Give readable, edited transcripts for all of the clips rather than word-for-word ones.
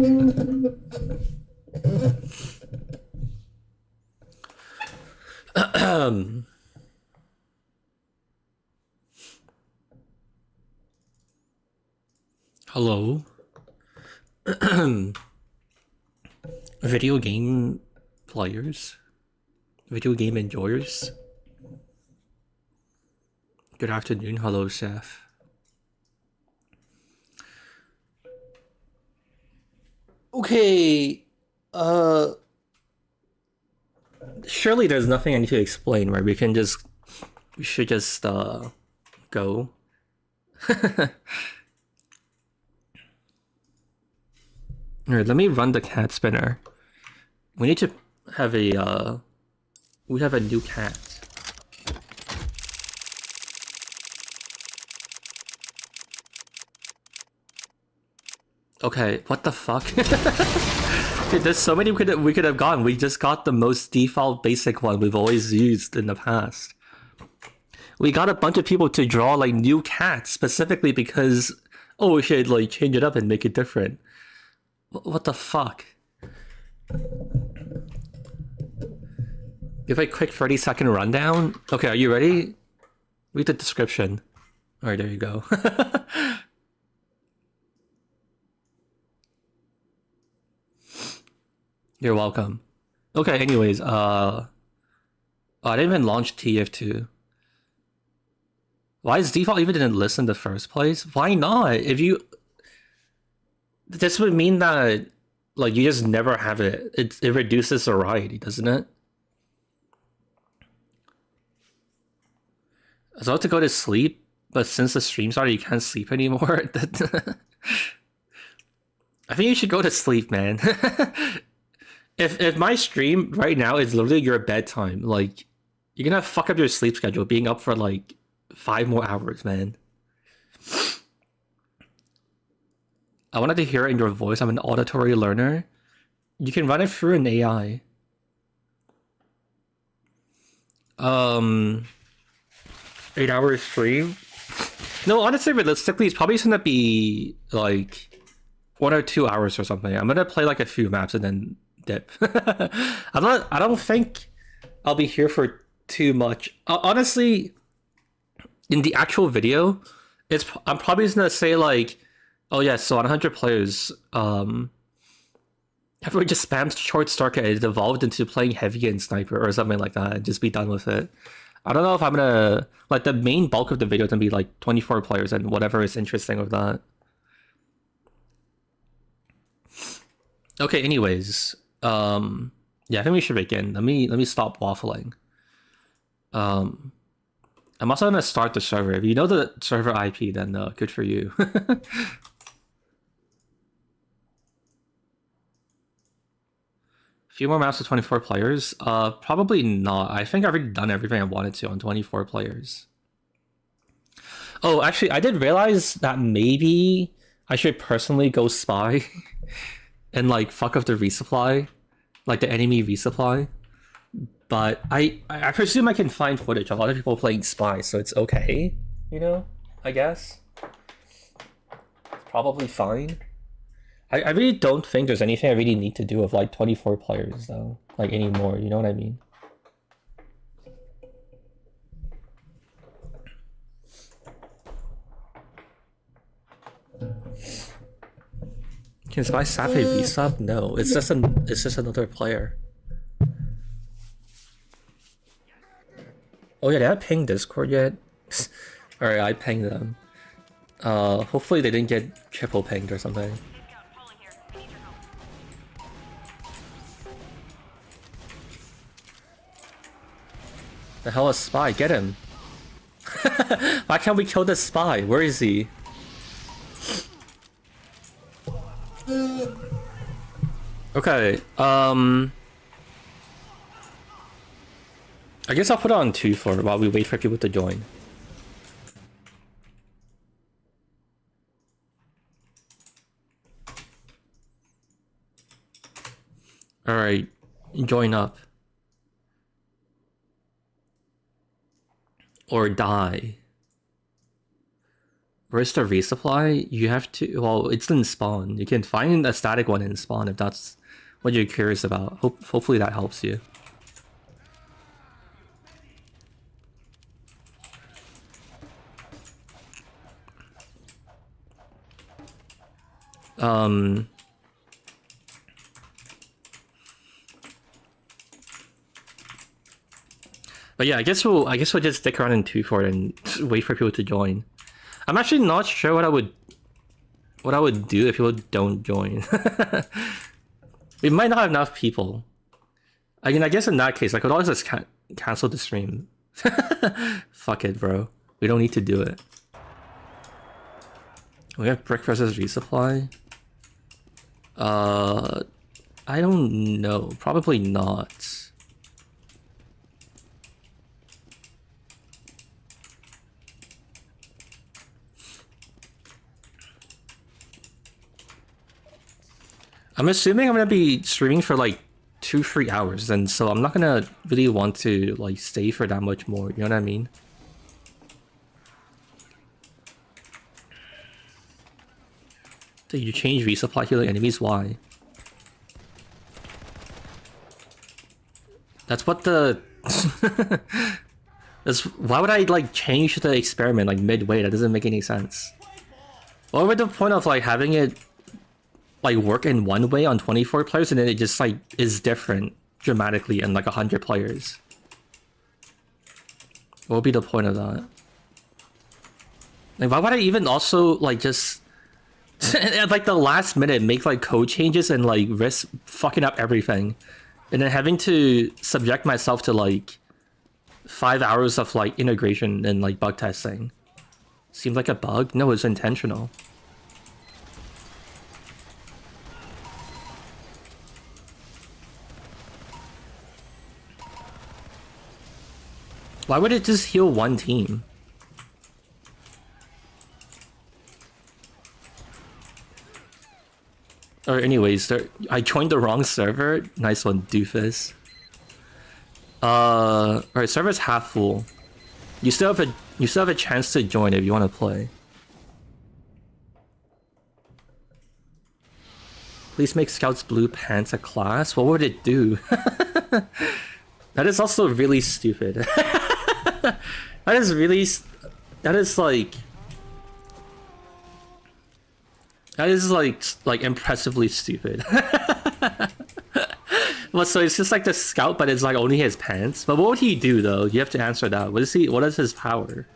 Hello. Video game players, video game enjoyers. Good afternoon. Hello, Chef. Okay, surely there's nothing I need to explain, right? We should just go. Alright, let me run the cat spinner. We need to have a we have a new cat. Okay, what the fuck? Dude, there's so many we could have gone. We just got the most default basic one we've always used in the past. We got a bunch of people to draw like new cats specifically because we should like change it up and make it different. What the fuck? Give a quick 30-second rundown. Okay, are you ready? Read the description. Alright, there you go. You're welcome. Okay, anyways, I didn't even launch TF2. Why is default even didn't list in the first place? Why not? If you... This would mean that, like, you just never have it. It reduces variety, doesn't it? I was about to go to sleep, but since the stream started, you can't sleep anymore. I think you should go to sleep, man. If my stream right now is literally your bedtime, like, you're gonna fuck up your sleep schedule being up for like 5 more hours, man. I wanted to hear it in your voice. I'm an auditory learner. You can run it through an AI. 8 hours stream? No, honestly, realistically, it's probably gonna be like 1 or 2 hours or something. I'm gonna play like a few maps and then dip. I don't think I'll be here for too much. Honestly, in the actual video, I'm probably just gonna say like, oh yeah, so on 100 players, everyone just spams short Stark and it evolved into playing heavy and sniper or something like that and just be done with it. I don't know if I'm gonna, like, the main bulk of the video is gonna be like 24 players and whatever is interesting with that. Okay, anyways, yeah, I think we should begin. Let me stop waffling. I'm also gonna start the server. If you know the server IP, then good for you. Few more maps to 24 players? Probably not. I think I've already done everything I wanted to on 24 players. Oh, actually, I did realize that maybe I should personally go spy and like fuck up the resupply, like the enemy resupply. But I presume I can find footage of other people playing spy, so it's okay, you know, I guess. It's probably fine. I really don't think there's anything I really need to do with like 24 players though, like anymore, you know what I mean? Can Spy Sap a resub? No, it's just another player. Oh yeah, did I ping Discord yet? Alright, I pinged them. Hopefully they didn't get triple pinged or something. The hell is Spy? Get him! Why can't we kill this Spy? Where is he? Okay, I guess I'll put it on 2 floor while we wait for people to join. Alright, join up. Or die. Where's the resupply? You have to... Well, it's in spawn. You can find a static one in spawn if that's what you're curious about. Hopefully that helps you. But yeah, I guess we'll just stick around in 2-4 and wait for people to join. I'm actually not sure what I would do if people don't join. We might not have enough people. I mean, I guess in that case, I could always just cancel the stream. Fuck it, bro. We don't need to do it. We have brick versus resupply. I don't know. Probably not. I'm assuming I'm gonna be streaming for like 2-3 hours, and so I'm not gonna really want to like stay for that much more. You know what I mean? Did you change resupply healing enemies? Why? That's what the... Why would I like change the experiment like midway? That doesn't make any sense. What would the point of like having it like work in one way on 24 players and then it just like is different dramatically in like 100 players? What would be the point of that? Like, why would I even also like just at like the last minute make like code changes and like risk fucking up everything, and then having to subject myself to like 5 hours of like integration and like bug testing? Seems like a bug? No, it's intentional. Why would it just heal one team? Or anyways, I joined the wrong server. Nice one, doofus. Alright, server's half full. You still have a chance to join if you want to play. Please make Scouts Blue Pants a class. What would it do? That is also really stupid. That is really... That is like impressively stupid. Well, so it's just like the scout, but it's like only his pants. But what would he do though? You have to answer that. What is his power?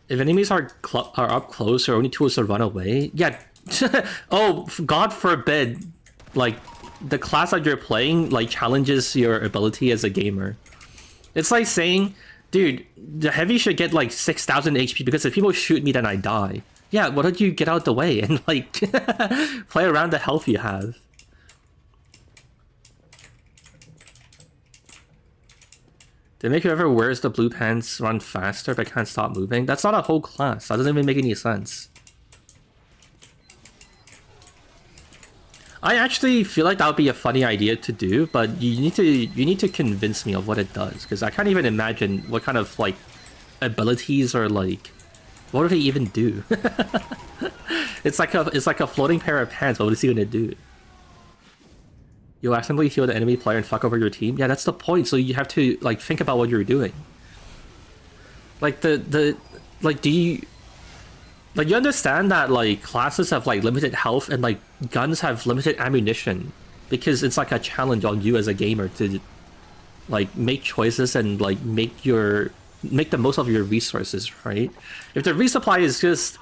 If enemies are up close, your only tool is to run away. Yeah. Oh, God forbid, like the class that you're playing like challenges your ability as a gamer. It's like saying, dude, the heavy should get like 6,000 HP because if people shoot me, then I die. Yeah, why don't you get out the way and like play around the health you have? They make whoever wears the blue pants run faster but can't stop moving. That's not a whole class. That doesn't even make any sense. I actually feel like that would be a funny idea to do, but you need to convince me of what it does, because I can't even imagine what kind of like abilities or like what do they even do? It's like a floating pair of pants. What is he gonna do? You'll accidentally heal the enemy player and fuck over your team? Yeah, that's the point. So you have to like think about what you're doing. Like like do you like you understand that like classes have like limited health and like guns have limited ammunition because it's like a challenge on you as a gamer to like make choices and like make the most of your resources, right? If the resupply is just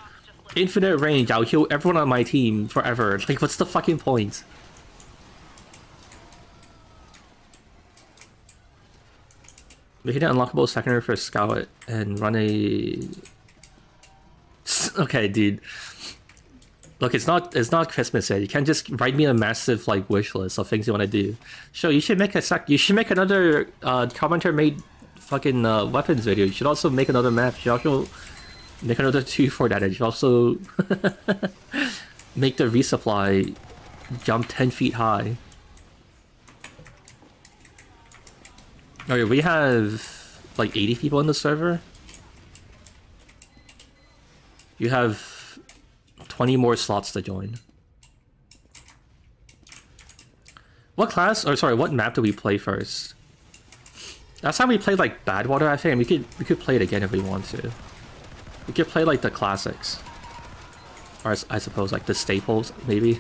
infinite range, I'll heal everyone on my team forever. Like, what's the fucking point? Making it unlockable secondary for scout and run a... Okay, dude. Look, it's not Christmas yet. You can't just write me a massive like wish list of things you want to do. Sure, you should make another commenter made fucking weapons video. You should also make another map. You should also make another 2 for that. You should also make the resupply jump 10 feet high. Okay, we have like 80 people in the server. You have 20 more slots to join. What class, or sorry, what map do we play first? Last time we played like Badwater, I think, and we could play it again if we want to. We could play like the classics. Or I suppose like the staples, maybe,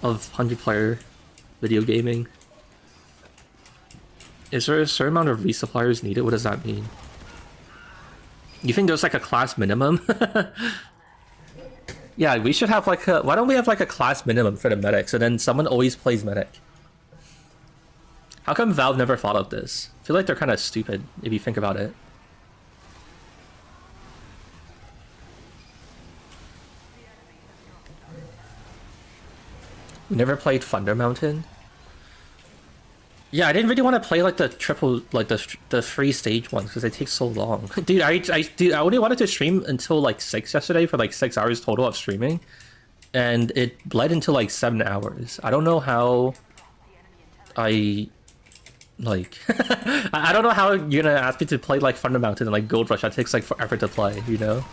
of 100-player video gaming. Is there a certain amount of resuppliers needed? What does that mean? You think there's like a class minimum? Yeah, we should have like a... Why don't we have like a class minimum for the medics, and then someone always plays medic? How come Valve never thought of this? I feel like they're kind of stupid, if you think about it. We never played Thunder Mountain. Yeah, I didn't really want to play like the triple, like the free stage ones because they take so long. Dude, I only wanted to stream until like 6 yesterday for like 6 hours total of streaming, and it bled into like 7 hours. I don't know how. I don't know how you're gonna ask me to play like Thunder Mountain and like Gold Rush. That takes like forever to play, you know.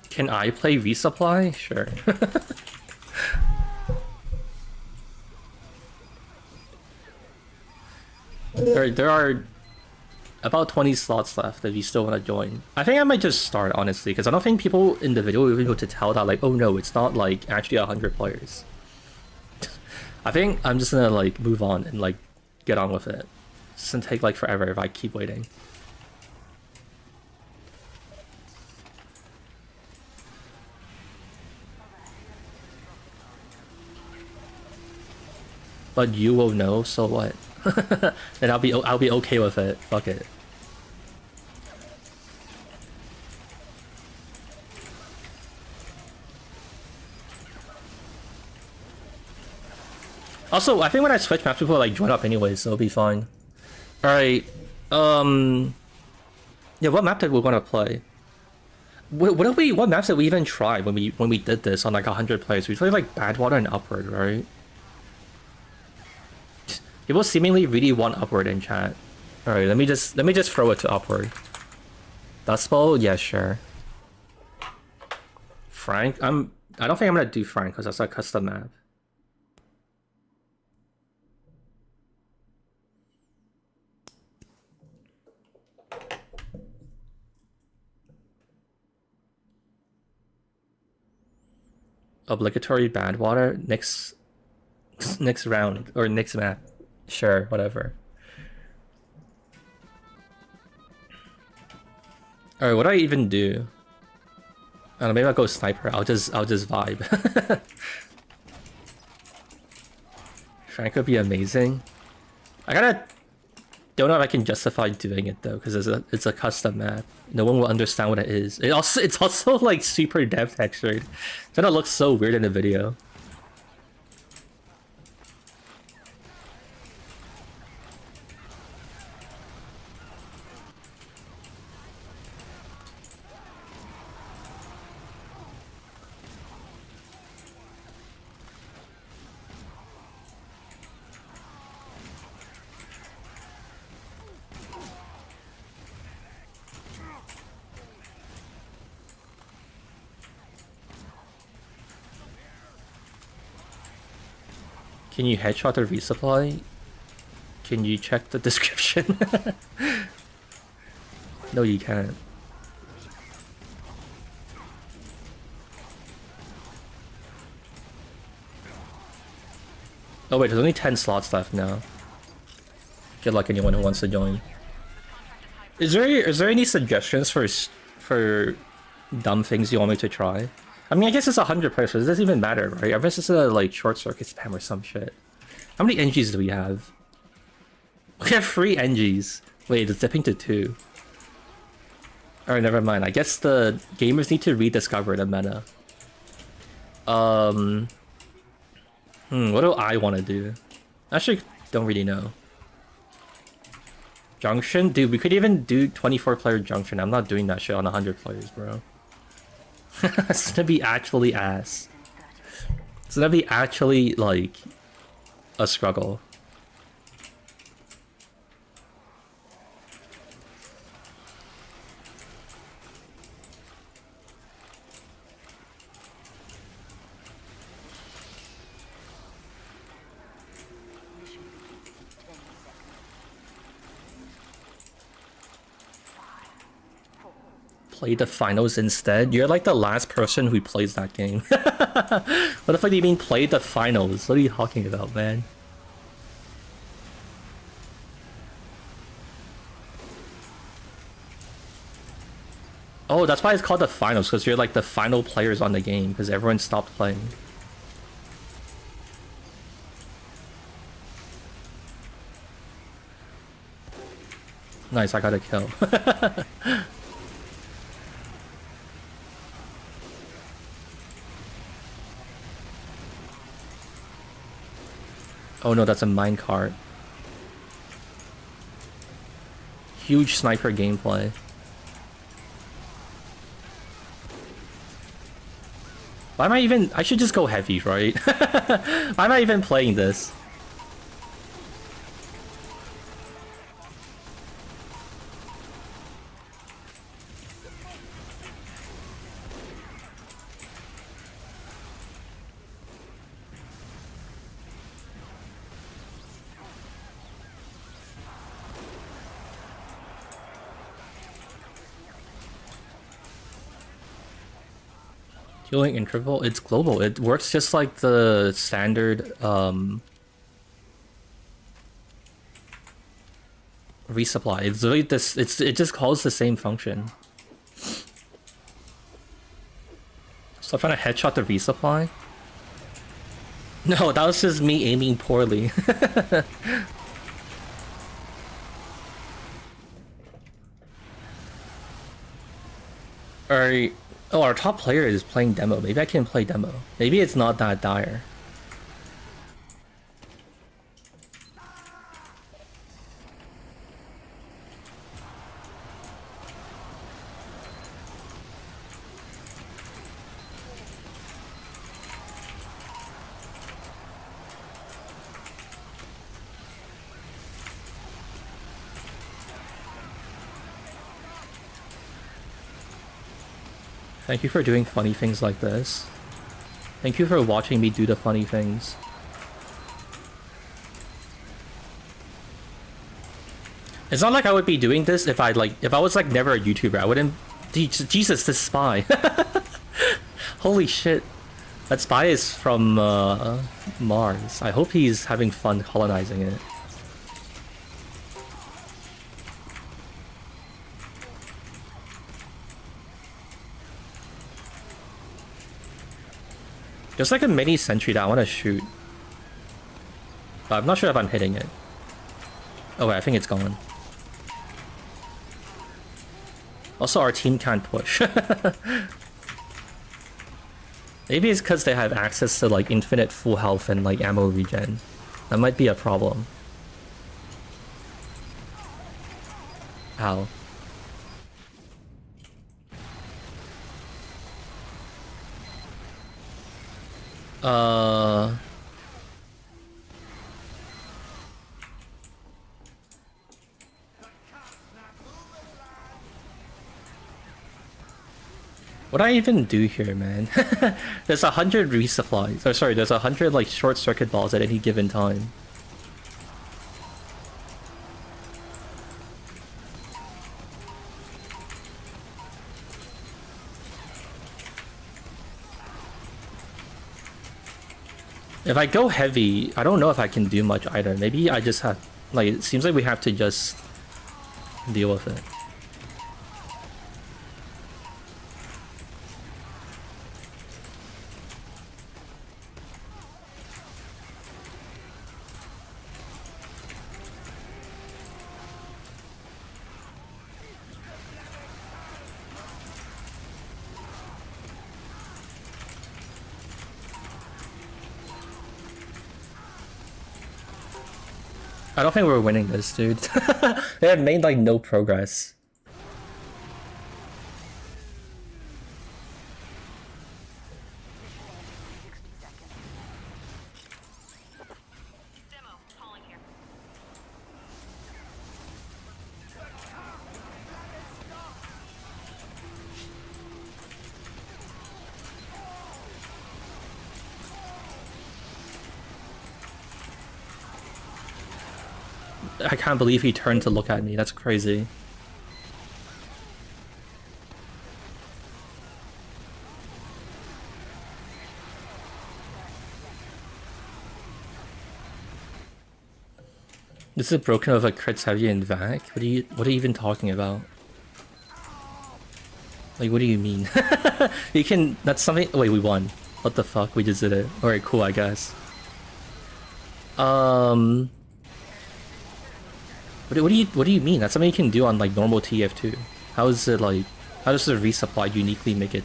Can I play resupply? Sure. There are about 20 slots left if you still want to join. I think I might just start, honestly, because I don't think people in the video will be able to tell that, like, oh no, it's not like actually 100 players. I think I'm just gonna like move on and like get on with it. It's gonna take like forever if I keep waiting. But you will know, so what? Then I'll be okay with it. Fuck it. Also, I think when I switch maps, people will, like join up anyways, so it'll be fine. All right. Yeah, what map did we want to play? What maps did we even try when we did this on like 100 players? We played like Badwater and Upward, right? People seemingly really want Upward in chat. Alright, let me just throw it to Upward. Dustbowl? Yeah, sure. Frank? I don't think I'm gonna do Frank because that's a custom map. Obligatory Badwater next round or next map. Sure, whatever. Alright, what do I even do? I don't know, maybe I'll go sniper. I'll just vibe. Frank would be amazing. I don't know if I can justify doing it though, because it's a custom map. No one will understand what it is. It's also like super depth textured. It's gonna look so weird in the video. Can you headshot or resupply? Can you check the description? No, you can't. Oh wait, there's only 10 slots left now. Good luck anyone who wants to join. Is there any suggestions for dumb things you want me to try? I mean, I guess it's 100 players, so it doesn't even matter, right? I guess it's a like short circuit spam or some shit. How many NGs do we have? We have 3 NGs. Wait, it's dipping to 2. Alright, never mind. I guess the gamers need to rediscover the meta. What do I want to do? Actually, don't really know. Junction? Dude, we could even do 24-player Junction. I'm not doing that shit on 100 players, bro. It's gonna be actually ass. It's gonna be actually, like, a struggle. Play the finals instead? You're like the last person who plays that game. What the fuck do you mean play the finals? What are you talking about, man? Oh, that's why it's called the finals, because you're like the final players on the game, because everyone stopped playing. Nice, I got a kill. Oh no, that's a minecart. Huge sniper gameplay. Why am I even... I should just go heavy, right? Why am I even playing this? Healing interval, it's global. It works just like the standard resupply. It's really this. It just calls the same function. So I'm trying to headshot the resupply. No, that was just me aiming poorly. Alright. Oh, our top player is playing demo. Maybe I can play demo. Maybe it's not that dire. Thank you for doing funny things like this. Thank you for watching me do the funny things. It's not like I would be doing this if I was like never a YouTuber. I wouldn't... Jesus, this spy. Holy shit. That spy is from Mars. I hope he's having fun colonizing it. There's like a mini sentry that I want to shoot. But I'm not sure if I'm hitting it. Oh wait, I think it's gone. Also, our team can't push. Maybe it's because they have access to like infinite full health and like ammo regen. That might be a problem. Ow. What do I even do here, man? There's 100 resupplies. Oh, sorry, there's 100 like short circuit balls at any given time. If I go heavy, I don't know if I can do much either. Maybe I just have... Like, it seems like we have to just deal with it. I don't think we're winning this, dude. They have made like no progress. I can't believe he turned to look at me. That's crazy. This is broken of a crits heavy in vac. What are you even talking about? Like, what do you mean? You can. That's something. Wait, we won. What the fuck? We just did it. All right, cool. I guess. What do you mean? That's something you can do on like normal TF2. How is it like? How does the resupply uniquely make it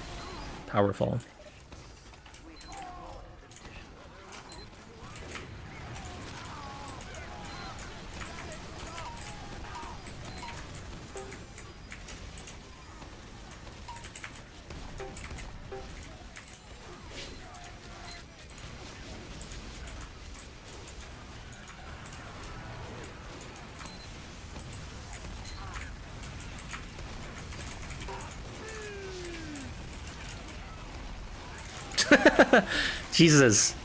powerful? Jesus,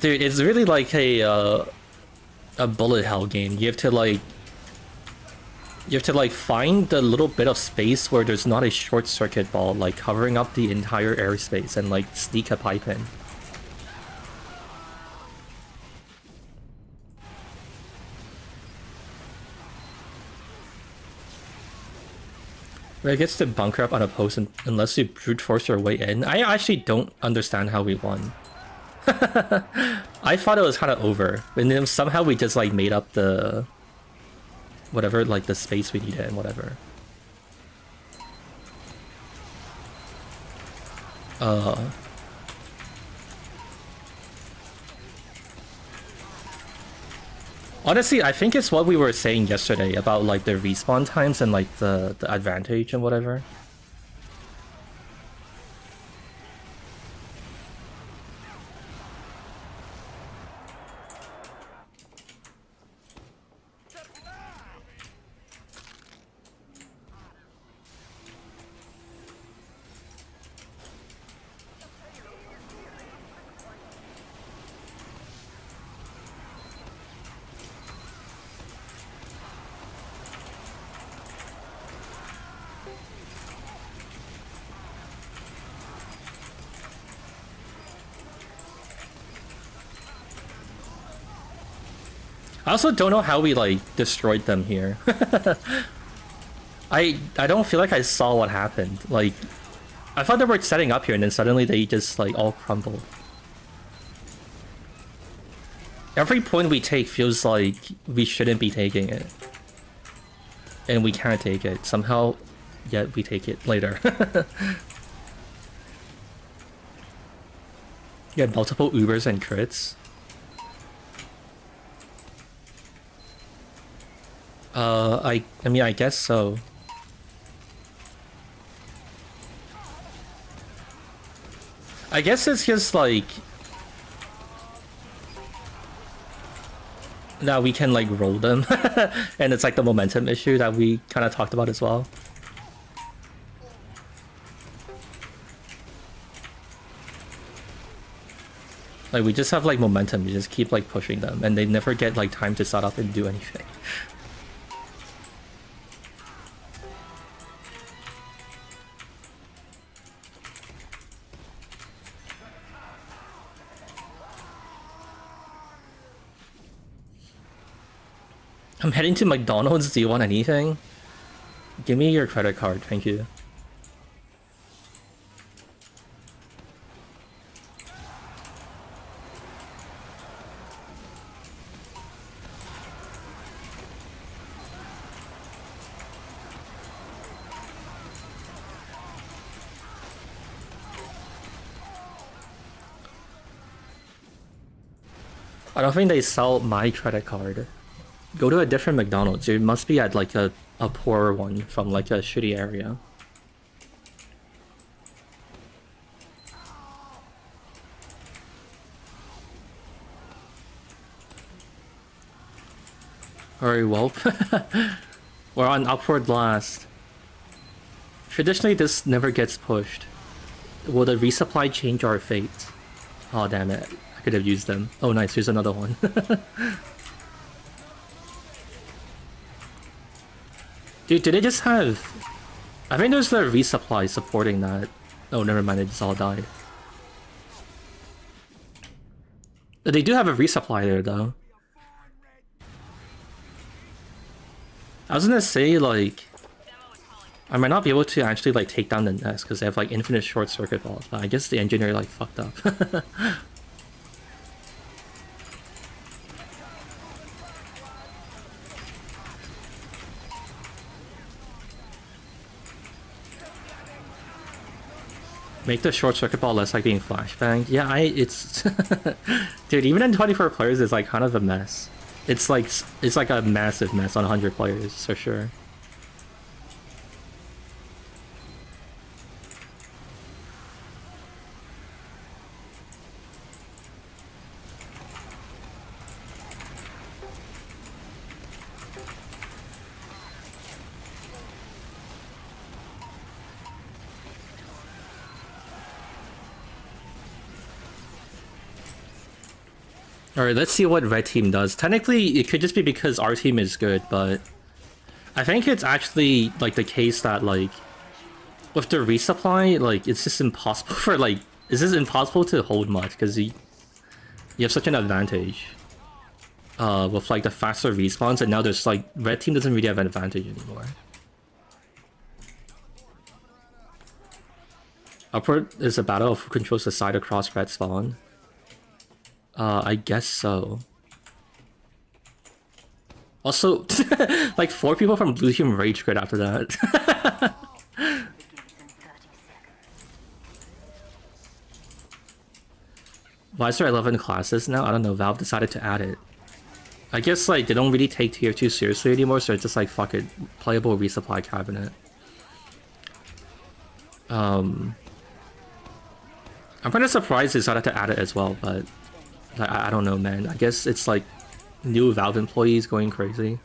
dude, it's really like a bullet hell game. You have to like find the little bit of space where there's not a short circuit ball like covering up the entire airspace and like sneak a pipe in. It gets to bunker up on a post unless you brute force your way in. I actually don't understand how we won. I thought it was kind of over, and then somehow we just like made up the whatever, like the space we needed and whatever. Honestly, I think it's what we were saying yesterday about like the respawn times and like the advantage and whatever. I also don't know how we like destroyed them here. I don't feel like I saw what happened. Like, I thought they were setting up here and then suddenly they just like all crumbled. Every point we take feels like we shouldn't be taking it. And we can't take it. Somehow, yet we take it later. You had multiple Ubers and crits. I mean, I guess so. I guess it's just like now we can like roll them, and it's like the momentum issue that we kind of talked about as well. Like we just have like momentum, you just keep like pushing them, and they never get like time to set up and do anything. I'm heading to McDonald's. Do you want anything? Give me your credit card, thank you. I don't think they sell my credit card. Go to a different McDonald's. You must be at like a poorer one from like a shitty area. Alright, well. We're on upward blast. Traditionally, this never gets pushed. Will the resupply change our fate? Oh, damn it. I could have used them. Oh, nice. Here's another one. Dude, did they just have... I think there's the resupply supporting that. Oh, never mind. It just all died. They do have a resupply there, though. I was gonna say, like... I might not be able to actually, like, take down the nest because they have, like, infinite short circuit balls. But I guess the engineer, like, fucked up. Make the short circuit ball less like being flashbanged. Yeah, it's... Dude, even in 24 players, it's, like, kind of a mess. It's like a massive mess on 100 players, for sure. Alright, let's see what red team does. Technically, it could just be because our team is good, but... I think it's actually, like, the case that, like... With the resupply, like, it's just impossible for, like... It's just impossible to hold much, because you have such an advantage. With, like, the faster respawns, and now there's, like... Red team doesn't really have an advantage anymore. Upward is a battle of who controls the side across red spawn. I guess so. Also, like 4 people from blue team rage quit after that. Why is there 11 classes now? I don't know, Valve decided to add it. I guess like they don't really take tier 2 seriously anymore, so it's just like fuck it, playable resupply cabinet. I'm kind of surprised they decided to add it as well, but I don't know, man. I guess it's like new Valve employees going crazy.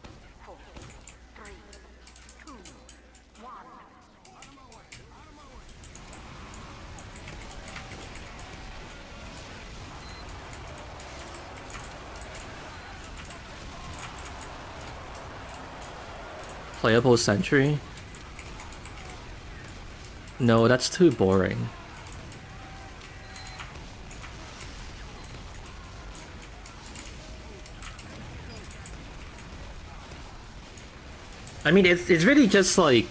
Playable Sentry? No, that's too boring. I mean, it's really just like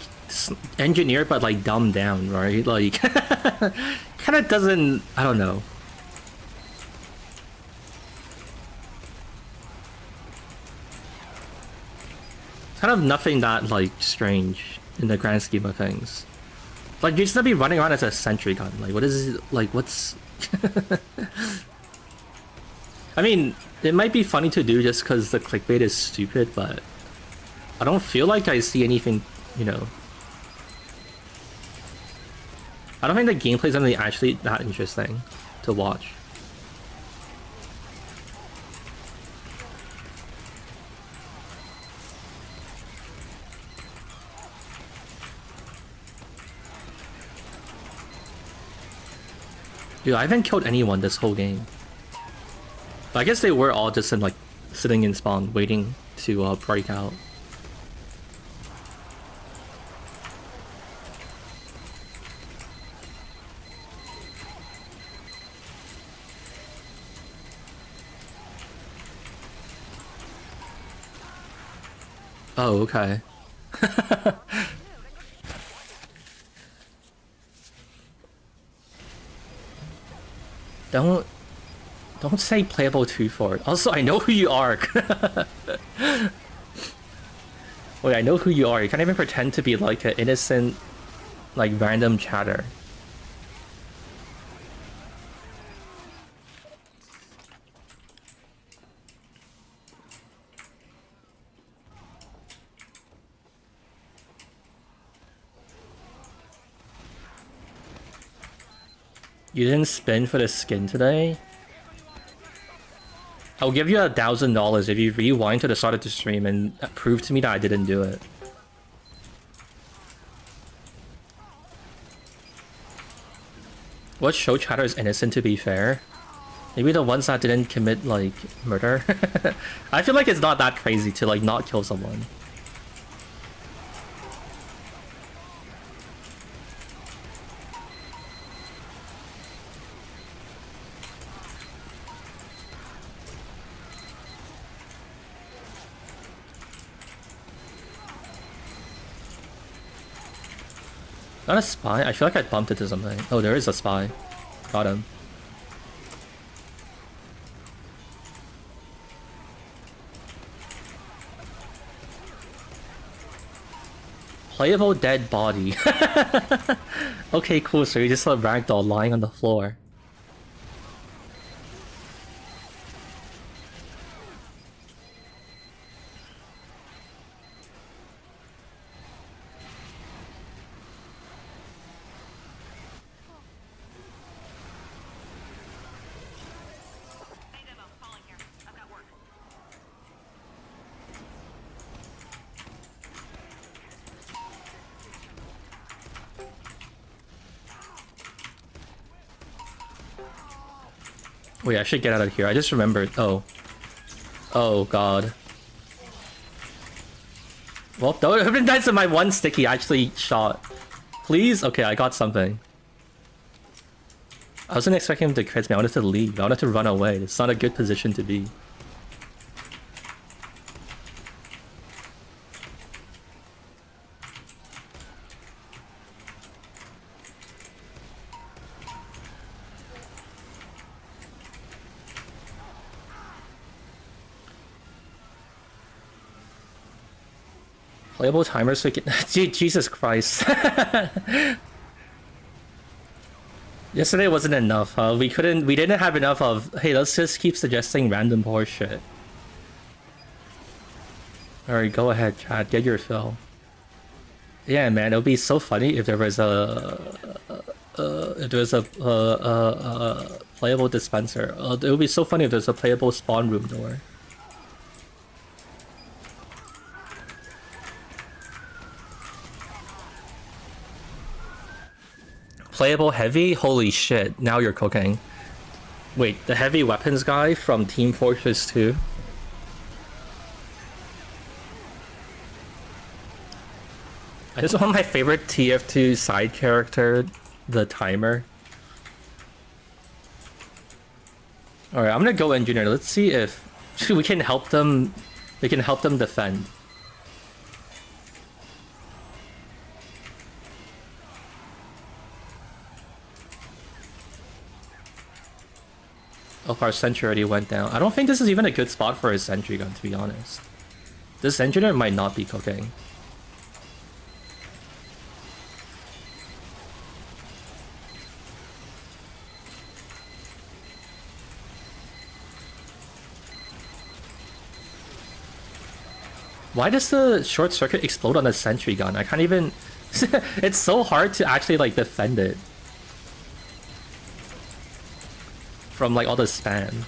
engineered but like dumbed down, right? Like, kind of doesn't. I don't know. Kind of nothing that like strange in the grand scheme of things. Like, you're just gonna be running around as a sentry gun. Like, what is it? Like, what's? I mean, it might be funny to do just because the clickbait is stupid, but. I don't feel like I see anything, you know. I don't think the gameplay is gonna be actually that interesting to watch. Dude, I haven't killed anyone this whole game. But I guess they were all just in, like, sitting in spawn, waiting to break out. Oh, okay. Don't say playable 2 for it. Also, I know who you are. Wait, I know who you are. You can't even pretend to be like an innocent, like random chatter. You didn't spin for the skin today? I'll give you $1,000 if you rewind to the start of the stream and prove to me that I didn't do it. What show chatter is innocent, to be fair? Maybe the ones that didn't commit, like, murder? I feel like it's not that crazy to, like, not kill someone. Not a spy? I feel like I bumped into something. Oh, there is a spy. Got him. Playable dead body. Okay, cool. So you just saw ragdoll lying on the floor. Wait, I should get out of here. I just remembered. Oh. Oh, God. Well, that would have been nice if my one sticky actually shot. Please? Okay, I got something. I wasn't expecting him to crit me. I wanted to leave. I wanted to run away. It's not a good position to be. Playable timers so we can... Jesus Christ. Yesterday wasn't enough, huh? We didn't have enough of, hey, let's just keep suggesting random horse shit. Alright, go ahead, chat. Get your fill. Yeah, man, it would be so funny if there was a playable dispenser. It would be so funny if there's a playable spawn room door. Playable heavy? Holy shit, now you're cooking. Wait, the heavy weapons guy from Team Fortress 2? This is one of my favorite TF2 side character, the timer. Alright, I'm gonna go engineer. Let's see if we can help them. We can help them defend. Oh, our sentry already went down. I don't think this is even a good spot for a sentry gun, to be honest. This engineer might not be cooking. Why does the short circuit explode on the sentry gun? I can't even... It's so hard to actually, like, defend it. From, like, all the spam.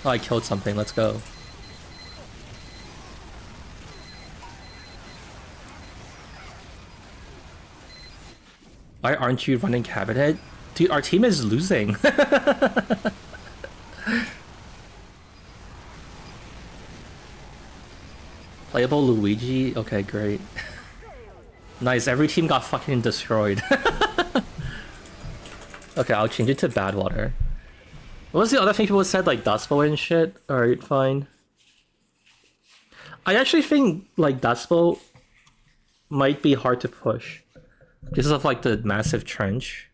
Oh, I killed something. Let's go. Why aren't you running cabinet? Dude, our team is losing. Playable Luigi? Okay, great. Nice, every team got fucking destroyed. Okay, I'll change it to Badwater. What was the other thing people said, like Dustbowl and shit? Alright, fine. I actually think, like, Dustbowl might be hard to push. Because of, like, the massive trench.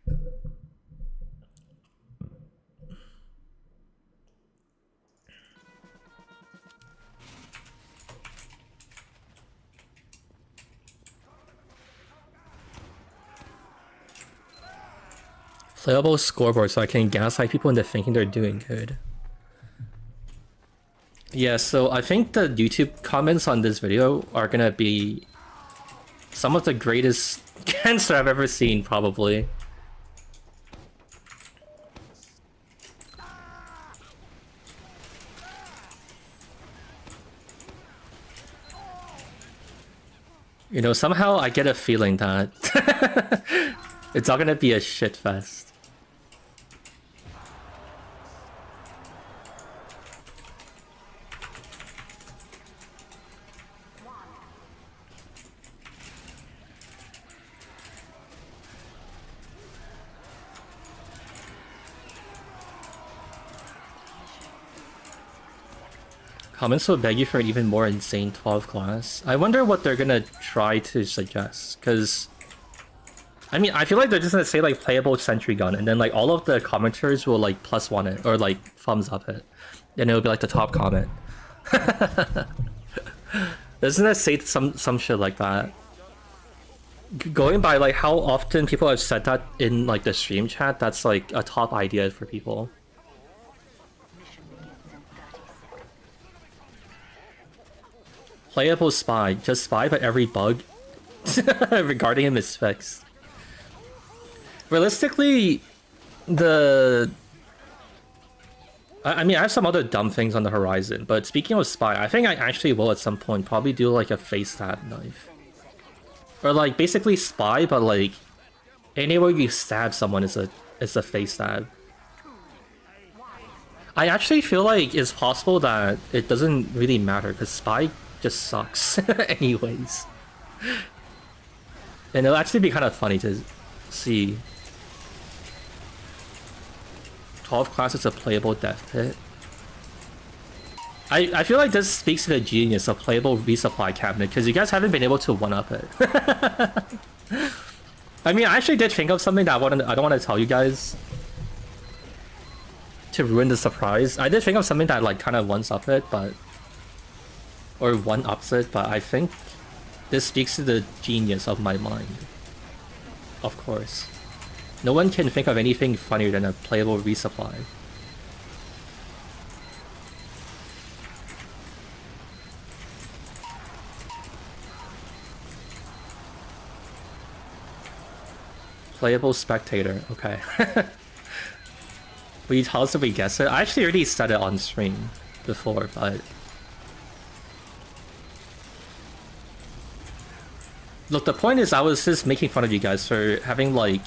Playable scoreboard so I can gaslight people into thinking they're doing good. Yeah, so I think the YouTube comments on this video are gonna be Some of the greatest cancer I've ever seen, probably. You know, somehow I get a feeling that it's all gonna be a shit fest. Comments will beg you for an even more insane 12 class. I wonder what they're gonna try to suggest, because I mean, I feel like they're just gonna say like playable sentry gun, and then like all of the commenters will like +1 it or like thumbs up it, and it'll be like the top comment. Doesn't it say some shit like that? Going by like how often people have said that in like the stream chat, that's like a top idea for people. Playable spy, just spy, but every bug regarding him is fixed. Realistically, I mean, I have some other dumb things on the horizon, but speaking of spy, I think I actually will at some point probably do like a face stab knife. Or like basically spy, but like anywhere you stab someone is a face stab. I actually feel like it's possible that it doesn't really matter because spy just sucks anyways. And it'll actually be kind of funny to see. 12 classes of playable death pit. I feel like this speaks to the genius of playable resupply cabinet because you guys haven't been able to one-up it. I mean, I actually did think of something that I don't want to tell you guys to ruin the surprise. I did think of something that like kind of one-up it, but or one-ups it, but I think this speaks to the genius of my mind. Of course. No one can think of anything funnier than a playable resupply. Playable spectator, okay. Will you tell us if we guess it? I actually already said it on stream before, but... Look, the point is I was just making fun of you guys for having like...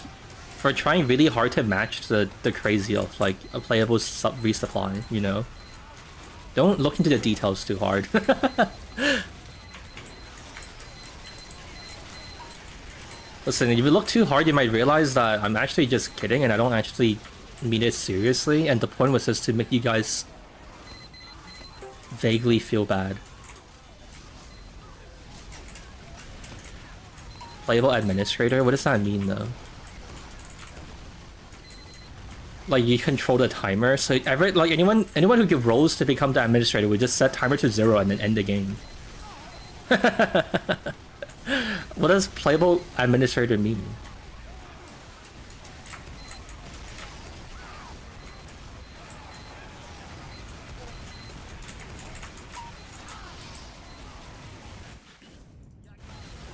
For trying really hard to match the crazy of like a playable resupply, you know? Don't look into the details too hard. Listen, if you look too hard, you might realize that I'm actually just kidding and I don't actually mean it seriously, and the point was just to make you guys vaguely feel bad. Playable administrator? What does that mean though? Like you control the timer, so like anyone who gives roles to become the administrator would just set timer to 0 and then end the game. What does playable administrator mean?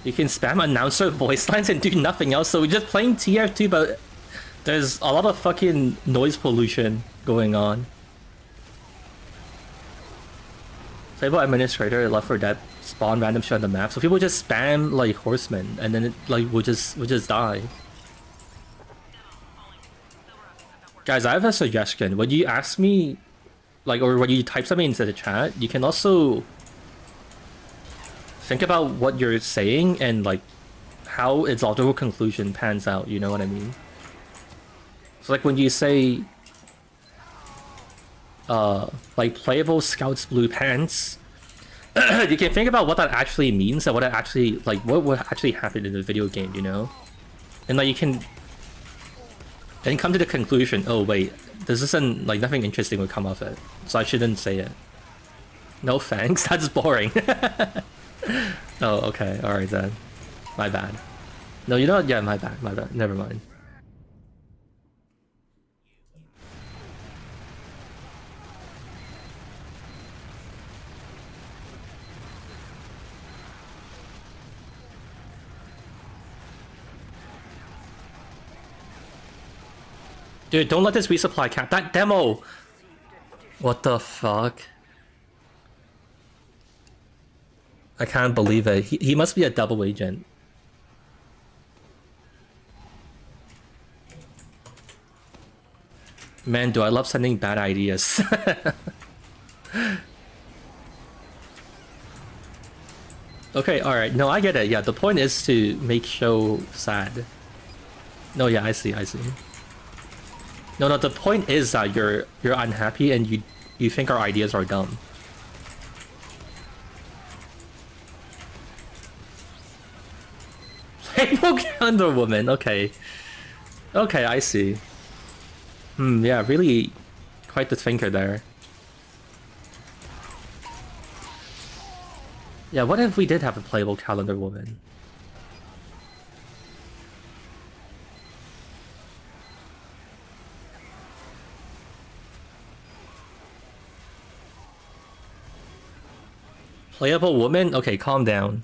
You can spam announcer voice lines and do nothing else, so we're just playing TF2, but there's a lot of fucking noise pollution going on. Playable administrator, Left 4 Dead, spawn random shit on the map, so people just spam like horsemen, and then it like would just die. Guys, I have a suggestion. When you ask me, like, or when you type something into the chat, you can also think about what you're saying and like how its logical conclusion pans out. You know what I mean? So like when you say like playable scouts blue pants, you can think about what that actually means and what it actually like what would actually happen in the video game, you know? And like you can then come to the conclusion, oh wait, this isn't like nothing interesting would come of it, so I shouldn't say it. No thanks, that's boring. Oh, okay, alright then. My bad. No, you know what? Yeah, my bad, never mind. Dude, don't let this resupply cap. That demo! What the fuck? I can't believe it. He must be a double agent. Man, do I love sending bad ideas. Okay, alright. No, I get it. Yeah, the point is to make show sad. No, yeah, I see. No, the point is that you're unhappy and you think our ideas are dumb. Playable Calendar Woman, okay. Okay, I see. Yeah, really quite the thinker there. Yeah, what if we did have a playable Calendar Woman? Playable woman? Okay, calm down.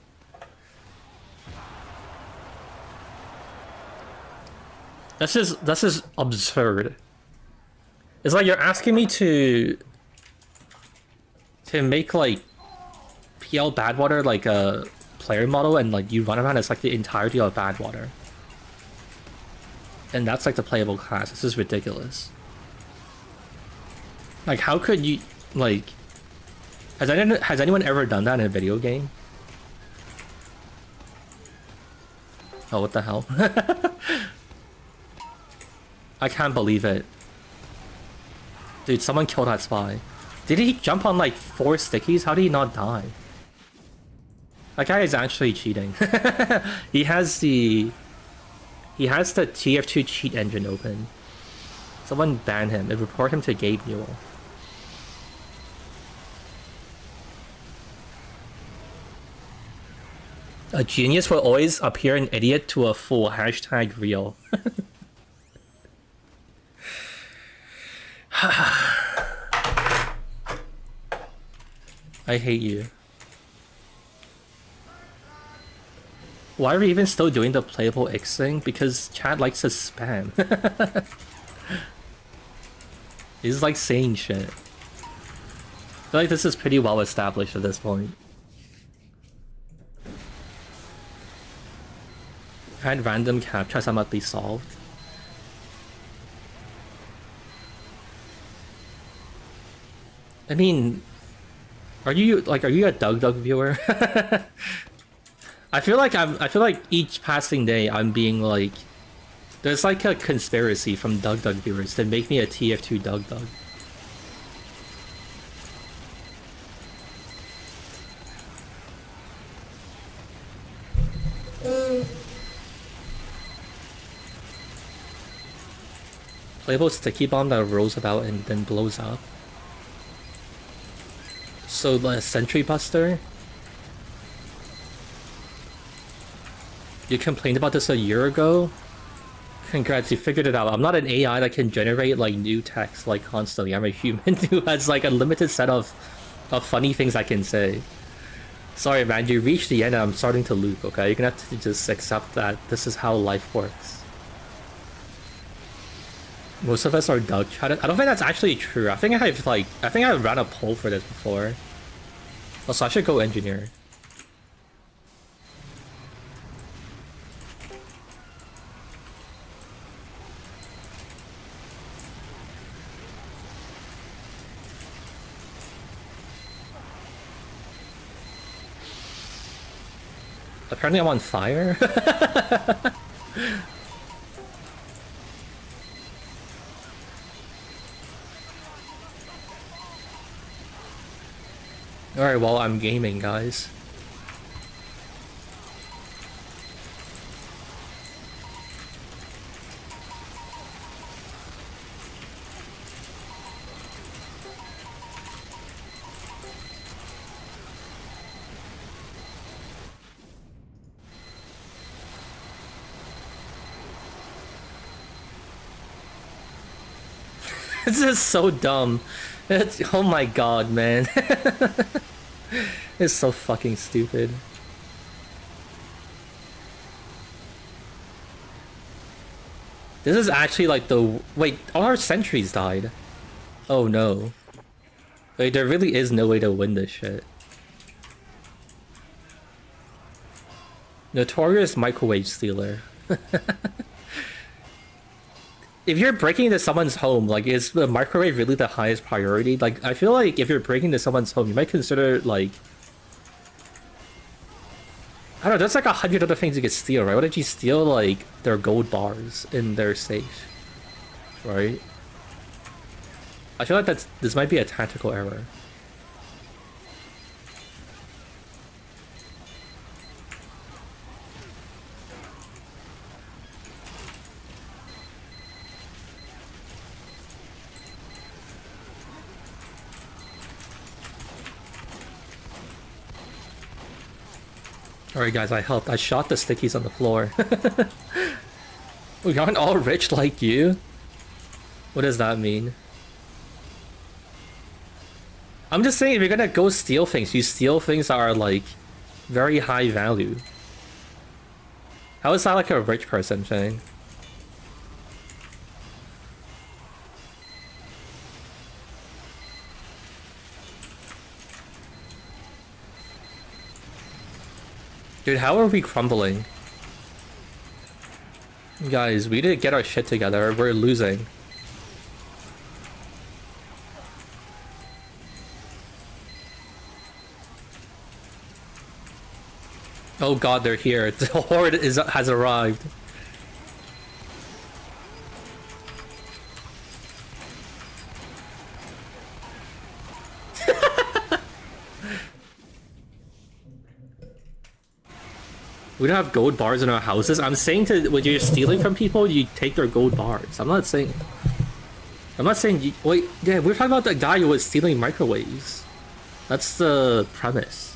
This is absurd. It's like you're asking me to make like PL Badwater like a player model and like you run around as like the entirety of Badwater. And that's like the playable class. This is ridiculous. Like how could you like has anyone ever done that in a video game? Oh, what the hell? I can't believe it. Dude, someone killed that spy. Did he jump on like 4 stickies? How did he not die? That guy is actually cheating. He has the TF2 cheat engine open. Someone ban him and report him to Gabe Newell. A genius will always appear an idiot to a fool. Hashtag real. I hate you. Why are we even still doing the playable X thing? Because chat likes to spam. He's like saying shit. I feel like this is pretty well established at this point. Had random captchas I'm at least solved. I mean, are you a Doug viewer? I feel like each passing day I'm being like, there's like a conspiracy from Doug viewers to make me a TF2 Doug. Playable sticky bomb that rolls about and then blows up. So the Sentry Buster? You complained about this a year ago? Congrats, you figured it out. I'm not an AI that can generate like new text like constantly. I'm a human who has like a limited set of funny things I can say. Sorry man, you reached the end and I'm starting to loop, okay? You're gonna have to just accept that this is how life works. Most of us are Doug chatted. I don't think that's actually true. I think I ran a poll for this before. Also, I should go engineer. Apparently I'm on fire? Alright, well, I'm gaming, guys. This is so dumb. Oh my god, man. It's so fucking stupid. This is actually like the... Wait, all our sentries died. Oh no. Wait, there really is no way to win this shit. Notorious microwave stealer. If you're breaking into someone's home, like, is the microwave really the highest priority? Like, I feel like if you're breaking into someone's home, you might consider, like... I don't know, there's like 100 other things you could steal, right? Why don't you steal, like, their gold bars in their safe? Right? I feel like this might be a tactical error. Alright guys, I helped. I shot the stickies on the floor. We aren't all rich like you? What does that mean? I'm just saying, if you're gonna go steal things, you steal things that are like very high value. How is that like a rich person thing? Dude, how are we crumbling? Guys, we didn't get our shit together. We're losing. Oh god, they're here. The horde has arrived. We don't have gold bars in our houses. I'm saying to when you're stealing from people, you take their gold bars. I'm not saying you, wait, yeah, we're talking about the guy who was stealing microwaves. That's the premise.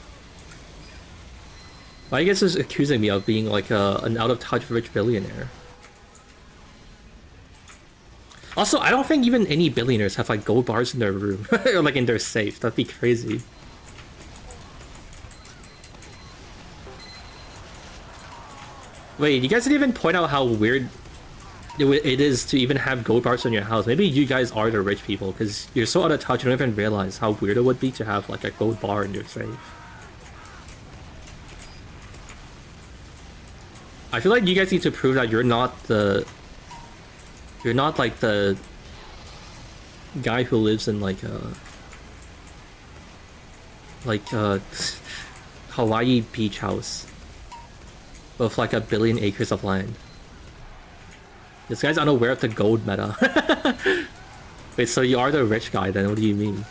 I guess is accusing me of being like an out-of-touch rich billionaire. Also, I don't think even any billionaires have like gold bars in their room or like in their safe. That'd be crazy. Wait, you guys didn't even point out how weird it is to even have gold bars in your house. Maybe you guys are the rich people because you're so out of touch you don't even realize how weird it would be to have like a gold bar in your safe. I feel like you guys need to prove that you're not like the guy who lives in like a Hawaii beach house with like 1 billion acres of land. This guy's unaware of the gold meta. Wait, so you are the rich guy then? What do you mean?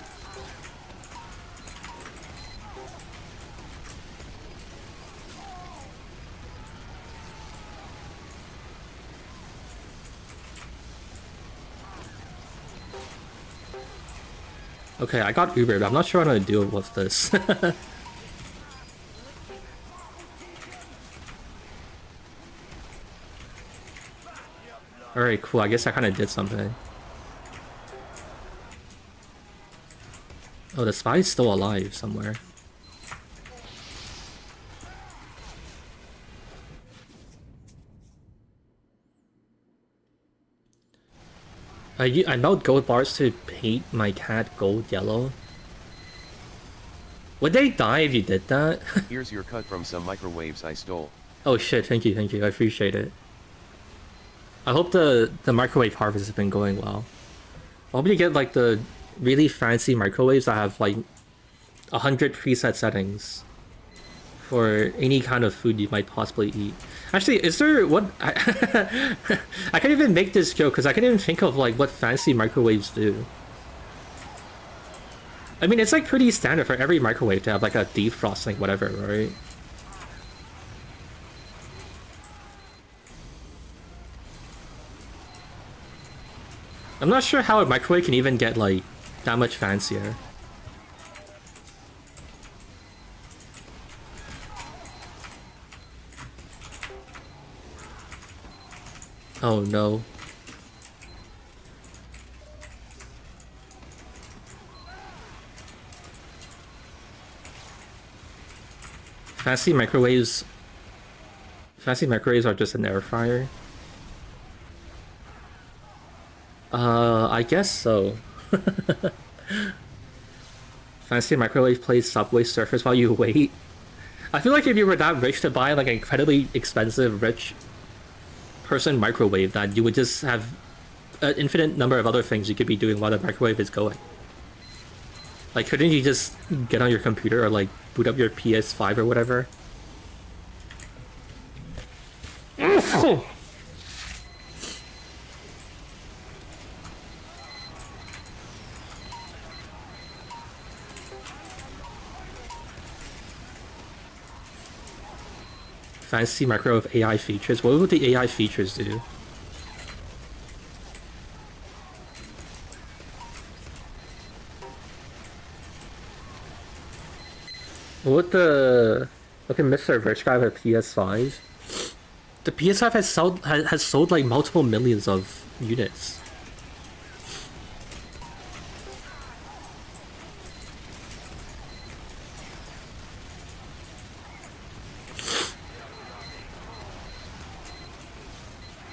Okay, I got Uber, but I'm not sure what I'm gonna do with this. Alright, cool. I guess I kind of did something. Oh, the spy's still alive somewhere. I melt gold bars to paint my cat gold yellow. Would they die if you did that? Here's your cut from some microwaves I stole. Oh shit, thank you, I appreciate it. I hope the microwave harvest has been going well. I hope you get like the really fancy microwaves that have like 100 preset settings for any kind of food you might possibly eat. Actually, is there what I can't even make this joke because I can't even think of like what fancy microwaves do. I mean, it's like pretty standard for every microwave to have like a defrosting whatever, right? I'm not sure how a microwave can even get like that much fancier. Oh no. Fancy microwaves are just an air fryer. I guess so. Fancy microwave plays Subway Surfers while you wait. I feel like if you were that rich to buy like an incredibly expensive rich person microwave, that you would just have an infinite number of other things you could be doing while the microwave is going. Like, couldn't you just get on your computer or like boot up your PS5 or whatever? Fancy microwave AI features. What would the AI features do? What would the... Okay, Mr. Rich Guy have a PS5? The PS5 has sold like multiple millions of units.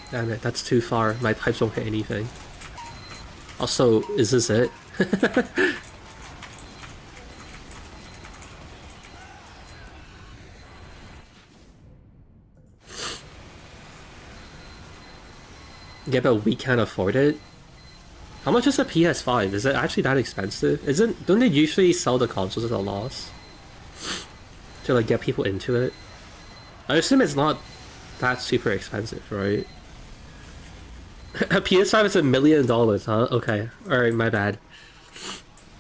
Damn it, that's too far. My pipes won't hit anything. Also, is this it? Yeah, but we can't afford it. How much is a PS5? Is it actually that expensive? Don't they usually sell the consoles at a loss? To like get people into it? I assume it's not that super expensive, right? A PS5 is $1 million, huh? Okay. Alright, my bad.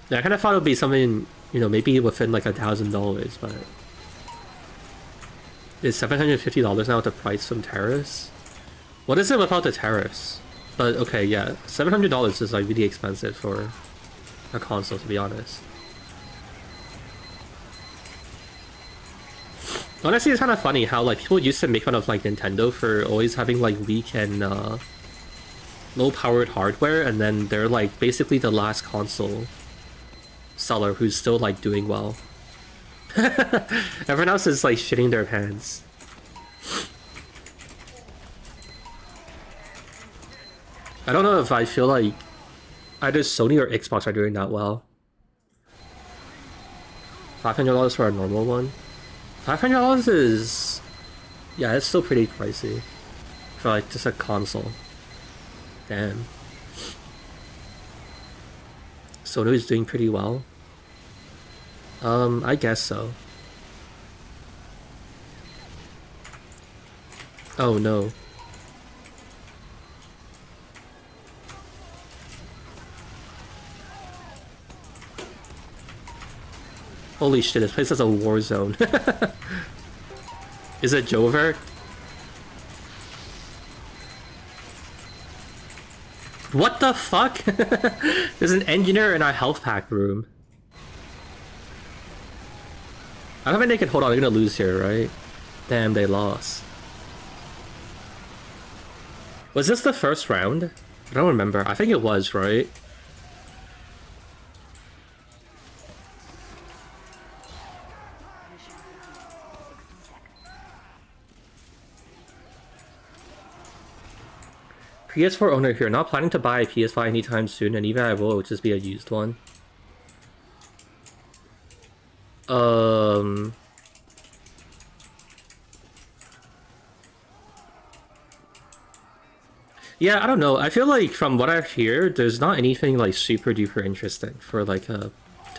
Yeah, I kind of thought it would be something, you know, maybe within like $1,000, but... Is $750 now the price from tariffs? What is it without the tariffs? But okay, yeah, $700 is like really expensive for a console, to be honest. Honestly, it's kind of funny how like people used to make fun of like Nintendo for always having like weak and low-powered hardware, and then they're like basically the last console seller who's still like doing well. Everyone else is like shitting their pants. I don't know if I feel like either Sony or Xbox are doing that well. $500 for a normal one? $500 is... Yeah, it's still pretty pricey. For like just a console. Damn. Sony is doing pretty well. I guess so. Oh no. Holy shit, this place is a war zone. Is it Jover? What the fuck? There's an engineer in our health pack room. I don't think they can hold on, they're gonna lose here, right? Damn, they lost. Was this the first round? I don't remember. I think it was, right? PS4 owner here, not planning to buy a PS5 anytime soon, and even I will, it would just be a used one. Yeah, I don't know. I feel like from what I hear, there's not anything like super duper interesting for like to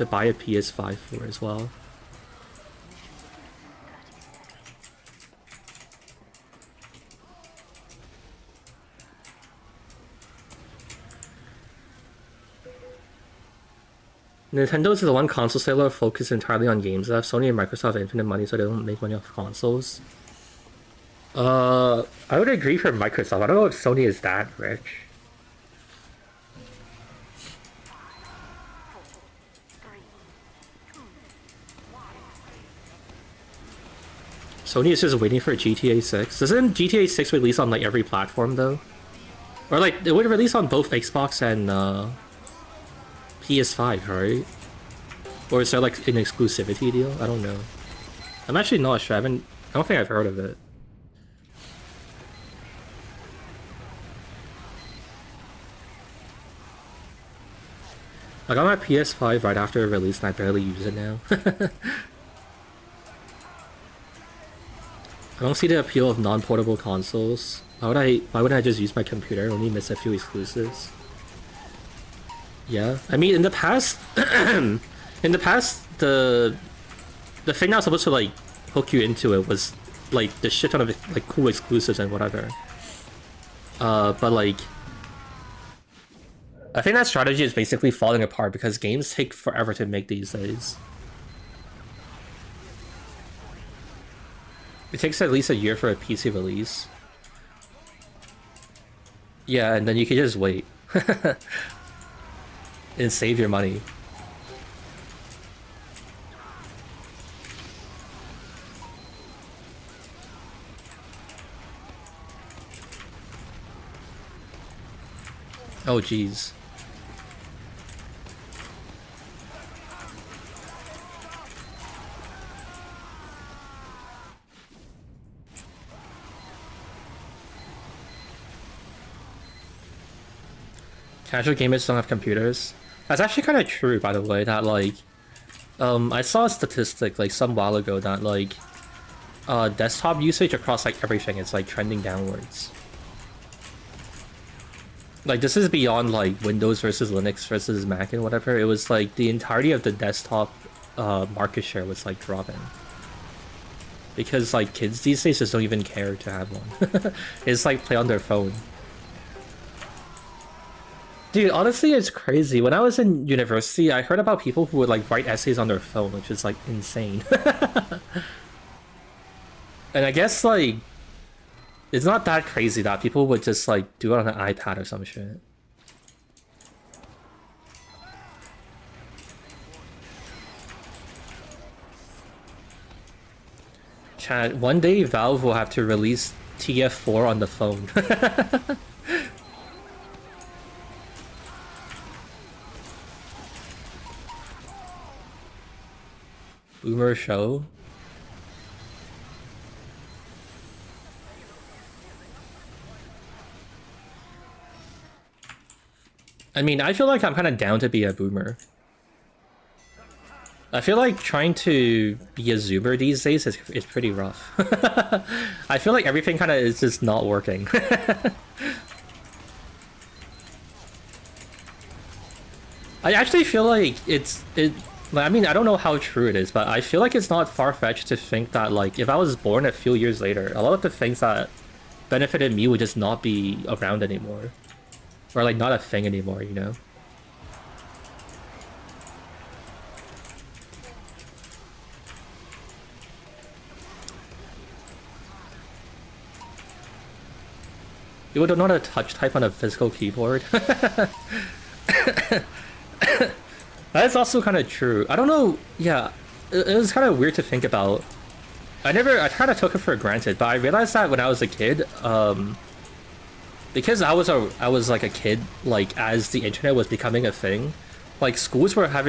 buy a PS5 for as well. Nintendo is the one console seller focused entirely on games. Sony and Microsoft have infinite money, so they don't make money off consoles. I would agree for Microsoft. I don't know if Sony is that rich. Sony is just waiting for GTA 6. Doesn't GTA 6 release on like every platform though? Or like it would release on both Xbox and PS5, right? Or is there like an exclusivity deal? I don't know. I'm actually not sure. I don't think I've heard of it. I got my PS5 right after it released and I barely use it now. I don't see the appeal of non-portable consoles. Why would I just use my computer? I only miss a few exclusives. Yeah, I mean in the past the thing that was supposed to like hook you into it was like the shit ton of like cool exclusives and whatever. But like I think that strategy is basically falling apart because games take forever to make these days. It takes at least a year for a PC release. Yeah, and then you can just wait. And save your money. Oh jeez. Casual gamers don't have computers. That's actually kind of true, by the way, that like I saw a statistic like some while ago that like desktop usage across like everything is like trending downwards. Like this is beyond like Windows versus Linux versus Mac and whatever. It was like the entirety of the desktop market share was like dropping. Because like kids these days just don't even care to have one. It's like play on their phone. Dude, honestly, it's crazy. When I was in university, I heard about people who would like write essays on their phone, which is like insane. And I guess like it's not that crazy that people would just like do it on an iPad or some shit. Chat, one day Valve will have to release TF4 on the phone. Boomer show? I mean, I feel like I'm kind of down to be a boomer. I feel like trying to be a zoomer these days is pretty rough. I feel like everything kind of is just not working. I actually feel like I mean, I don't know how true it is, but I feel like it's not far-fetched to think that, like, if I was born a few years later, a lot of the things that benefited me would just not be around anymore. Or, like, not a thing anymore, you know? You would not a touch type on a physical keyboard. That's also kind of true. I don't know. Yeah, it was kind of weird to think about. I kind of took it for granted, but I realized that when I was a kid, because I was like a kid, like as the internet was becoming a thing, like schools would have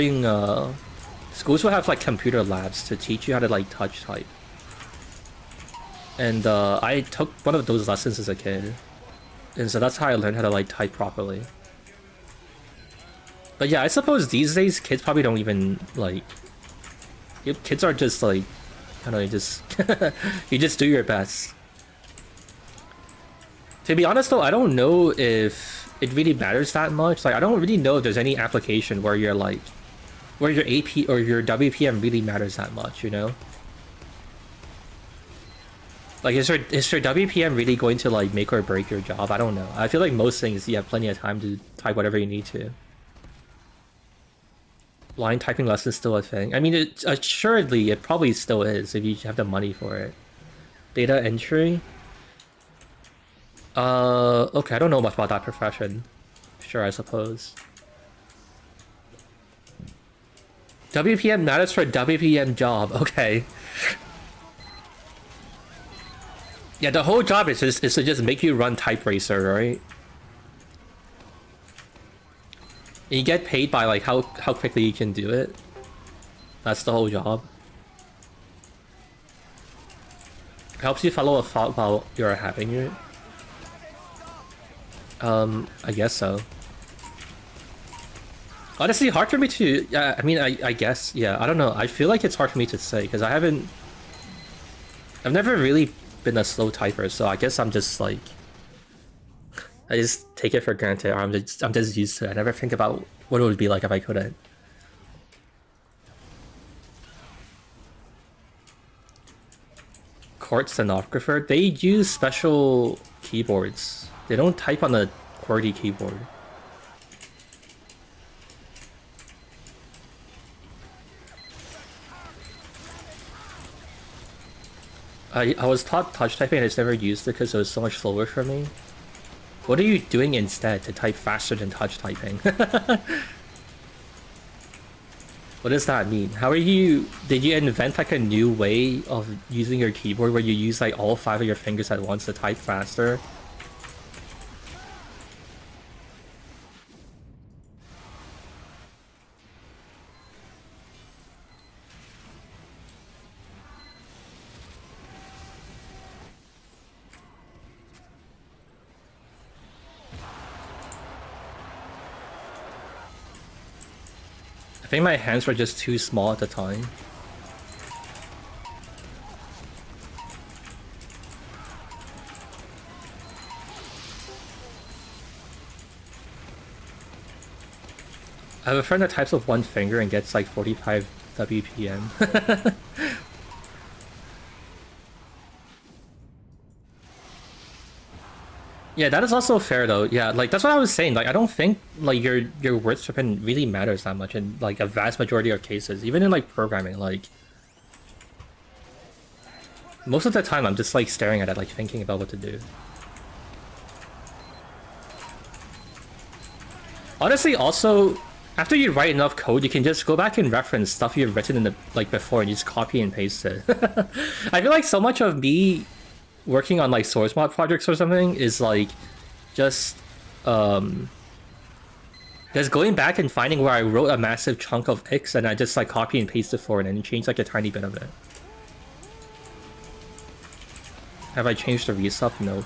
like computer labs to teach you how to like touch type. And I took one of those lessons as a kid, and so that's how I learned how to like type properly. But yeah, I suppose these days kids probably don't even like. Kids are just like, I don't know, you just do your best. To be honest though, I don't know if it really matters that much. Like, I don't really know if there's any application where you're like, where your AP or your WPM really matters that much, you know? Like, is your WPM really going to like make or break your job? I don't know. I feel like most things you have plenty of time to type whatever you need to. Line typing lessons still a thing. I mean, assuredly, it probably still is if you have the money for it. Data entry? Okay, I don't know much about that profession. Sure, I suppose. WPM matters for a WPM job. Okay. Yeah, the whole job is to just make you run Type Racer, right? And you get paid by like how quickly you can do it. That's the whole job. It helps you follow a thought while you're having it. I guess so. Honestly, hard for me to. I mean, I guess. Yeah, I don't know. I feel like it's hard for me to say because I haven't. I've never really been a slow typer, so I guess I'm just like. I just take it for granted, or I'm just used to it. I never think about what it would be like if I couldn't. Court stenographer, they use special keyboards. They don't type on a QWERTY keyboard. I was taught touch typing and I just never used it because it was so much slower for me. What are you doing instead to type faster than touch typing? What does that mean? How are you... Did you invent like a new way of using your keyboard where you use like all 5 of your fingers at once to type faster? I think my hands were just too small at the time. I have a friend that types with one finger and gets like 45 WPM. Yeah, that is also fair though. Yeah, like that's what I was saying. Like I don't think like your word stripping really matters that much in like a vast majority of cases. Even in like programming, like most of the time I'm just like staring at it, like thinking about what to do. Honestly, also after you write enough code, you can just go back and reference stuff you've written in the like before and you just copy and paste it. I feel like so much of me working on like source mod projects or something is like just going back and finding where I wrote a massive chunk of X and I just like copy and paste it for it and change like a tiny bit of it. Have I changed the resup? No.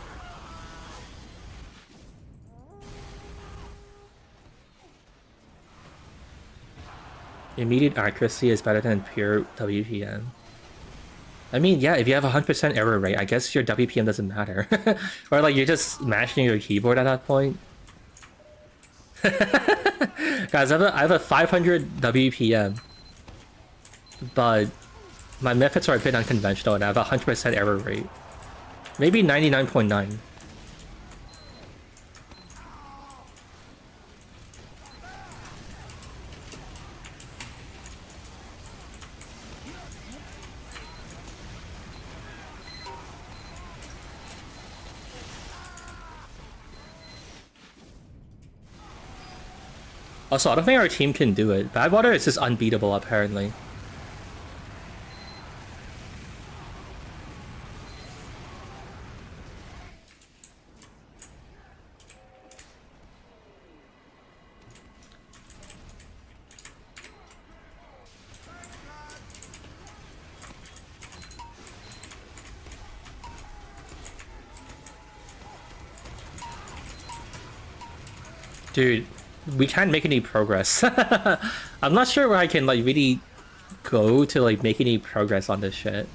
Immediate accuracy is better than pure WPM. I mean, yeah, if you have 100% error rate, I guess your WPM doesn't matter. Or like you're just mashing your keyboard at that point. Guys, I have a 500 WPM. But my methods are a bit unconventional and I have a 100% error rate. Maybe 99.9. Also, I don't think our team can do it. Badwater is just unbeatable, apparently. Dude, we can't make any progress. I'm not sure where I can like really go to like make any progress on this shit.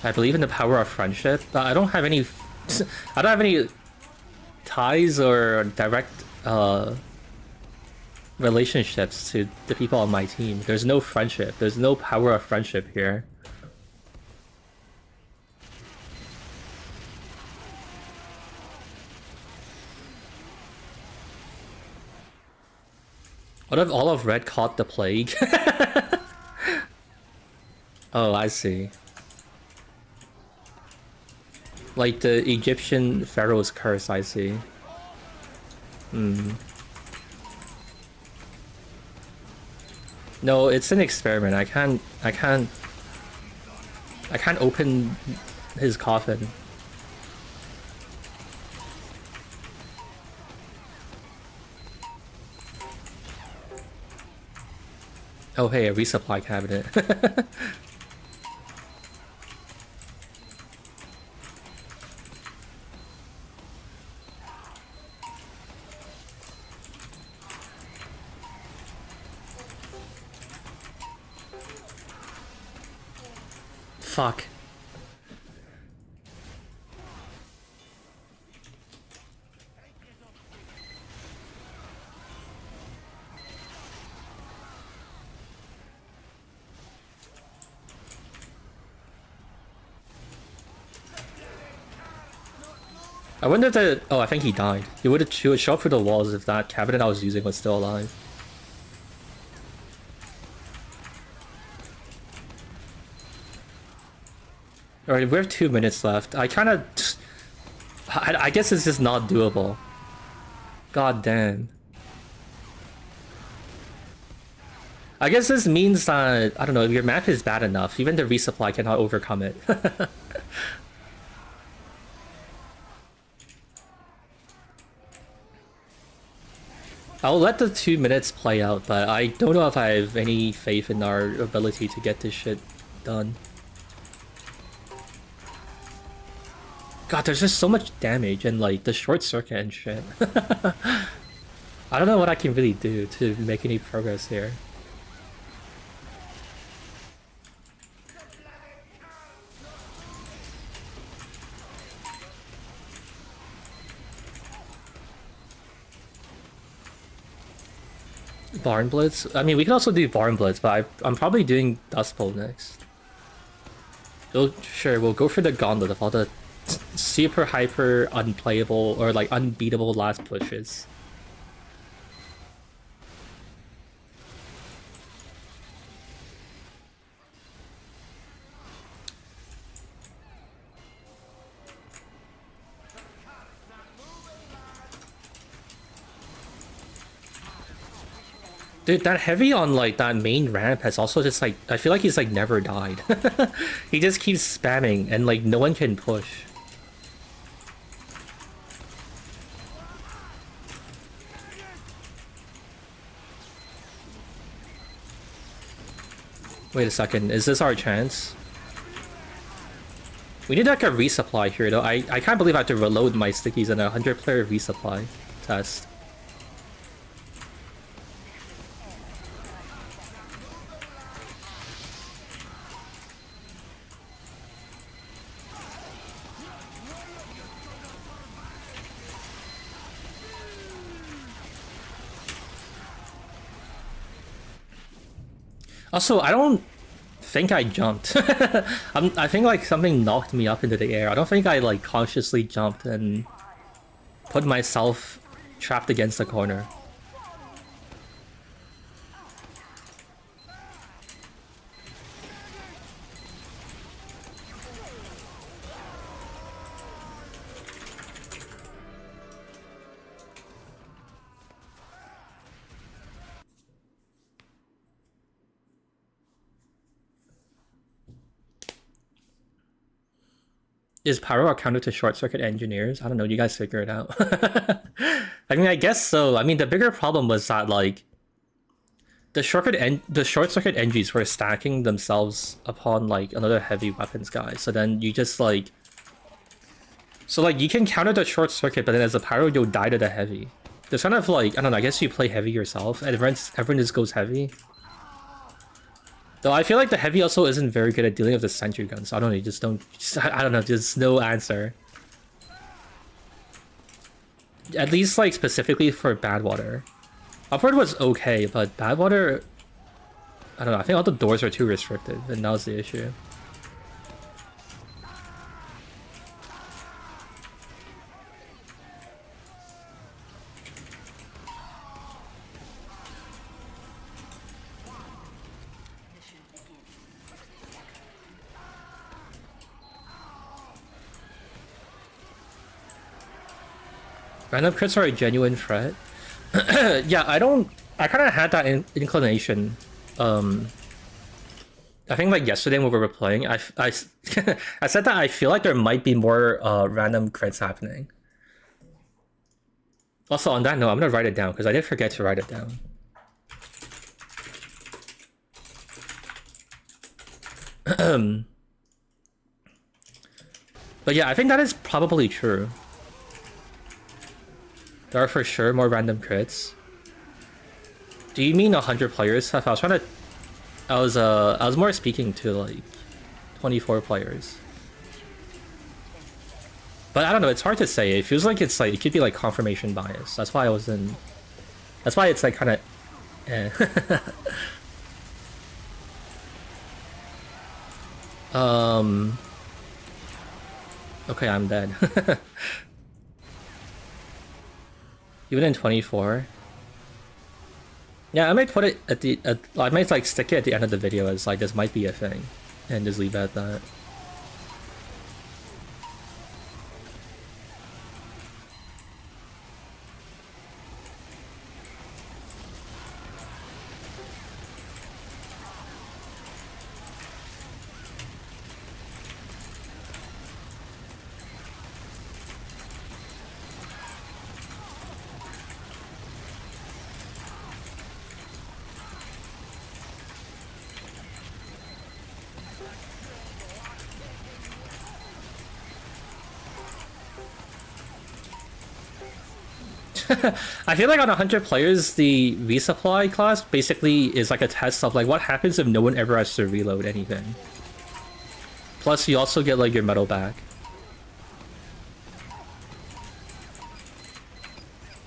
I believe in the power of friendship. I don't have any I don't have any ties or direct relationships to the people on my team. There's no friendship. There's no power of friendship here. What if all of Red caught the plague? Oh, I see. Like the Egyptian pharaoh's curse, I see. Hmm. No, it's an experiment. I can't open his coffin. Oh hey, a resupply cabinet. Fuck. I wonder if the... Oh, I think he died. He would show up through the walls if that cabinet I was using was still alive. Alright, we have 2 minutes left. I kind of... I guess it's just not doable. God damn. I guess this means that, I don't know, if your map is bad enough, even the resupply cannot overcome it. I'll let the 2 minutes play out, but I don't know if I have any faith in our ability to get this shit done. God, there's just so much damage and like the short circuit and shit. I don't know what I can really do to make any progress here. Barn Blitz? I mean, we can also do Barn Blitz, but I'm probably doing Dustbowl next. Sure, we'll go for the gauntlet of all the super hyper unplayable or like unbeatable last pushes. Dude, that heavy on like that main ramp has also just like, I feel like he's like never died. He just keeps spamming and like no one can push. Wait a second, is this our chance? We need like a resupply here though. I can't believe I have to reload my stickies in a 100-player resupply test. Also, I don't think I jumped. I think like something knocked me up into the air. I don't think I like consciously jumped and put myself trapped against the corner. Is pyro a counter to short circuit engineers? I don't know, you guys figure it out. I mean, I guess so. I mean, the bigger problem was that like the short circuit engines were stacking themselves upon like another heavy weapons guy. So then you just like you can counter the short circuit, but then as a pyro you'll die to the heavy. There's kind of like, I don't know, I guess you play heavy yourself and everyone just goes heavy. Though I feel like the heavy also isn't very good at dealing with the sentry guns. So I don't know, I don't know, there's no answer. At least like specifically for Badwater. Upward was okay, but Badwater, I don't know, I think all the doors are too restricted, and that was the issue. Random crits are a genuine threat. Yeah, I kind of had that inclination. I think like yesterday when we were playing, I I said that I feel like there might be more random crits happening. Also, on that note, I'm gonna write it down because I did forget to write it down. But yeah, I think that is probably true. There are for sure more random crits. Do you mean 100 players stuff? I was trying to... I was more speaking to like 24 players. But I don't know, it's hard to say. It feels like it's like, it could be like confirmation bias. That's why I wasn't... That's why it's like kind of... Eh. Okay, I'm dead. Even in 24? Yeah, I might put it at the... I might like stick it at the end of the video as like this might be a thing. And just leave it at that. I feel like on 100 players, the resupply class basically is like a test of like what happens if no one ever has to reload anything. Plus, you also get like your medal back.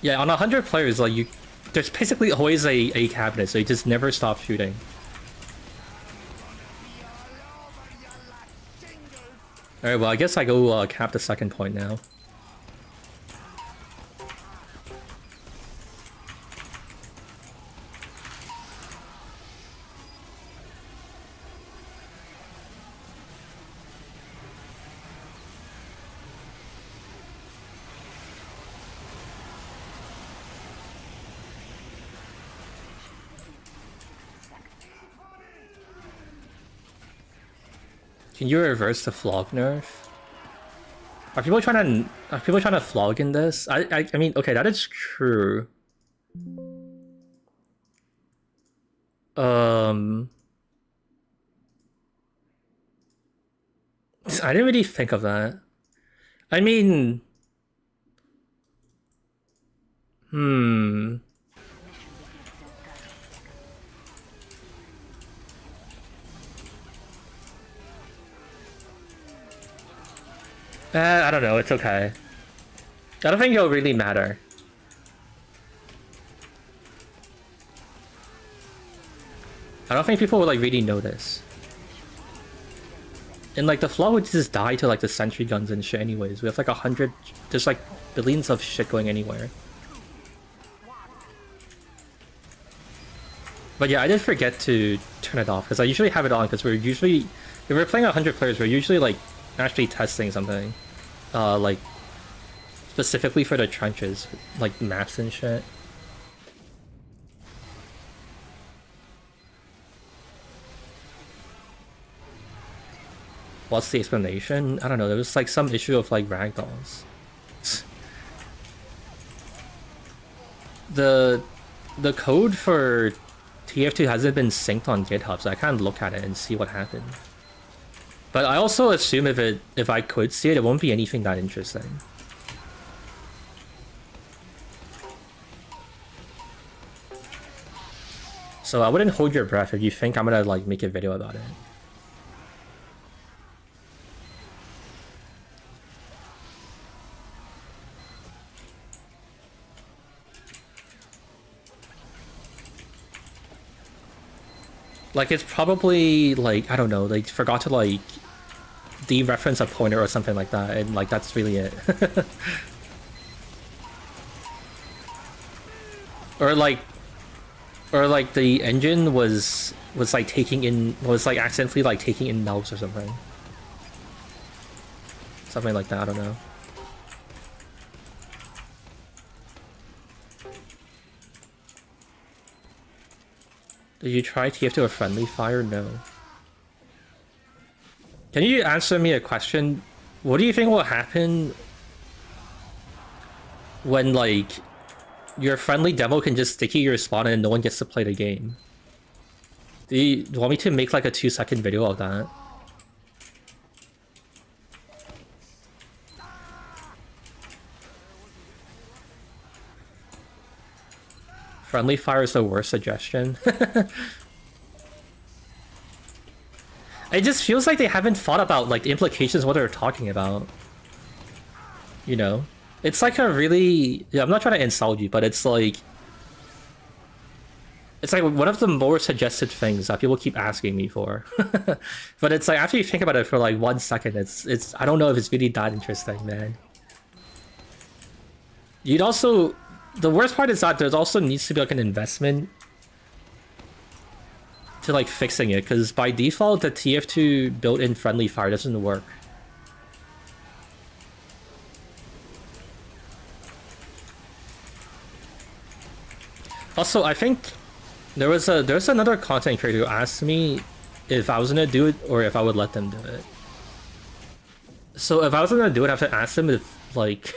Yeah, on 100 players, like there's basically always a cabinet, so you just never stop shooting. Alright, well I guess I go cap the second point now. Can you reverse the flog nerf? Are people trying to flog in this? I mean, okay, that is true. I didn't really think of that. I mean, I don't know, it's okay. I don't think it'll really matter. I don't think people will like really notice. And like the flaw would just die to like the sentry guns and shit anyways. We have like 100, there's like billions of shit going anywhere. But yeah, I did forget to turn it off because I usually have it on because if we're playing 100 players, we're usually like actually testing something. Like specifically for the trenches, like maps and shit. What's the explanation? I don't know, there was like some issue of like ragdolls. The code for TF2 hasn't been synced on GitHub, so I can't look at it and see what happened. But I also assume if I could see it, it won't be anything that interesting. So I wouldn't hold your breath if you think I'm gonna like make a video about it. Like it's probably like, I don't know, they forgot to like dereference a pointer or something like that, and like that's really it. Or like the engine was like taking in, was like accidentally like taking in melts or something. Something like that, I don't know. Did you try TF2 a friendly fire? No. Can you answer me a question? What do you think will happen when like your friendly demo can just sticky your spawn and no one gets to play the game? Do you want me to make like a 2-second video of that? friendly fire is the worst suggestion. It just feels like they haven't thought about like the implications of what they're talking about. You know? It's like a really... Yeah, I'm not trying to insult you, but it's like... It's like one of the more suggested things that people keep asking me for. But it's like, after you think about it for like 1 second, it's I don't know if it's really that interesting, man. You'd also... The worst part is that there's also needs to be like an investment to like fixing it, because by default the TF2 built-in friendly fire doesn't work. Also, I think there's another content creator who asked me if I was gonna do it or if I would let them do it. So if I was gonna do it, I have to ask them if like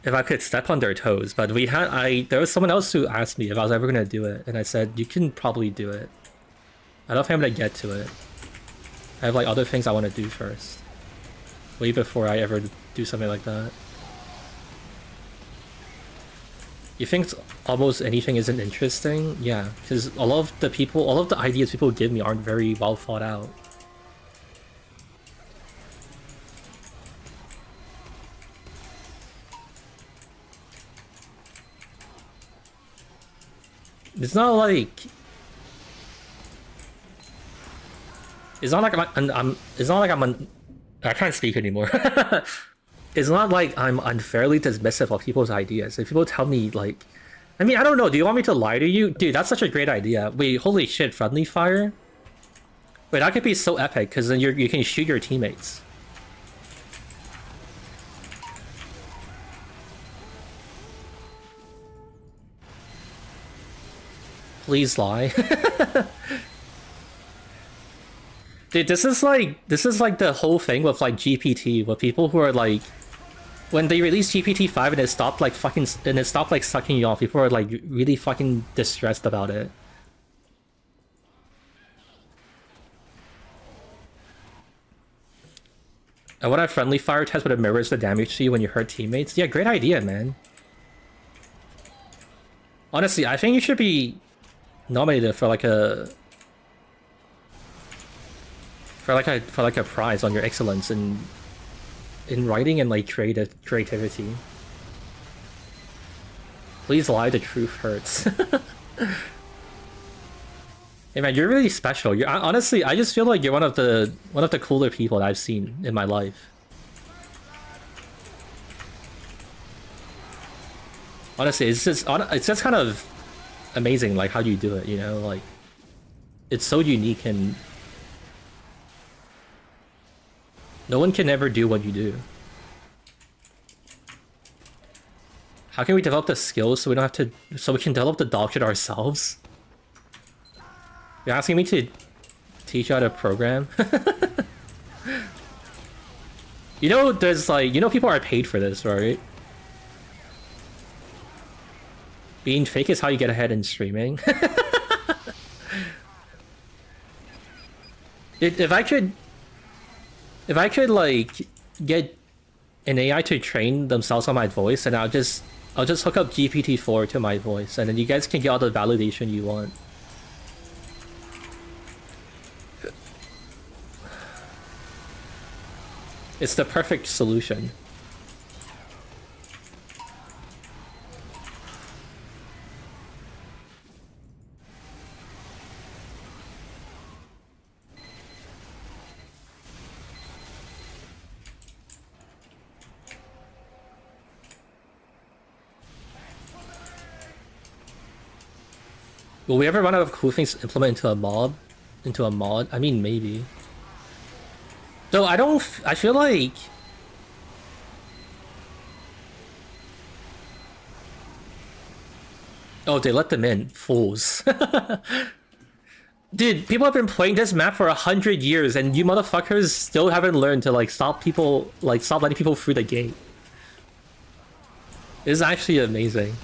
if I could step on their toes. But there was someone else who asked me if I was ever gonna do it, and I said you can probably do it. I don't think I'm gonna get to it. I have like other things I want to do first, way before I ever do something like that. You think almost anything isn't interesting? Yeah, because all of the ideas people give me aren't very well thought out. It's not like... It's not like I can't speak anymore. It's not like I'm unfairly dismissive of people's ideas. If people tell me, like... I mean, I don't know, do you want me to lie to you? Dude, that's such a great idea. Wait, holy shit, friendly fire? Wait, that could be so epic, because then you can shoot your teammates. Please lie. Dude, this is like the whole thing with like GPT, with people who are like, when they released GPT-5 and it stopped like sucking you off, people are like really fucking distressed about it. And what a friendly fire test, but it mirrors the damage to you when you hurt teammates. Yeah, great idea, man. Honestly, I think you should be nominated for like a prize on your excellence in writing and like creativity. Please lie, the truth hurts. Hey man, you're really special. Honestly, I just feel like you're one of the cooler people that I've seen in my life. Honestly, it's just kind of amazing, like how you do it. You know, like it's so unique, and no one can ever do what you do. How can we develop the skills so we don't have to, so we can develop the doctrine ourselves? You're asking me to teach you how to program? You know, there's like, you know, people are paid for this, right? Being fake is how you get ahead in streaming. If I could like get an AI to train themselves on my voice, and I'll just hook up GPT-4 to my voice, and then you guys can get all the validation you want. It's the perfect solution. Will we ever run out of cool things to implement into a mob? Into a mod? I mean, maybe. Though I feel like... Oh, they let them in. Fools. Dude, people have been playing this map for 100 years, and you motherfuckers still haven't learned to like stop letting people through the gate. It's actually amazing.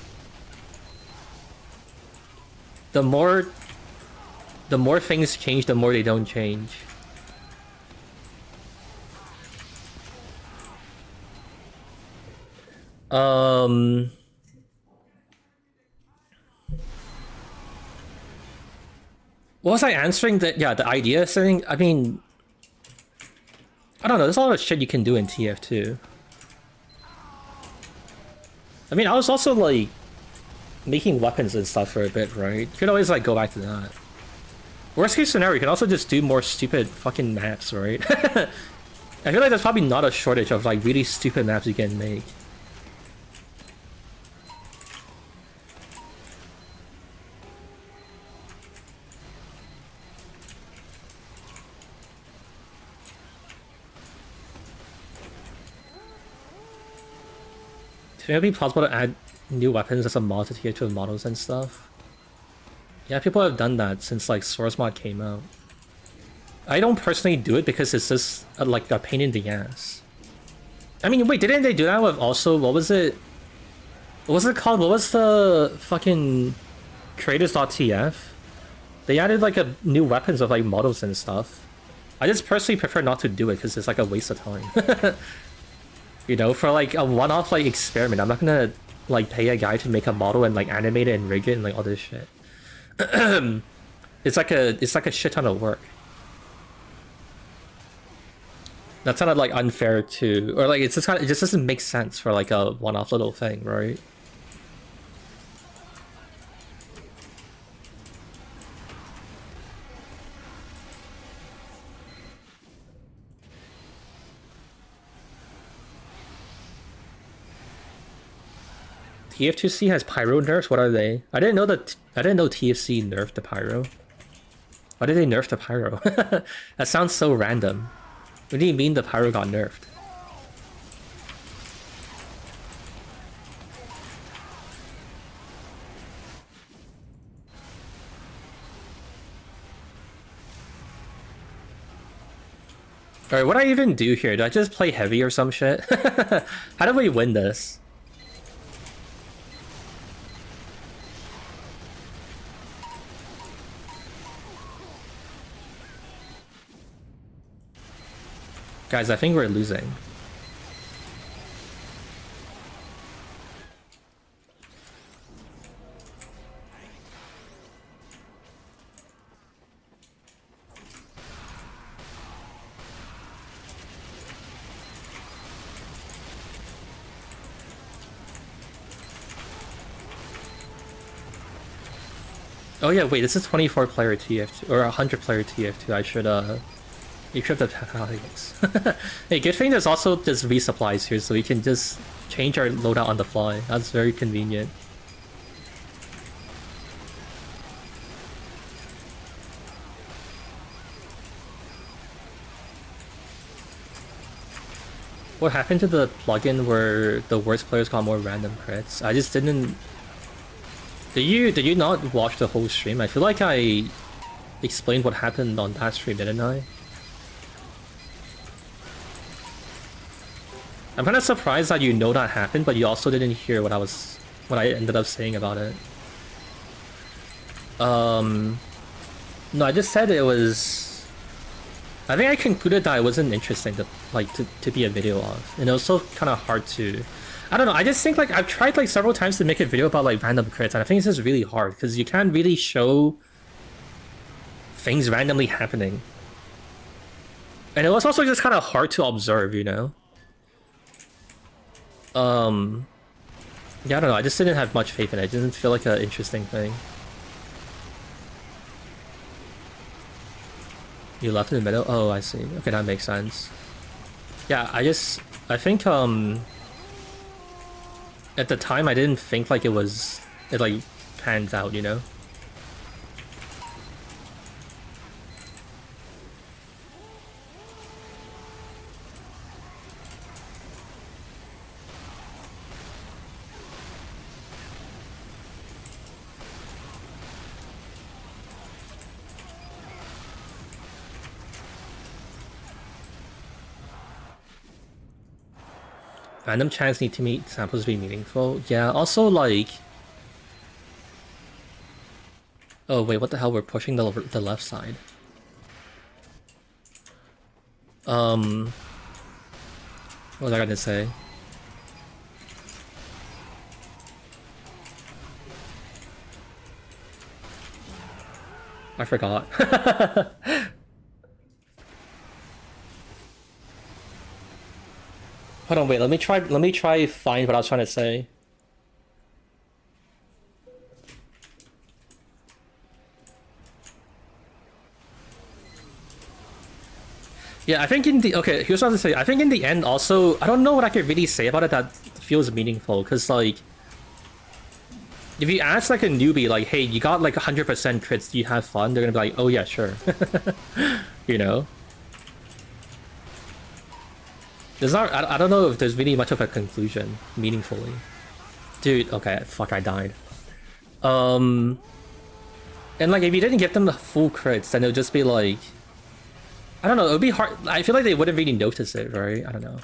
The more things change, the more they don't change. What was I answering? The idea thing? I mean, I don't know, there's a lot of shit you can do in TF2. I mean, I was also like making weapons and stuff for a bit, right? You could always like go back to that. Worst case scenario, you can also just do more stupid fucking maps, right? I feel like there's probably not a shortage of like really stupid maps you can make. It may be possible to add new weapons as a mod to TF2 models and stuff. Yeah, people have done that since like Source Mod came out. I don't personally do it because it's just like a pain in the ass. I mean, wait, didn't they do that with also, what was it? What was it called? What was the fucking creators.tf? They added like a new weapons of like models and stuff. I just personally prefer not to do it because it's like a waste of time. You know, for like a one-off like experiment, I'm not gonna like pay a guy to make a model and like animate it and rig it and like all this shit. It's like a shit ton of work. That's kind of like unfair to, or like it's just kind of, it just doesn't make sense for like a one-off little thing, right? TF2C has pyro nerfs. What are they? I didn't know that. I didn't know TFC nerfed the pyro. Why did they nerf the pyro? That sounds so random. What do you mean the pyro got nerfed? Alright, what do I even do here? Do I just play heavy or some shit? How do we win this? Guys, I think we're losing. Oh yeah, wait, this is 24 player TF2 or 100 player TF2. I should equip the Alex. Hey, good thing there's also just resupplies here, so we can just change our loadout on the fly. That's very convenient. What happened to the plugin where the worst players got more random crits? I just didn't. Did you not watch the whole stream? I feel like I explained what happened on that stream, didn't I? I'm kind of surprised that you know that happened, but you also didn't hear what I ended up saying about it. No, I just said it was. I think I concluded that it wasn't interesting to be a video of, and it was so kind of hard to. I don't know. I just think like I've tried like several times to make a video about like random crits, and I think it's just really hard because you can't really show things randomly happening, and it was also just kind of hard to observe, you know. Yeah, I don't know. I just didn't have much faith in it. It didn't feel like an interesting thing. You left in the middle? Oh, I see. Okay, that makes sense. Yeah, I think, at the time I didn't think like it like pans out, you know? Random chance need to meet samples to be meaningful. Yeah, also like... Oh wait, what the hell? We're pushing the left side. What was I gonna say? I forgot. Hold on, wait, let me try find what I was trying to say. Yeah, I think in the okay, here's what I was gonna say. I think in the end also, I don't know what I could really say about it that feels meaningful, because like if you ask like a newbie like, hey, you got like 100% crits, do you have fun? They're gonna be like, oh yeah, sure. You know? There's not I don't know if there's really much of a conclusion meaningfully. Dude, okay, fuck, I died. And like if you didn't give them the full crits, then it would just be like, I don't know, it would be hard. I feel like they wouldn't really notice it, right? I don't know.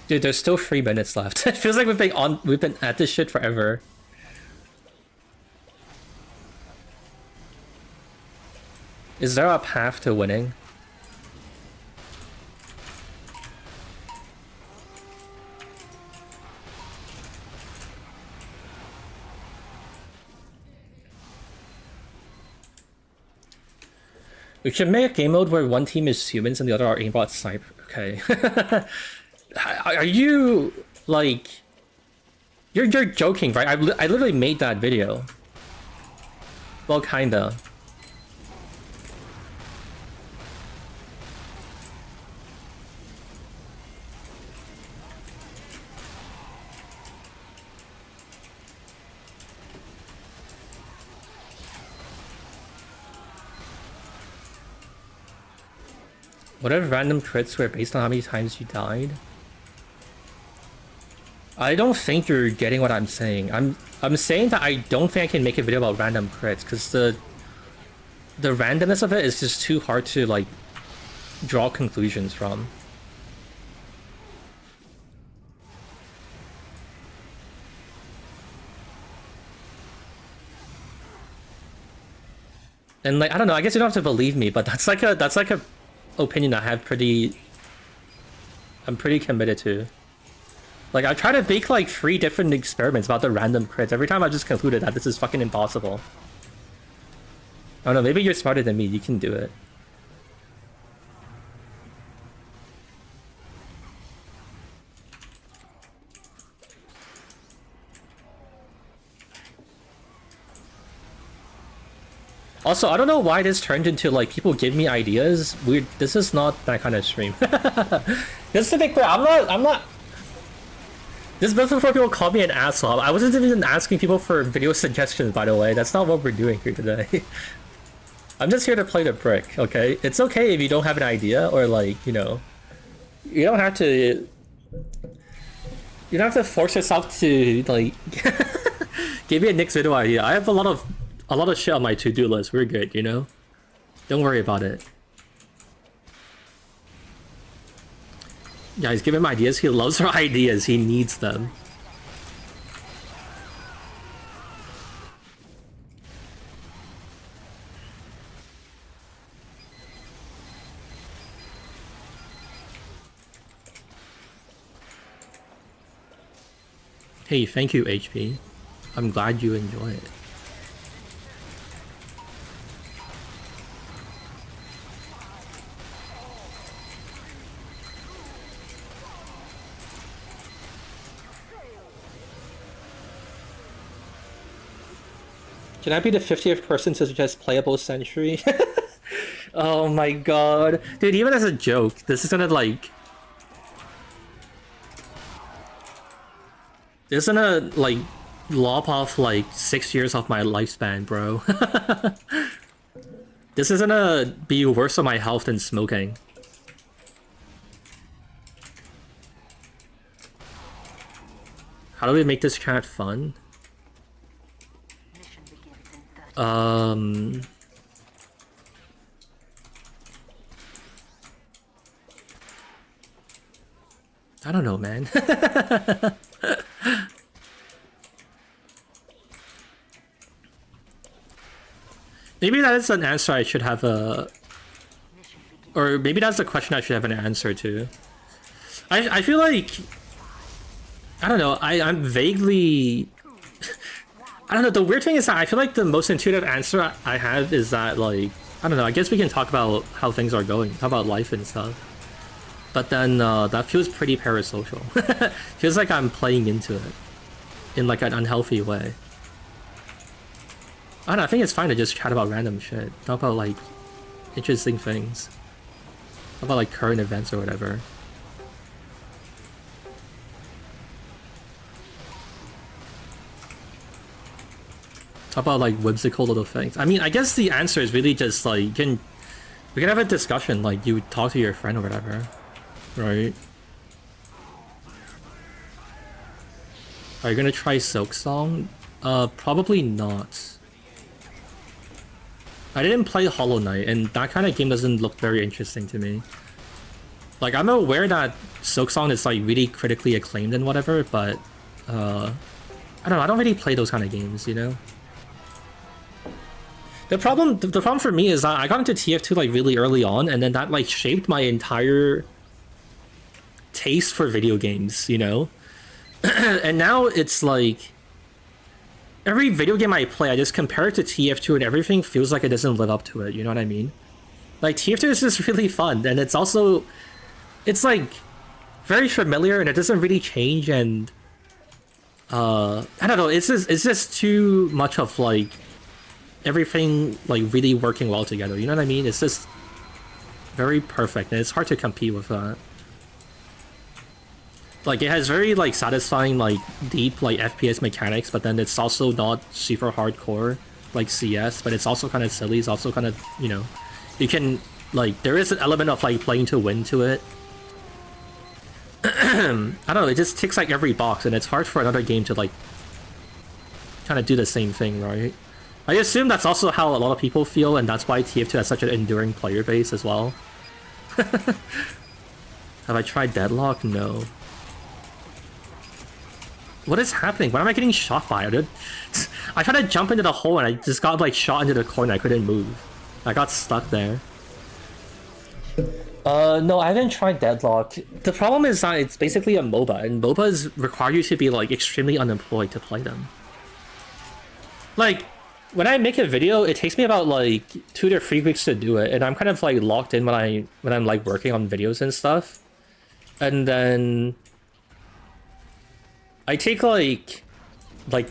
Dude, there's still 3 minutes left. It feels like we've been at this shit forever. Is there a path to winning? We should make a game mode where one team is humans and the other are aimbot sniper. Okay. Are you like? You're joking, right? I literally made that video. Well, kinda. What if random crits were based on how many times you died? I don't think you're getting what I'm saying. I'm saying that I don't think I can make a video about random crits because the randomness of it is just too hard to like draw conclusions from. And like I don't know, I guess you don't have to believe me, but that's like a opinion I have I'm pretty committed to. Like, I try to make, like, 3 different experiments about the random crits. Every time I just concluded that this is fucking impossible. I don't know, maybe you're smarter than me. You can do it. Also, I don't know why this turned into, like, people give me ideas. Weird. This is not that kind of stream. Just to be clear, I'm not... This is before people call me an asshole. I wasn't even asking people for video suggestions, by the way. That's not what we're doing here today. I'm just here to play the brick, okay? It's okay if you don't have an idea or, like, you know... You don't have to... You don't have to force yourself to, like... give me a next video idea. I have a lot of shit on my to-do list. We're good, you know? Don't worry about it. Guys, give him ideas. He loves our ideas. He needs them. Hey, thank you, HP. I'm glad you enjoy it. Can I be the 50th person to suggest playable century? Oh my god. Dude, even as a joke, this is gonna like... This is gonna like lop off like 6 years off my lifespan, bro. This is gonna be worse on my health than smoking. How do we make this chat fun? I don't know, man. Maybe that is an answer I should have a... Or maybe that's a question I should have an answer to. I feel like... I don't know, I'm vaguely... I don't know, the weird thing is that I feel like the most intuitive answer I have is that, like... I don't know, I guess we can talk about how things are going, how about life and stuff. But then, that feels pretty parasocial. Feels like I'm playing into it. In like an unhealthy way. I don't know, I think it's fine to just chat about random shit. Talk about like interesting things. Talk about like current events or whatever. Talk about like whimsical little things. I mean, I guess the answer is really just like we can have a discussion, like you talk to your friend or whatever. Right? Are you gonna try Silk Song? Probably not. I didn't play Hollow Knight, and that kind of game doesn't look very interesting to me. Like, I'm aware that Silksong is like really critically acclaimed and whatever, but I don't know, I don't really play those kind of games, you know? The problem for me is that I got into TF2 like really early on, and then that like shaped my entire taste for video games, you know? And now it's like every video game I play, I just compare it to TF2 and everything feels like it doesn't live up to it, you know what I mean? Like, TF2 is just really fun, and it's also... It's, like, very familiar, and it doesn't really change, and... I don't know, it's just too much of, like, everything, like, really working well together, you know what I mean? It's just very perfect, and it's hard to compete with that. Like, it has very, like, satisfying, like, deep, like, FPS mechanics, but then it's also not super hardcore, like CS, but it's also kind of silly, it's also kind of, you know, you can, like, there is an element of, like, playing to win to it. I don't know, it just ticks, like, every box, and it's hard for another game to, like, kind of do the same thing, right? I assume that's also how a lot of people feel, and that's why TF2 has such an enduring player base as well. Have I tried Deadlock? No. What is happening? Why am I getting shot by, dude? I tried to jump into the hole and I just got like shot into the corner. I couldn't move. I got stuck there. No, I haven't tried Deadlock. The problem is that it's basically a MOBA, and MOBAs require you to be like extremely unemployed to play them. Like, when I make a video, it takes me about like 2 to 3 weeks to do it, and I'm kind of like locked in when I'm like working on videos and stuff. And then I take like 2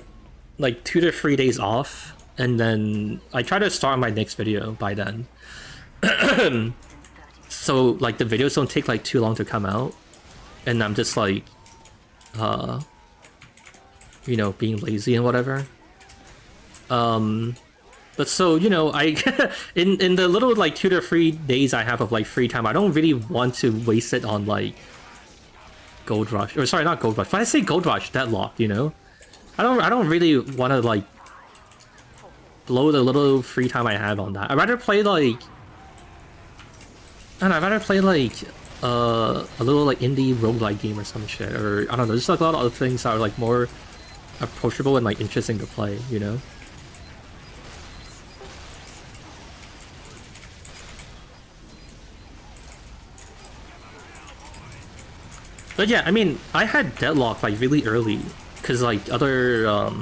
to 3 days off, and then I try to start my next video by then. So like the videos don't take like too long to come out, and I'm just like, you know, being lazy and whatever. But so, you know, I in the little like 2 to 3 days I have of like free time, I don't really want to waste it on like Gold Rush, or sorry, not Gold Rush. When I say Gold Rush, Deadlock, you know, I don't really want to like blow the little free time I have on that. I'd rather play like, I don't know, I'd rather play like a little like indie roguelike game or some shit, or I don't know, just like a lot of other things that are like more approachable and like interesting to play, you know. But yeah, I mean, I had Deadlock like really early, because like other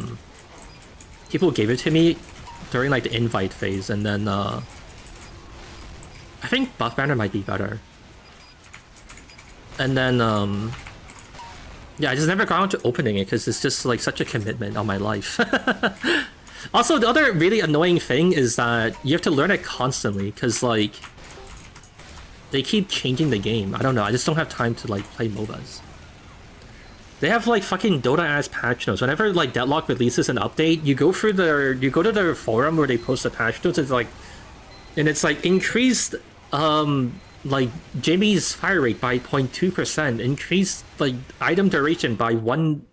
people gave it to me during like the invite phase, and then I think Buff Banner might be better. And then yeah, I just never got into opening it because it's just like such a commitment on my life. Also, the other really annoying thing is that you have to learn it constantly, because like they keep changing the game. I don't know, I just don't have time to like play MOBAs. They have like fucking Dota ass patch notes. Whenever like Deadlock releases an update, you go to their forum where they post the patch notes. It's like, and it's like increased like Jimmy's fire rate by 0.2%, increased like item duration by 1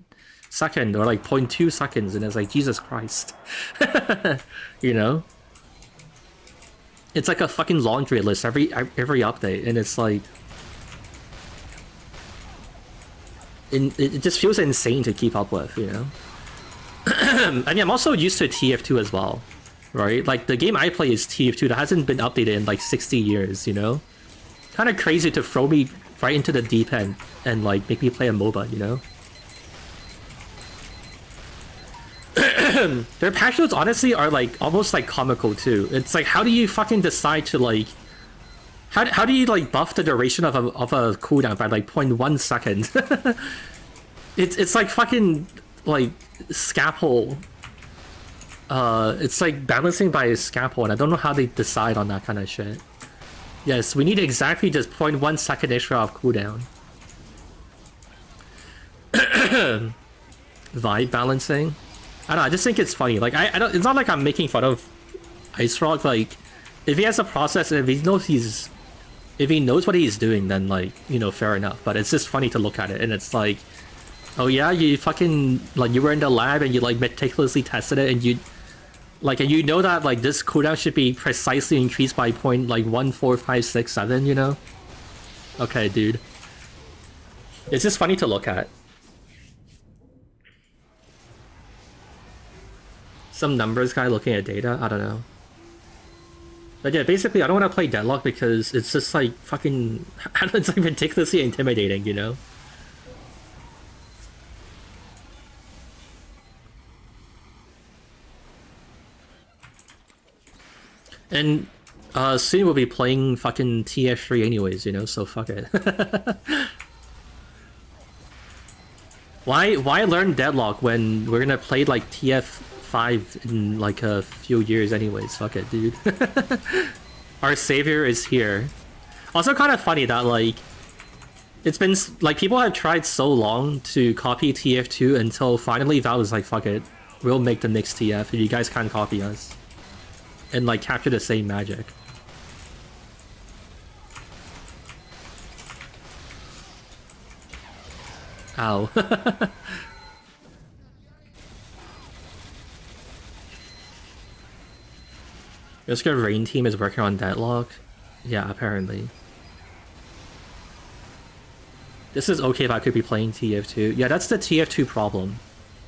second, or like 0.2 seconds, and it's like, Jesus Christ. You know? It's like a fucking laundry list every update, and it's like, it just feels insane to keep up with, you know. I mean, I'm also used to TF2 as well, right? Like the game I play is TF2 that hasn't been updated in like 60 years, you know. Kind of crazy to throw me right into the deep end and like make me play a MOBA, you know. Their patch notes honestly are like almost like comical too. It's like, how do you fucking decide to like, how do you like buff the duration of a cooldown by like 0.1 second? it's like fucking like scalpel. It's like balancing by a scalpel, and I don't know how they decide on that kind of shit. Yes, we need exactly just 0.1 second extra of cooldown. Vibe balancing. I don't know, I just think it's funny. Like I don't. It's not like I'm making fun of Ice Rock. Like if he has a process, and if he knows what he's doing, then like, you know, fair enough. But it's just funny to look at it, and it's like, oh yeah, you fucking like you were in the lab and you like meticulously tested it, and you like, and you know that like this cooldown should be precisely increased by 0.14567, you know? Okay, dude. It's just funny to look at. Some numbers guy looking at data, I don't know. But yeah, basically I don't want to play Deadlock because it's just like fucking, it's like ridiculously intimidating, you know? And soon we'll be playing fucking TF3 anyways, you know, so fuck it. Why learn Deadlock when we're gonna play like TF5 in like a few years anyways? Fuck it, dude. Our savior is here. Also kind of funny that like it's been like people have tried so long to copy TF2 until finally Valve was like, fuck it, we'll make the next TF and you guys can't copy us. And like capture the same magic. Ow. Your Rain team is working on Deadlock? Yeah, apparently. This is okay if I could be playing TF2. Yeah, that's the TF2 problem.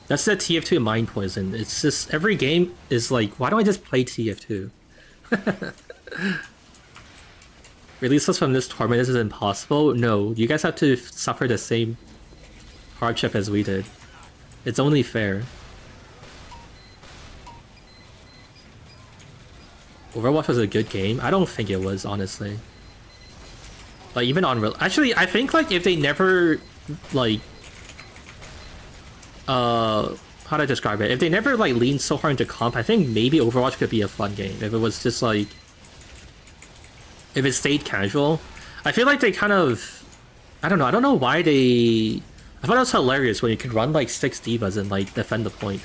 That's the TF2 mind poison. It's just, every game is like, why don't I just play TF2? Release us from this torment, this is impossible? No, you guys have to suffer the same hardship as we did. It's only fair. Overwatch was a good game? I don't think it was, honestly. Like, even on real... Actually, I think, like, if they never, like... how do I describe it? If they never, like, leaned so hard into comp, I think maybe Overwatch could be a fun game. If it was just, like... If it stayed casual. I feel like they kind of... I don't know why they... I thought it was hilarious when you could run, like, 6 divas and, like, defend the point.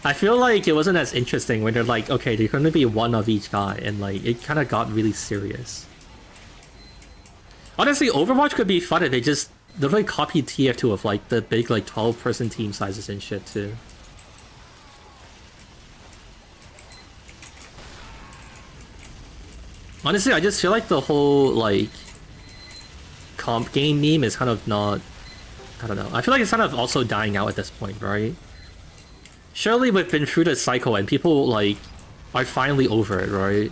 I feel like it wasn't as interesting when they're like, okay, there's gonna be one of each guy, and, like, it kind of got really serious. Honestly, Overwatch could be fun if they just literally copied TF2 of, like, the big, like, 12-person team sizes and shit, too. Honestly, I just feel like the whole, like, comp game meme is kind of not... I don't know. I feel like it's kind of also dying out at this point, right? Surely we've been through this cycle and people, like, are finally over it, right?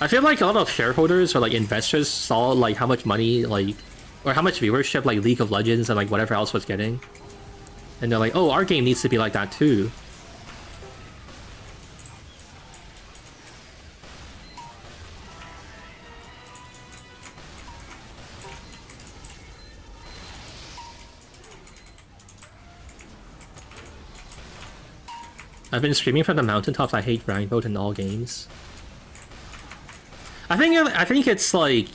I feel like a lot of shareholders or, like, investors saw, like, how much money, like, or how much viewership, like, League of Legends and, like, whatever else was getting. And they're like, oh, our game needs to be like that, too. I've been streaming from the mountaintops. I hate rank mode in all games. I think it's like,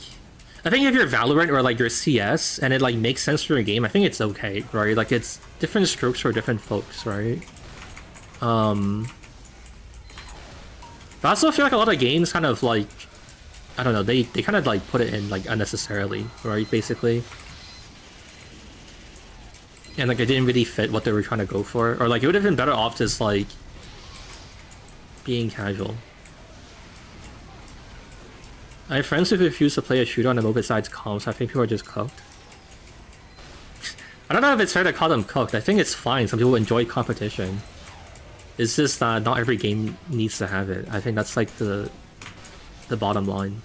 I think if you're Valorant or like your CS and it like makes sense for your game, I think it's okay, right? Like it's different strokes for different folks, right? But I also feel like a lot of games kind of like, I don't know, they kind of like put it in like unnecessarily, right? Basically. And like it didn't really fit what they were trying to go for, or like it would have been better off just like being casual. I have friends who refuse to play a shooter on the MOBA besides comps. I think people are just cooked. I don't know if it's fair to call them cooked. I think it's fine. Some people enjoy competition. It's just that not every game needs to have it. I think that's like the bottom line.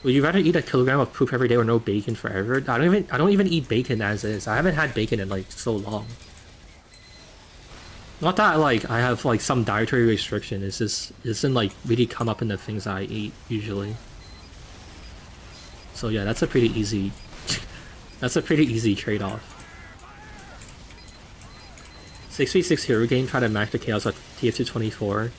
Would you rather eat a kilogram of poop every day or no bacon forever? I don't even eat bacon as is. I haven't had bacon in like so long. Not that like I have like some dietary restriction. It's just it doesn't like really come up in the things I eat usually. So yeah, that's a pretty easy that's a pretty easy trade-off. 6v6 hero game, try to max the chaos with TF2 24.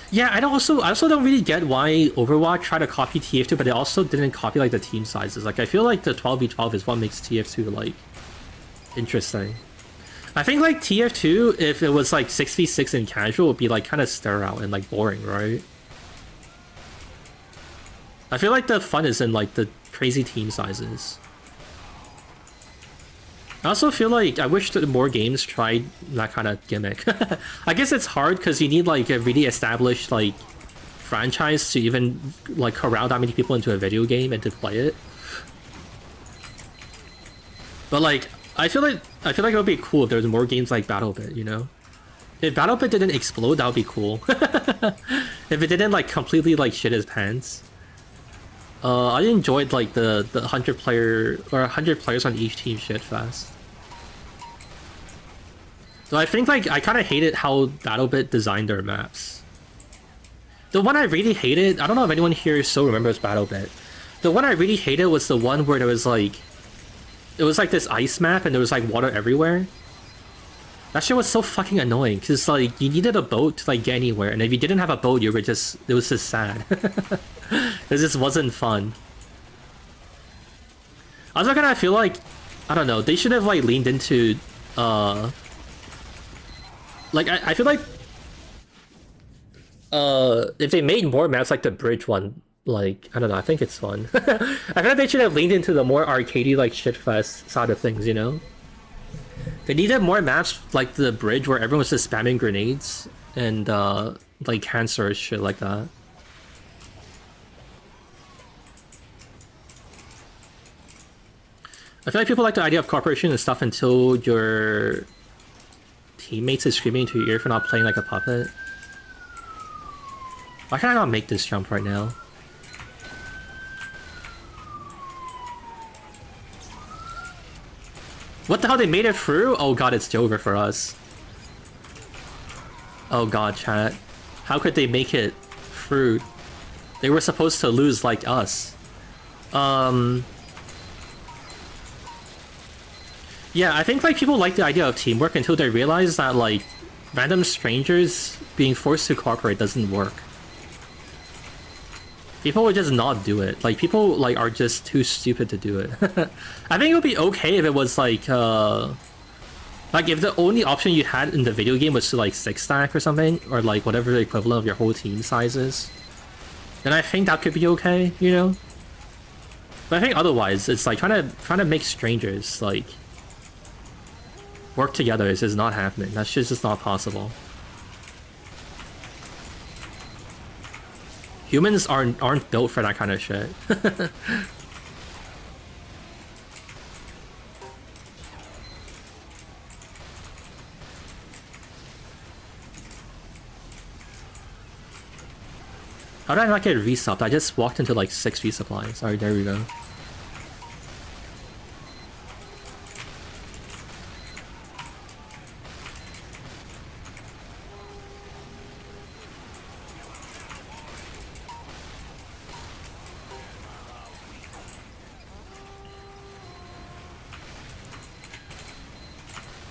Yeah, I also don't really get why Overwatch tried to copy TF2, but it also didn't copy like the team sizes. Like I feel like the 12v12 is what makes TF2 like interesting. I think like TF2, if it was like 6v6 in casual, would be like kind of sterile and like boring, right? I feel like the fun is in like the crazy team sizes. I also feel like I wish that more games tried that kind of gimmick. I guess it's hard because you need like a really established like franchise to even like corral that many people into a video game and to play it. But like I feel like it would be cool if there was more games like BattleBit, you know? If BattleBit didn't explode, that would be cool. If it didn't like completely like shit his pants. I enjoyed like the 100 player or 100 players on each team shit fast. So I think like I kind of hated how BattleBit designed their maps. The one I really hated, I don't know if anyone here still remembers BattleBit. The one I really hated was the one where there was like, it was like this ice map and there was like water everywhere. That shit was so fucking annoying because like you needed a boat to like get anywhere, and if you didn't have a boat, you were just, it was just sad. It just wasn't fun. I also kind of feel like, I don't know, they should have like leaned into like I feel like if they made more maps like the bridge one, like I don't know, I think it's fun. I feel like they should have leaned into the more arcadey like shitfest side of things, you know? They needed more maps like the bridge where everyone was just spamming grenades and like cancer shit like that. I feel like people like the idea of cooperation and stuff until your teammates is screaming into your ear for not playing like a puppet. Why can I not make this jump right now? What the hell, they made it through? Oh god, it's over for us. Oh god, chat. How could they make it through? They were supposed to lose like us. Yeah, I think like people like the idea of teamwork until they realize that like random strangers being forced to cooperate doesn't work. People would just not do it. Like people like are just too stupid to do it. I think it would be okay if it was like if the only option you had in the video game was to like 6-stack or something, or like whatever the equivalent of your whole team size is. Then I think that could be okay, you know? But I think otherwise it's like trying to make strangers like work together is just not happening. That shit's just not possible. Humans aren't built for that kind of shit. How did I not get resupped? I just walked into like 6 resupplies. Alright, there we go.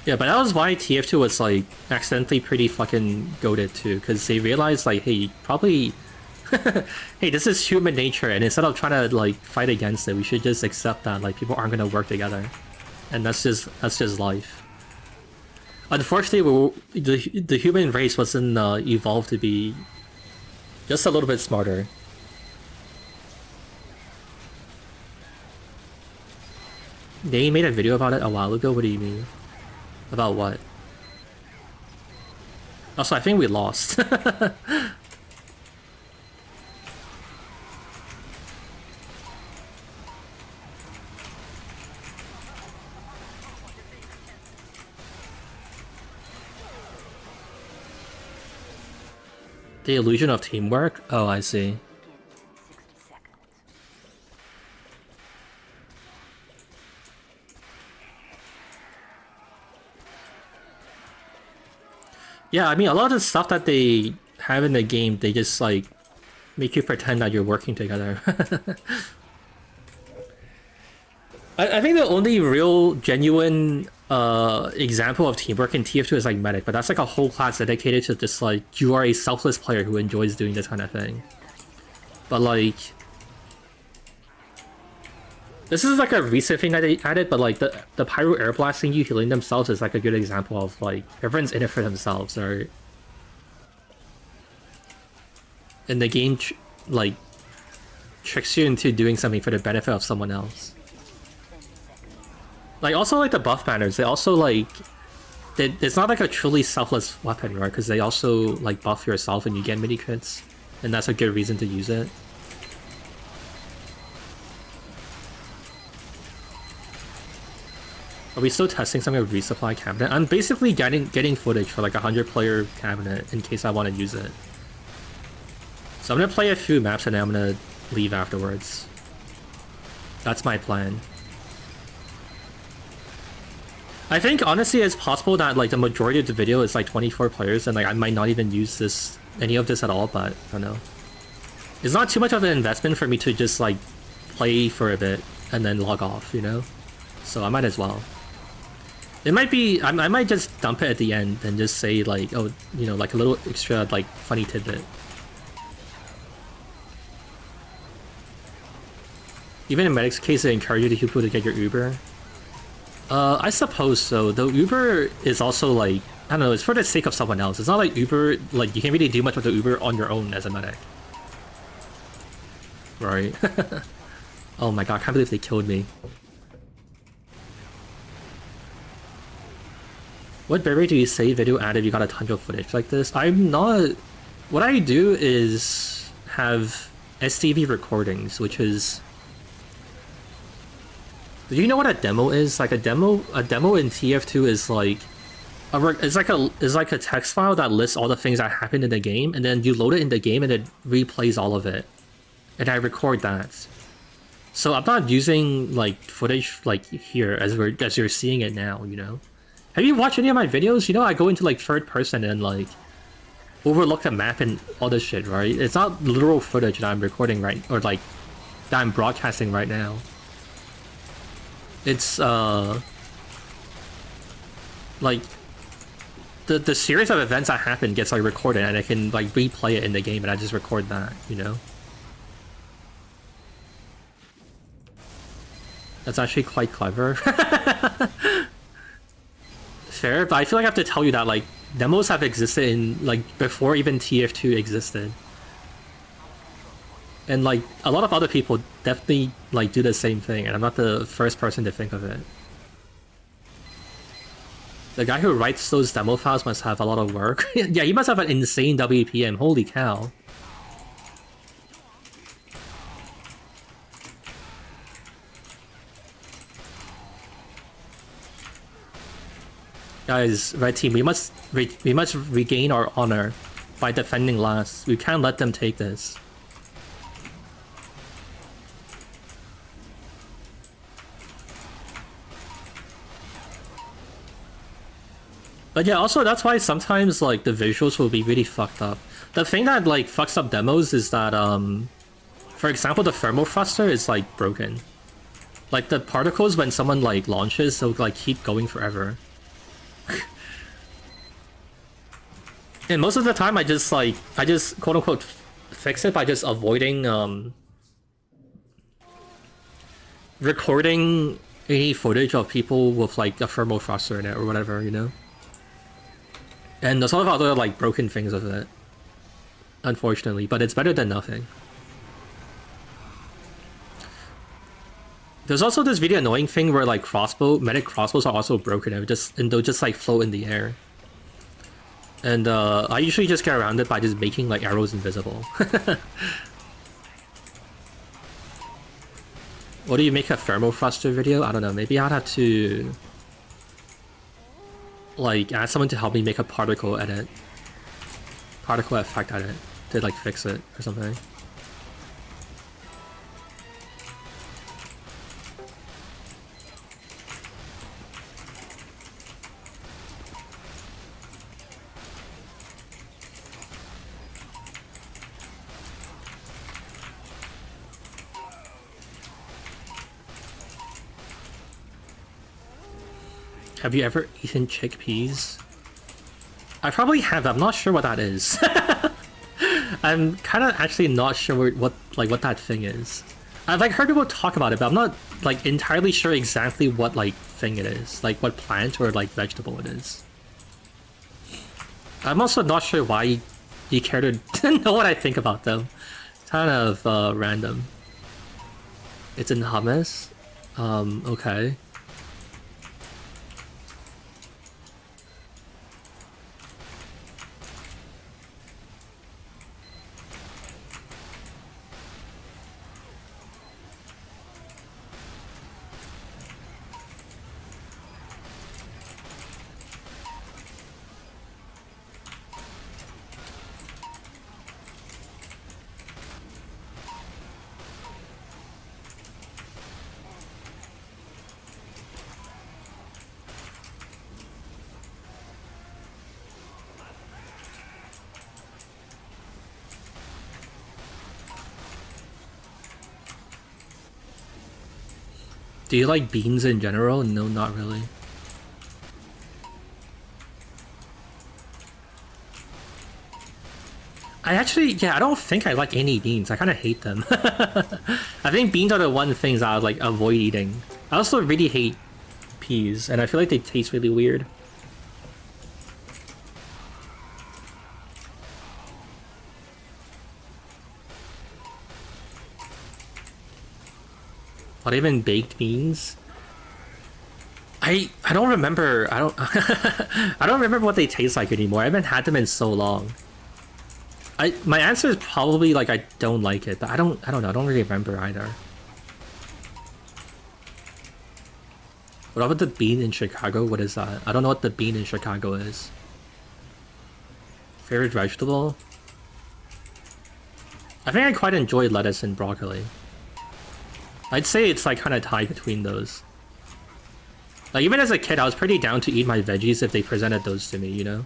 Yeah, but that was why TF2 was like accidentally pretty fucking goated too, because they realized like, hey, probably, hey, this is human nature, and instead of trying to like fight against it, we should just accept that like people aren't gonna work together, and that's just life. Unfortunately, the human race wasn't evolved to be just a little bit smarter. They made a video about it a while ago. What do you mean? About what? Also, I think we lost. The illusion of teamwork? Oh, I see. Yeah, I mean, a lot of the stuff that they have in the game, they just, like, make you pretend that you're working together. I think the only real, genuine example of teamwork in TF2 is, like, Medic, but that's, like, a whole class dedicated to just, like, you are a selfless player who enjoys doing this kind of thing. But, like... This is, like, a recent thing that they added, but, like, the Pyro air blasting you healing themselves is, like, a good example of, like, everyone's in it for themselves, right? And the game, like, tricks you into doing something for the benefit of someone else. Like, also, like, the buff banners, they also, like... it's not, like, a truly selfless weapon, right? Because they also, like, buff yourself and you get mini crits. And that's a good reason to use it. Are we still testing some of resupply cabinet? I'm basically getting footage for, like, a 100-player cabinet in case I want to use it. So I'm gonna play a few maps and then I'm gonna leave afterwards. That's my plan. I think honestly it's possible that like the majority of the video is like 24 players and like I might not even use any of this at all, but I don't know. It's not too much of an investment for me to just like play for a bit and then log off, you know? So I might as well. It might be, I might just dump it at the end and just say like, oh, you know, like a little extra like funny tidbit. Even in Medic's case, they encourage you people to get your Uber. I suppose so. Though Uber is also like, I don't know, it's for the sake of someone else. It's not like Uber, like you can't really do much with the Uber on your own as a medic. Right. Oh my god, I can't believe they killed me. What berry do you say video add if you got a ton of footage like this? I'm not... What I do is have STV recordings, which is... Do you know what a demo is? Like a demo in TF2 is like it's like a text file that lists all the things that happened in the game, and then you load it in the game and it replays all of it. And I record that. So I'm not using like footage like here as you're seeing it now, you know? Have you watched any of my videos? You know I go into like third person and like overlook the map and all this shit, right? It's not literal footage that I'm recording right or like that I'm broadcasting right now. It's like the series of events that happen gets like recorded and I can like replay it in the game and I just record that, you know? That's actually quite clever. Fair, but I feel like I have to tell you that like demos have existed in like before even TF2 existed. And like a lot of other people definitely like do the same thing, and I'm not the first person to think of it. The guy who writes those demo files must have a lot of work. Yeah, he must have an insane WPM, holy cow. Guys, red team, we must regain our honor by defending last. We can't let them take this. But yeah, also that's why sometimes like the visuals will be really fucked up. The thing that like fucks up demos is that for example the thermal thruster is like broken. Like the particles when someone like launches, they'll like keep going forever. And most of the time I just quote unquote fix it by just avoiding recording any footage of people with like a thermal thruster in it or whatever, you know? And there's a lot of other like broken things with it, unfortunately, but it's better than nothing. There's also this really annoying thing where like medic crossbows are also broken and they'll just like float in the air. And I usually just get around it by just making like arrows invisible. What do you make a thermal thruster video? I don't know, maybe I'd have to like ask someone to help me make a particle effect edit. to like fix it or something. Have you ever eaten chickpeas? I probably have. I'm not sure what that is. I'm kind of actually not sure what that thing is. I've like heard people talk about it, but I'm not like entirely sure exactly what like thing it is, like what plant or like vegetable it is. I'm also not sure why you care to know what I think about them. It's kind of random. It's in hummus. Okay. Do you like beans in general? No, not really. I don't think I like any beans. I kind of hate them. I think beans are the one things I would like avoid eating. I also really hate peas, and I feel like they taste really weird. Not even baked beans. I don't remember. I don't I don't remember what they taste like anymore. I haven't had them in so long. My answer is probably like I don't like it, but I don't know. I don't really remember either. What about the bean in Chicago? What is that? I don't know what the bean in Chicago is. Favorite vegetable? I think I quite enjoy lettuce and broccoli. I'd say it's like kind of tied between those. Like even as a kid, I was pretty down to eat my veggies if they presented those to me, you know?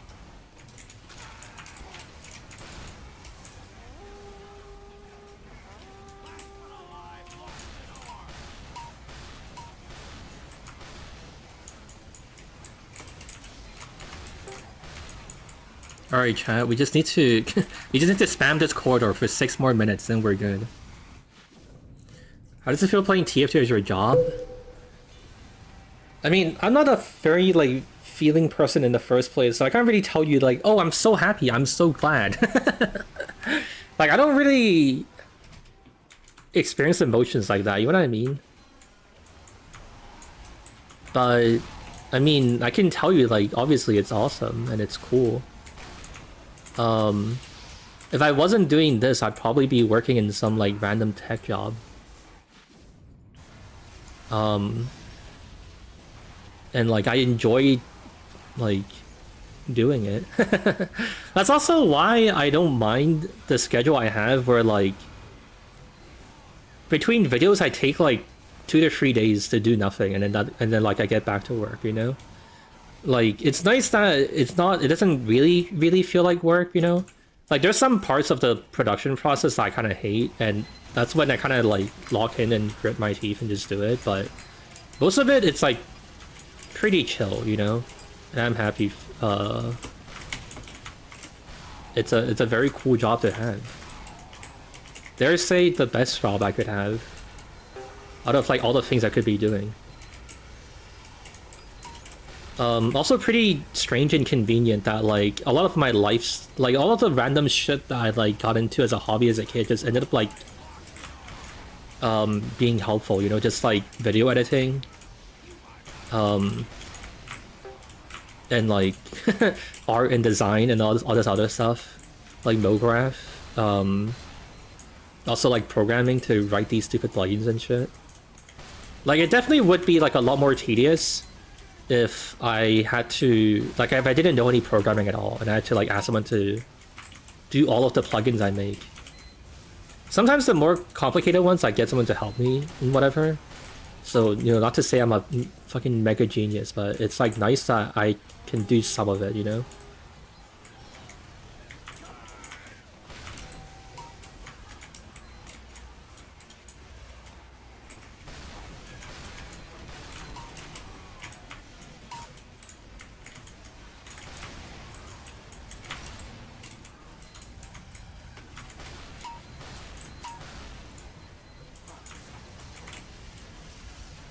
Alright chat, we just need to spam this corridor for 6 more minutes, then we're good. How does it feel playing TF2 as your job? I mean, I'm not a very, like, feeling person in the first place, so I can't really tell you, like, oh, I'm so happy, I'm so glad. Like, I don't really experience emotions like that, you know what I mean? But, I mean, I can tell you, like, obviously it's awesome, and it's cool. If I wasn't doing this, I'd probably be working in some, like, random tech job. And like I enjoy like doing it. That's also why I don't mind the schedule I have where like between videos I take like 2 to 3 days to do nothing and then like I get back to work, you know? Like it's nice that it doesn't really feel like work, you know? Like there's some parts of the production process I kind of hate, and that's when I kind of like lock in and grit my teeth and just do it, but most of it, it's like pretty chill, you know? And I'm happy. It's a very cool job to have. Dare say the best job I could have out of like all the things I could be doing. Also pretty strange and convenient that like a lot of my life's like all of the random shit that I like got into as a hobby as a kid just ended up like being helpful, you know, just like video editing, and like art and design and all this other stuff, like MoGraph, also like programming to write these stupid plugins and shit. Like it definitely would be like a lot more tedious if I had to, like if I didn't know any programming at all and I had to like ask someone to do all of the plugins I make. Sometimes the more complicated ones, I get someone to help me and whatever. So, you know, not to say I'm a fucking mega genius, but it's like nice that I can do some of it, you know?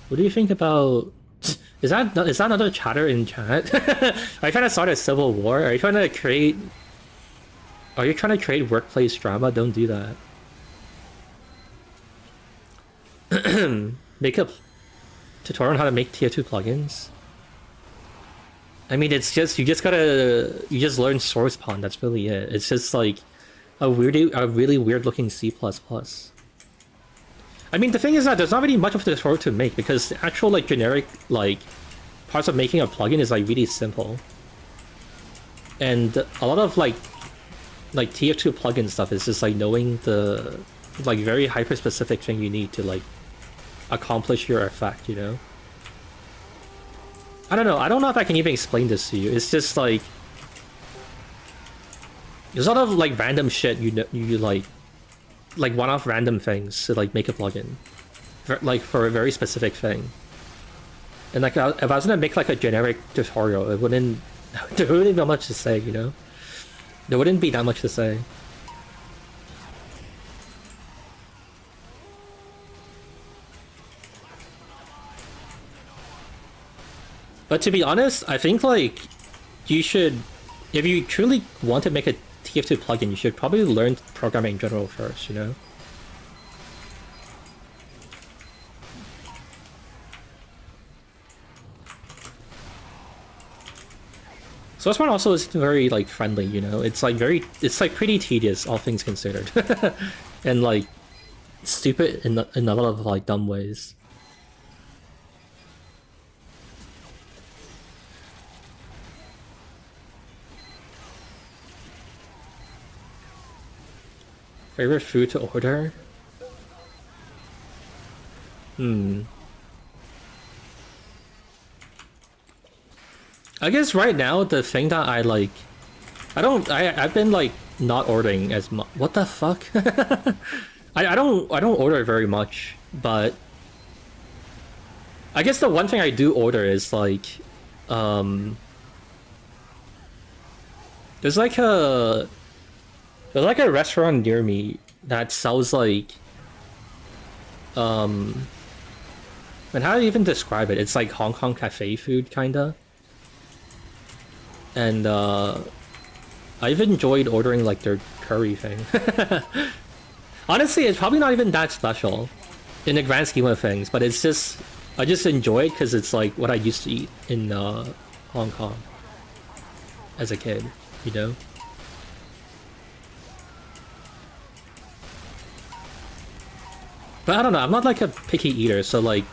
What do you think about... Is that another chatter in chat? Are you trying to start a civil war? Are you trying to create... Are you trying to create workplace drama? Don't do that. Make a tutorial on how to make TF2 plugins? I mean, it's just... You just learn source pawn, that's really it. It's just like a really weird looking C++. I mean, the thing is that there's not really much of the tutorial to make because the actual like generic like parts of making a plugin is like really simple. And a lot of like TF2 plugin stuff is just like knowing the like very hyper specific thing you need to like accomplish your effect, you know? I don't know if I can even explain this to you. It's just like there's a lot of like random shit you like one-off random things to like make a plugin for a very specific thing. And like if I was gonna make like a generic tutorial, there wouldn't be much to say, you know? There wouldn't be that much to say. But to be honest, I think like you should, if you truly want to make a TF2 plugin, you should probably learn programming in general first, you know? So this one also is very like friendly, you know? It's like pretty tedious, all things considered. And like stupid in a lot of like dumb ways. Favorite food to order? I guess right now the thing that I like, I've been like not ordering as much. What the fuck? I don't order very much, but I guess the one thing I do order is like there's like a restaurant near me that sells like and how do you even describe it? It's like Hong Kong cafe food kinda. And I've enjoyed ordering like their curry thing. Honestly, it's probably not even that special in the grand scheme of things, but it's just I just enjoy it because it's like what I used to eat in Hong Kong as a kid, you know? But I don't know, I'm not like a picky eater, so like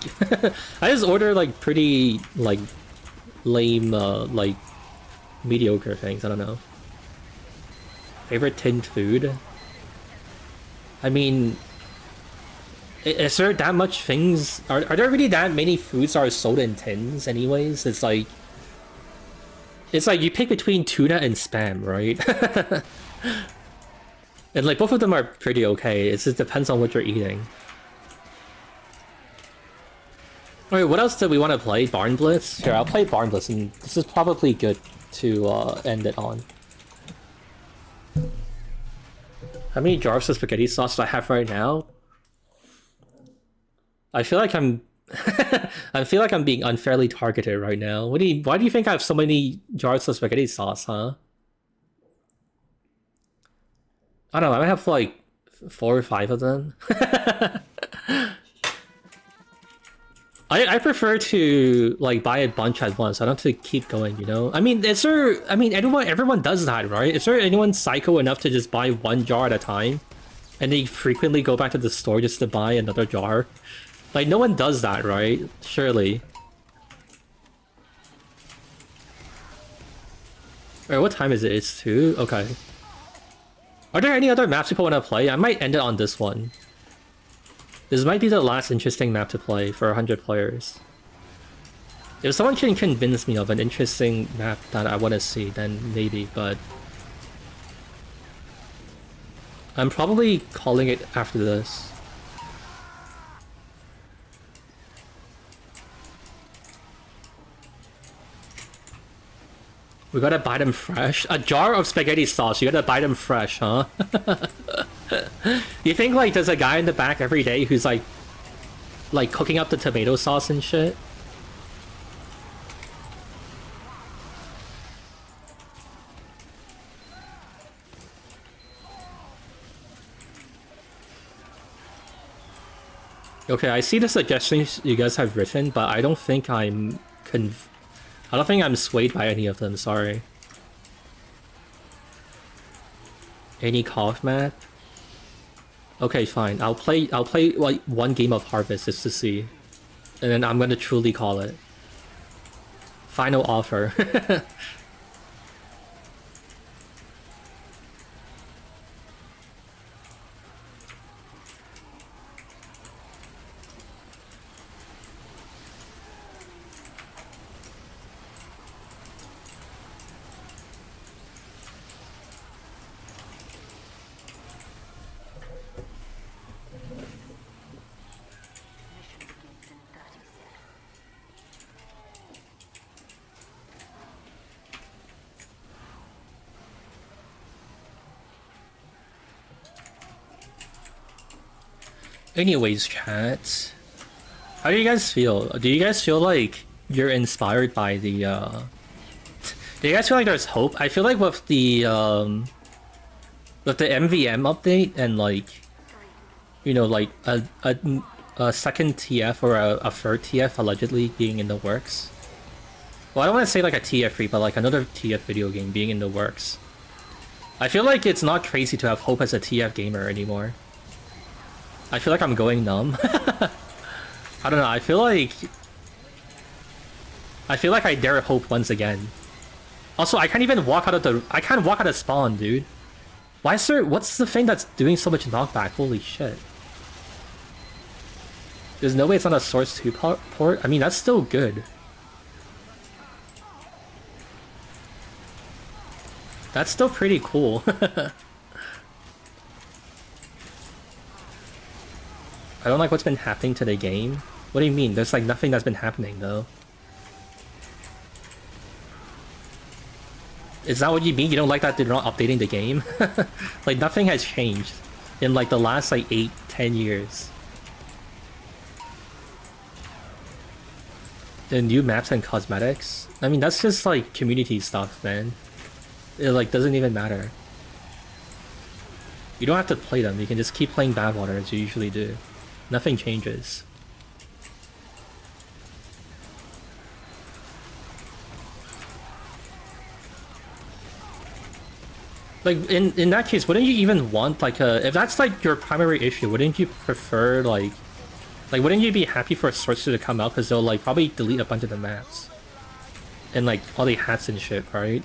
I just order like pretty like lame like mediocre things, I don't know. Favorite tinned food? I mean, is there that much things? Are there really that many foods that are sold in tins anyways? It's like you pick between tuna and Spam, right? And like both of them are pretty okay. It just depends on what you're eating. Alright, what else do we want to play? Barn Blitz? Here, I'll play Barn Blitz, and this is probably good to end it on. How many jars of spaghetti sauce do I have right now? I feel like I'm being unfairly targeted right now. Why do you think I have so many jars of spaghetti sauce, huh? I don't know, I might have like 4 or 5 of them. I prefer to like buy a bunch at once. I don't have to keep going, you know? I mean, everyone does that, right? Is there anyone psycho enough to just buy 1 jar at a time? And they frequently go back to the store just to buy another jar? Like, no one does that, right? Surely. Alright, what time is it? It's 2? Okay. Are there any other maps people want to play? I might end it on this one. This might be the last interesting map to play for 100 players. If someone can convince me of an interesting map that I want to see, then maybe, but... I'm probably calling it after this. We gotta buy them fresh? A jar of spaghetti sauce, you gotta buy them fresh, huh? You think, like, there's a guy in the back every day who's, like cooking up the tomato sauce and shit? Okay, I see the suggestions you guys have written, but I don't think I'm swayed by any of them, sorry. Any cough map? Okay, fine. I'll play like one game of Harvest just to see. And then I'm gonna truly call it. Final offer. Anyways, chat. How do you guys feel? Do you guys feel like you're inspired by the do you guys feel like there's hope? I feel like with the MVM update and like, you know, like a second TF or a third TF allegedly being in the works. Well, I don't want to say like a TF3, but like another TF video game being in the works. I feel like it's not crazy to have hope as a TF gamer anymore. I feel like I'm going numb. I don't know, I feel like I dare hope once again. Also, I can't even walk out of the... I can't walk out of spawn, dude. Why is there... What's the thing that's doing so much knockback? Holy shit. There's no way it's on a Source 2 port? I mean, that's still good. That's still pretty cool. I don't like what's been happening to the game. What do you mean? There's like nothing that's been happening though. Is that what you mean? You don't like that they're not updating the game? Like nothing has changed in like the last like 8-10 years. The new maps and cosmetics? I mean, that's just like community stuff, man. It like doesn't even matter. You don't have to play them, you can just keep playing Badwater as you usually do. Nothing changes. Like, in that case, wouldn't you even want, like, if that's, like, your primary issue, wouldn't you prefer, like, wouldn't you be happy for a Source 2 to come out? Because they'll, like, probably delete a bunch of the maps. And, like, all the hats and shit, right?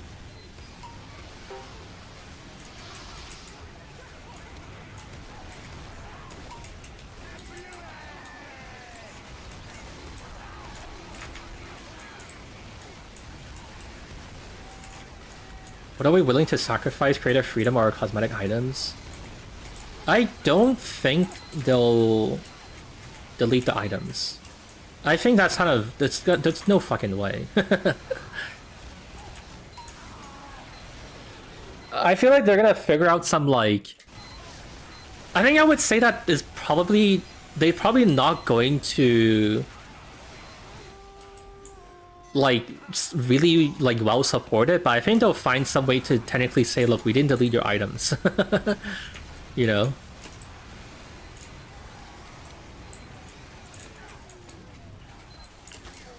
What are we willing to sacrifice? Creative freedom or cosmetic items? I don't think they'll delete the items. I think that's kind of... There's no fucking way. I feel like they're gonna figure out some, like... I think I would say that is probably... They're probably not going to... like really like well supported, but I think they'll find some way to technically say, look, we didn't delete your items. You know?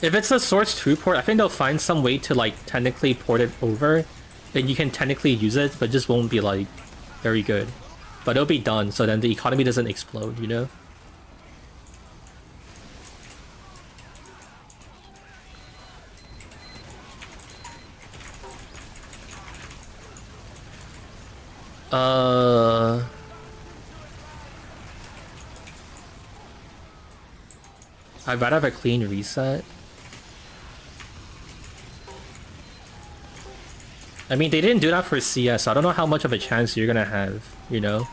If it's a Source 2 port, I think they'll find some way to like technically port it over. Then you can technically use it, but just won't be like very good. But it'll be done, so then the economy doesn't explode, you know? I'd rather have a clean reset. I mean, they didn't do that for CS, so I don't know how much of a chance you're gonna have, you know?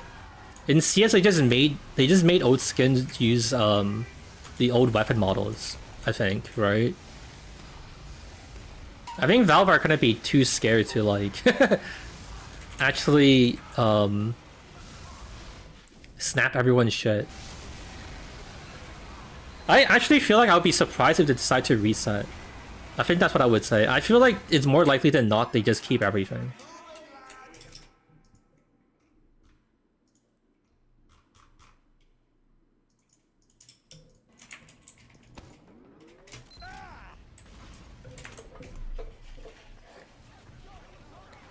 In CS, they just made old skins use the old weapon models, I think, right? I think Valve are gonna be too scared to like actually snap everyone's shit. I actually feel like I would be surprised if they decide to reset. I think that's what I would say. I feel like it's more likely than not they just keep everything.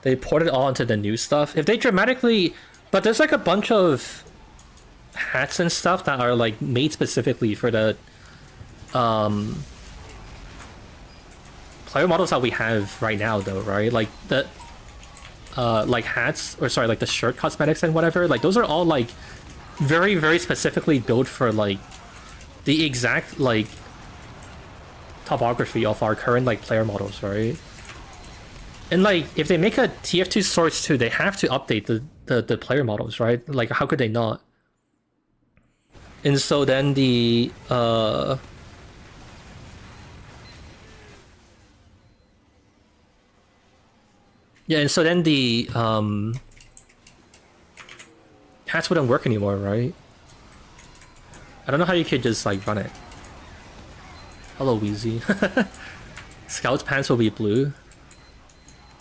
They poured it all into the new stuff. If they dramatically... But there's like a bunch of hats and stuff that are like made specifically for the player models that we have right now though, right? Like the like hats, or sorry, like the shirt cosmetics and whatever, like those are all like very, very specifically built for like the exact like topography of our current like player models, right? And like if they make a TF2 Source 2, they have to update the player models, right? Like how could they not? And so then the yeah, and so then the hats wouldn't work anymore, right? I don't know how you could just like run it. Hello, Wheezy. Scout's pants will be blue.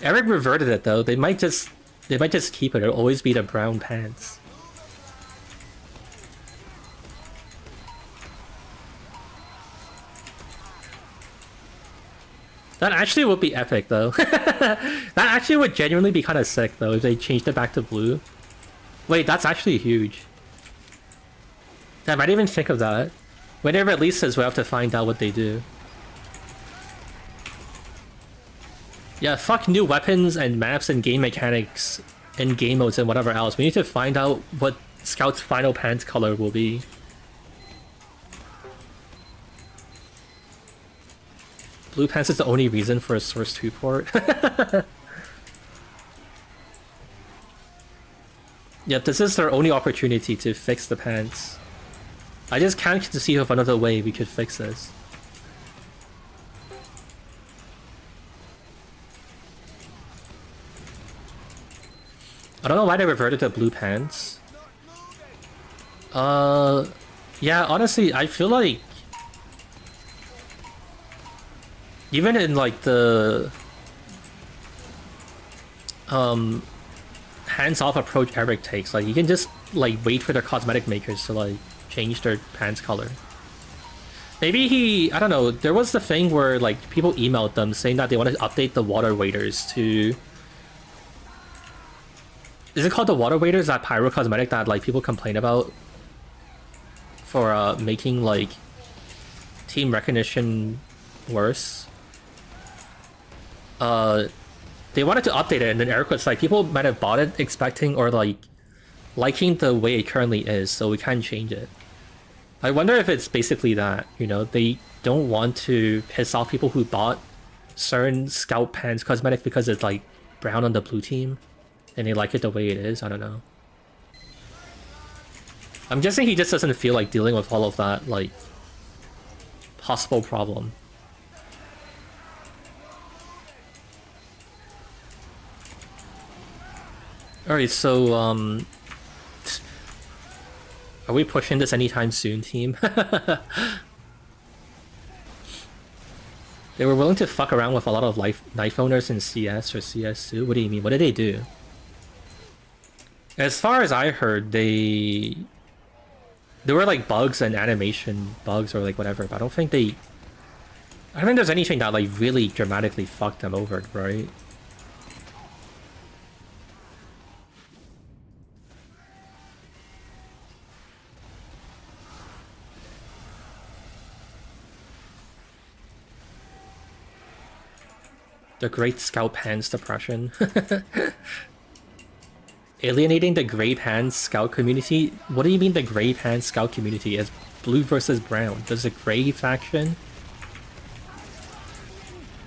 Eric reverted it though. They might just keep it. It'll always be the brown pants. That actually would be epic though. That actually would genuinely be kind of sick though if they changed it back to blue. Wait, that's actually huge. Damn, I didn't even think of that. When it releases, we'll have to find out what they do. Yeah, fuck new weapons and maps and game mechanics and game modes and whatever else. We need to find out what Scout's final pants color will be. Blue pants is the only reason for a Source 2 port. Yep, this is their only opportunity to fix the pants. I just can't conceive of another way we could fix this. I don't know why they reverted to blue pants. Yeah, honestly, I feel like even in like the hands-off approach Eric takes, like you can just like wait for their cosmetic makers to like change their pants color. Maybe I don't know, there was the thing where like people emailed them saying that they want to update the water waders to... Is it called the water waders, that pyro cosmetic that like people complain about for making like team recognition worse? They wanted to update it, and then Eric was like, people might have bought it expecting or like liking the way it currently is, so we can't change it. I wonder if it's basically that, you know, they don't want to piss off people who bought certain Scout pants cosmetic because it's like brown on the blue team and they like it the way it is. I don't know. I'm guessing he just doesn't feel like dealing with all of that like possible problem. Alright, so are we pushing this anytime soon, team? They were willing to fuck around with a lot of knife owners in CS or CS2. What do you mean? What did they do? As far as I heard, there were like bugs and animation bugs or like whatever, but I don't think there's anything that like really dramatically fucked them over, right? The Great Scout Pants Depression. Alienating the Grey Pants Scout community? What do you mean the Grey Pants Scout community? Blue versus brown. There's a gray faction.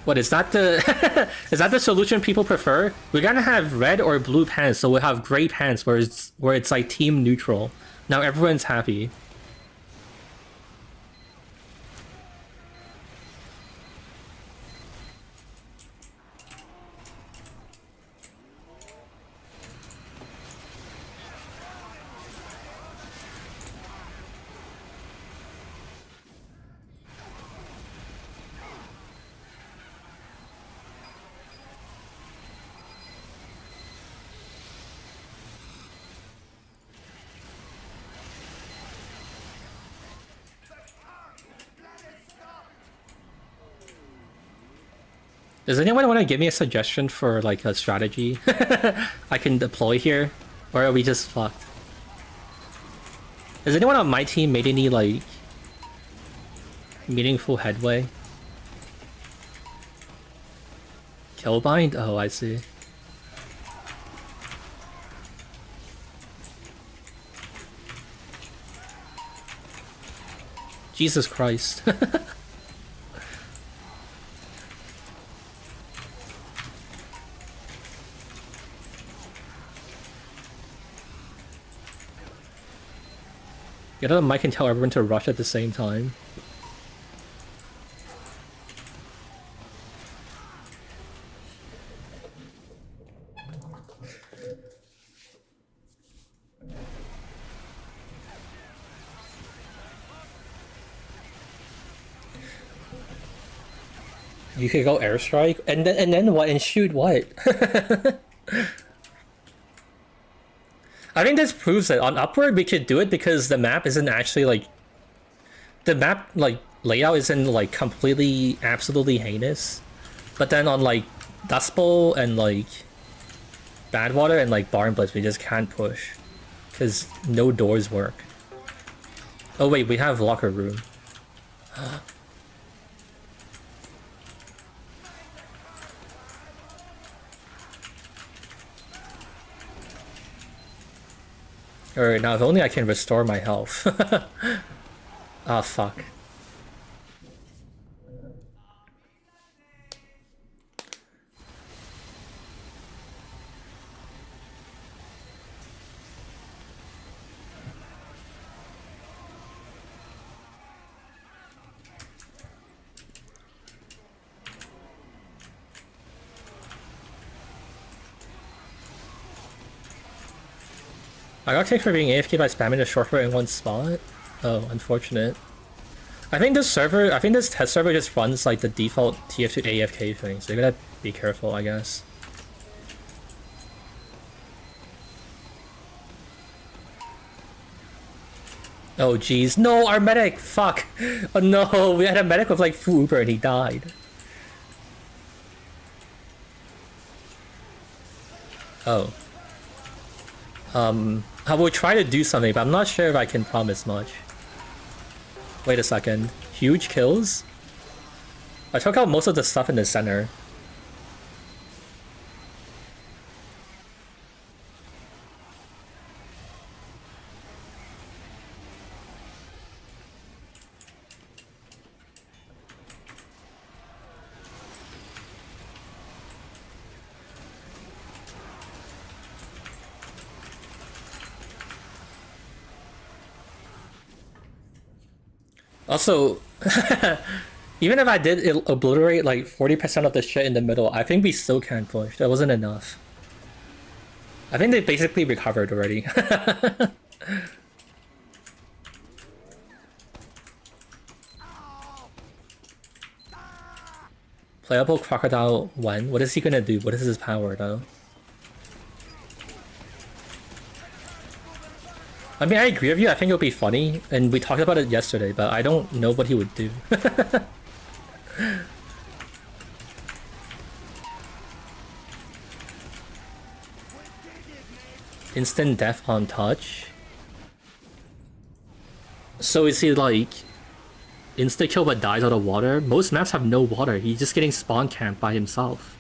What is that the is that the solution people prefer? We're gonna have red or blue pants, so we'll have gray pants where it's like team neutral. Now everyone's happy. Does anyone want to give me a suggestion for like a strategy I can deploy here? Or are we just fucked? Has anyone on my team made any like meaningful headway? Killbind? Oh, I see. Jesus Christ. Get on the mic and tell everyone to rush at the same time. You could go airstrike and then what, and shoot what? I think this proves that on Upward we could do it because the map isn't actually like the map like layout isn't like completely absolutely heinous. But then on like Dustbowl and like Badwater and like Barn Blitz we just can't push. Cause no doors work. Oh wait, we have locker room. Alright, now if only I can restore my health. Ah, fuck. I got kicked for being AFK by spamming the short in one spot. Oh, unfortunate. I think this test server just runs like the default TF2 AFK thing, so you gotta be careful, I guess. Oh jeez, no, our medic! Fuck! Oh no, we had a medic with like full Uber and he died. Oh. I will try to do something, but I'm not sure if I can promise much. Wait a second. Huge kills? I took out most of the stuff in the center. Also, even if I did obliterate like 40% of the shit in the middle, I think we still can't push. That wasn't enough. I think they basically recovered already. Playable Crocodile 1. What is he gonna do? What is his power though? I mean, I agree with you. I think it'll be funny, and we talked about it yesterday, but I don't know what he would do. Instant death on touch? So is he like insta-kill but dies out of water? Most maps have no water. He's just getting spawn camped by himself.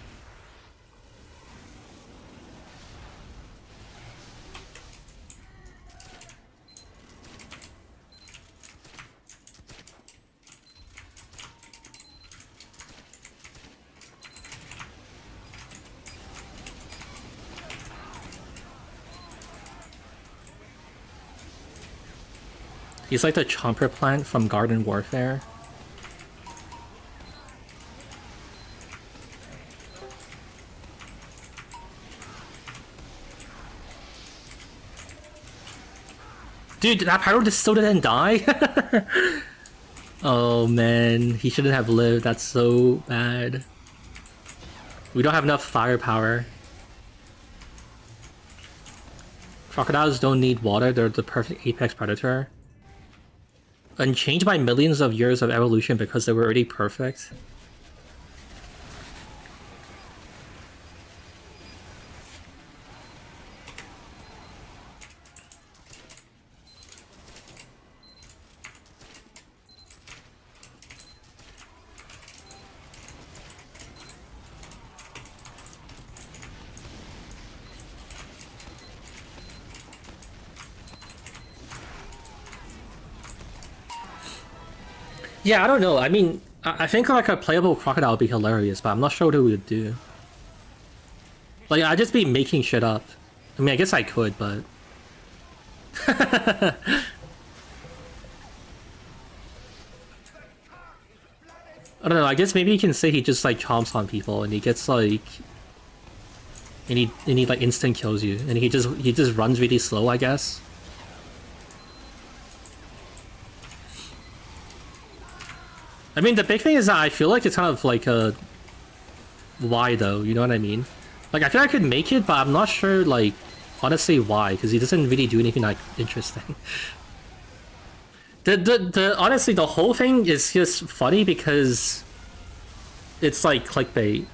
He's like the chomper plant from Garden Warfare. Dude, that pyro just still didn't die? Oh man, he shouldn't have lived. That's so bad. We don't have enough firepower. Crocodiles don't need water, they're the perfect apex predator. Unchanged by millions of years of evolution because they were already perfect. Yeah, I don't know. I mean, I think like a playable crocodile would be hilarious, but I'm not sure what it would do. Like, I'd just be making shit up. I mean, I guess I could, but... I don't know, I guess maybe you can say he just like chomps on people and he gets like... And he like instant kills you, and he just runs really slow, I guess. I mean, the big thing is that I feel like it's kind of like a... Why though, you know what I mean? Like, I feel like I could make it, but I'm not sure, like, honestly why, because he doesn't really do anything like interesting. Honestly, the whole thing is just funny because it's like clickbait.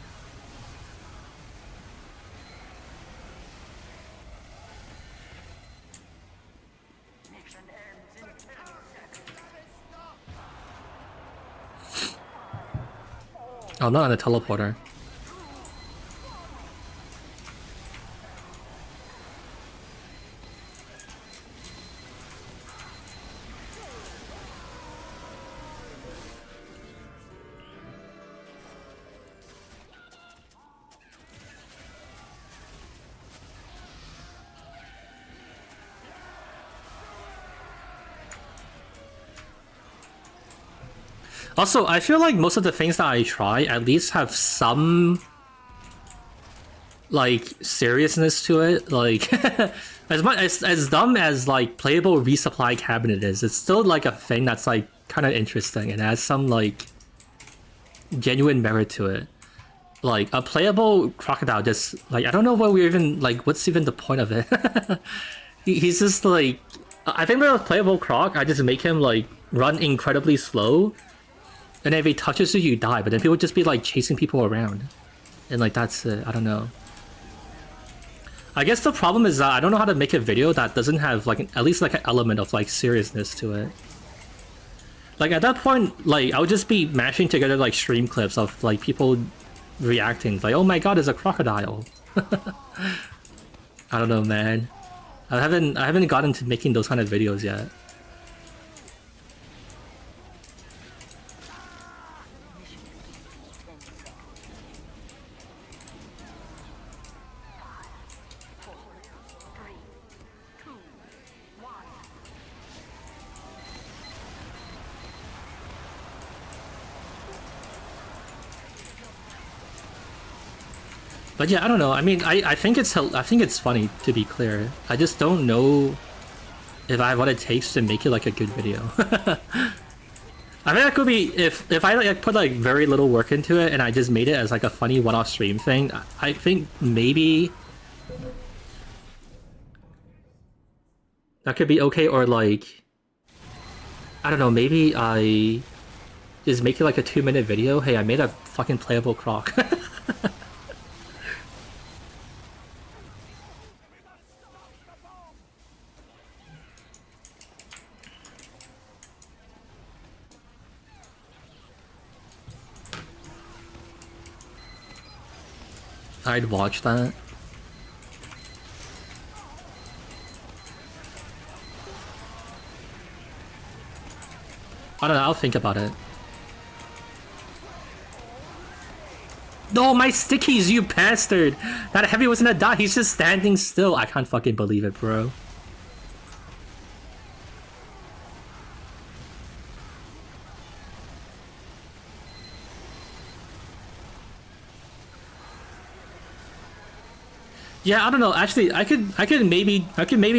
Oh, I'm not on a teleporter. Also, I feel like most of the things that I try at least have some like seriousness to it. Like as dumb as like playable resupply cabinet is, it's still like a thing that's like kind of interesting and has some like genuine merit to it. Like a playable crocodile, just like I don't know what we're even like. What's even the point of it? He's just like, I think with a playable croc, I just make him like run incredibly slow. And if he touches you, you die. But then people would just be like chasing people around. And like, that's it. I don't know. I guess the problem is that I don't know how to make a video that doesn't have like at least like an element of like seriousness to it. Like at that point, like I would just be mashing together like stream clips of like people reacting. Like, oh my god, there's a crocodile. I don't know, man. I haven't gotten to making those kind of videos yet. But yeah, I don't know. I mean, I think it's funny, to be clear. I just don't know if I have what it takes to make it like a good video. I think that could be if I like put like very little work into it and I just made it as like a funny one-off stream thing. I think maybe that could be okay, or like I don't know. Maybe I just make it like a 2-minute video. Hey, I made a fucking playable croc. I'd watch that. I don't know, I'll think about it. No, my stickies, you bastard! That heavy wasn't a dot, he's just standing still. I can't fucking believe it, bro. Yeah, I don't know. Actually, I could maybe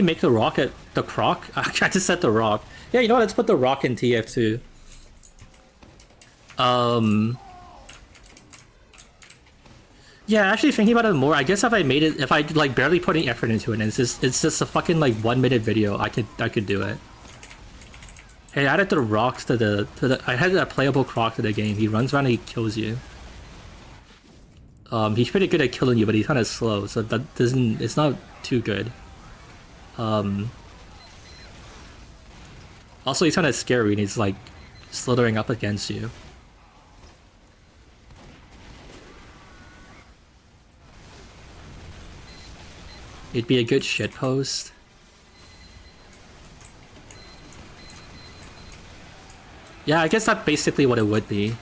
make the rocket the croc. I just said the rock. Yeah, you know what? Let's put the rock in TF2. Yeah, actually thinking about it more, I guess if I made it, if I like barely put any effort into it, and it's just a fucking like 1 minute video, I could do it. Hey, I added the rocks to the I had a playable croc to the game. He runs around and he kills you. He's pretty good at killing you, but he's kind of slow, so that doesn't. It's not too good. Also, he's kind of scary, and he's like slithering up against you. It'd be a good shitpost. Yeah, I guess that's basically what it would be.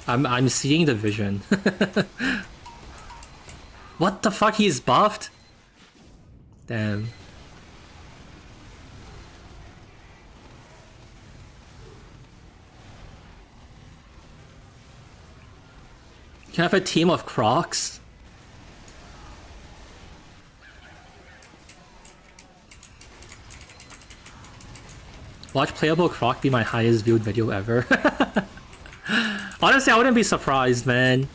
I'm seeing the vision. What the fuck? He's buffed? Damn. Can I have a team of crocs? Watch playable croc be my highest viewed video ever. Honestly, I wouldn't be surprised, man.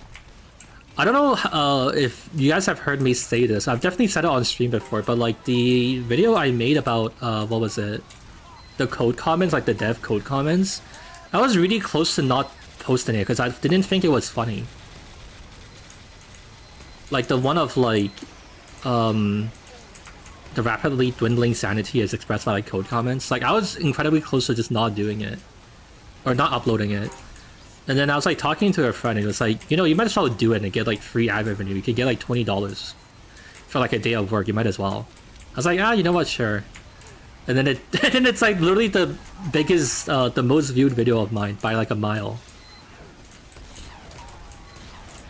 I don't know if you guys have heard me say this. I've definitely said it on stream before, but like the video I made about, what was it? The code comments, like the dev code comments. I was really close to not posting it because I didn't think it was funny. Like the one of like, the rapidly dwindling sanity is expressed by like code comments. Like I was incredibly close to just not doing it. Or not uploading it. And then I was like talking to a friend and it was like, you know, you might as well do it and get like free ad revenue. You could get like $20 for like a day of work. You might as well. I was like, you know what, sure. And then it's like literally the biggest, the most viewed video of mine by like a mile.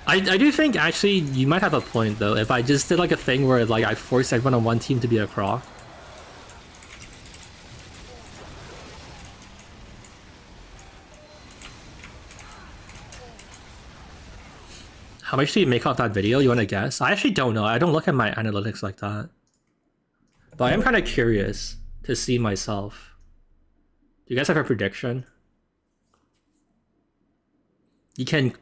I do think actually you might have a point though. If I just did like a thing where like I forced everyone on one team to be a croc. How much do you make off that video? You want to guess? I actually don't know. I don't look at my analytics like that. But I am kind of curious to see myself. Do you guys have a prediction? You can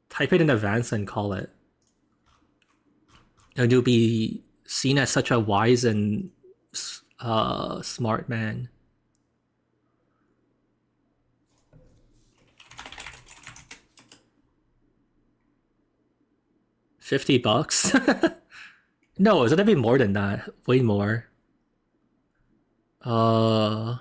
type it in advance and call it. And you'll be seen as such a wise and smart man. $50? No, it's gonna be more than that. Way more. Oh,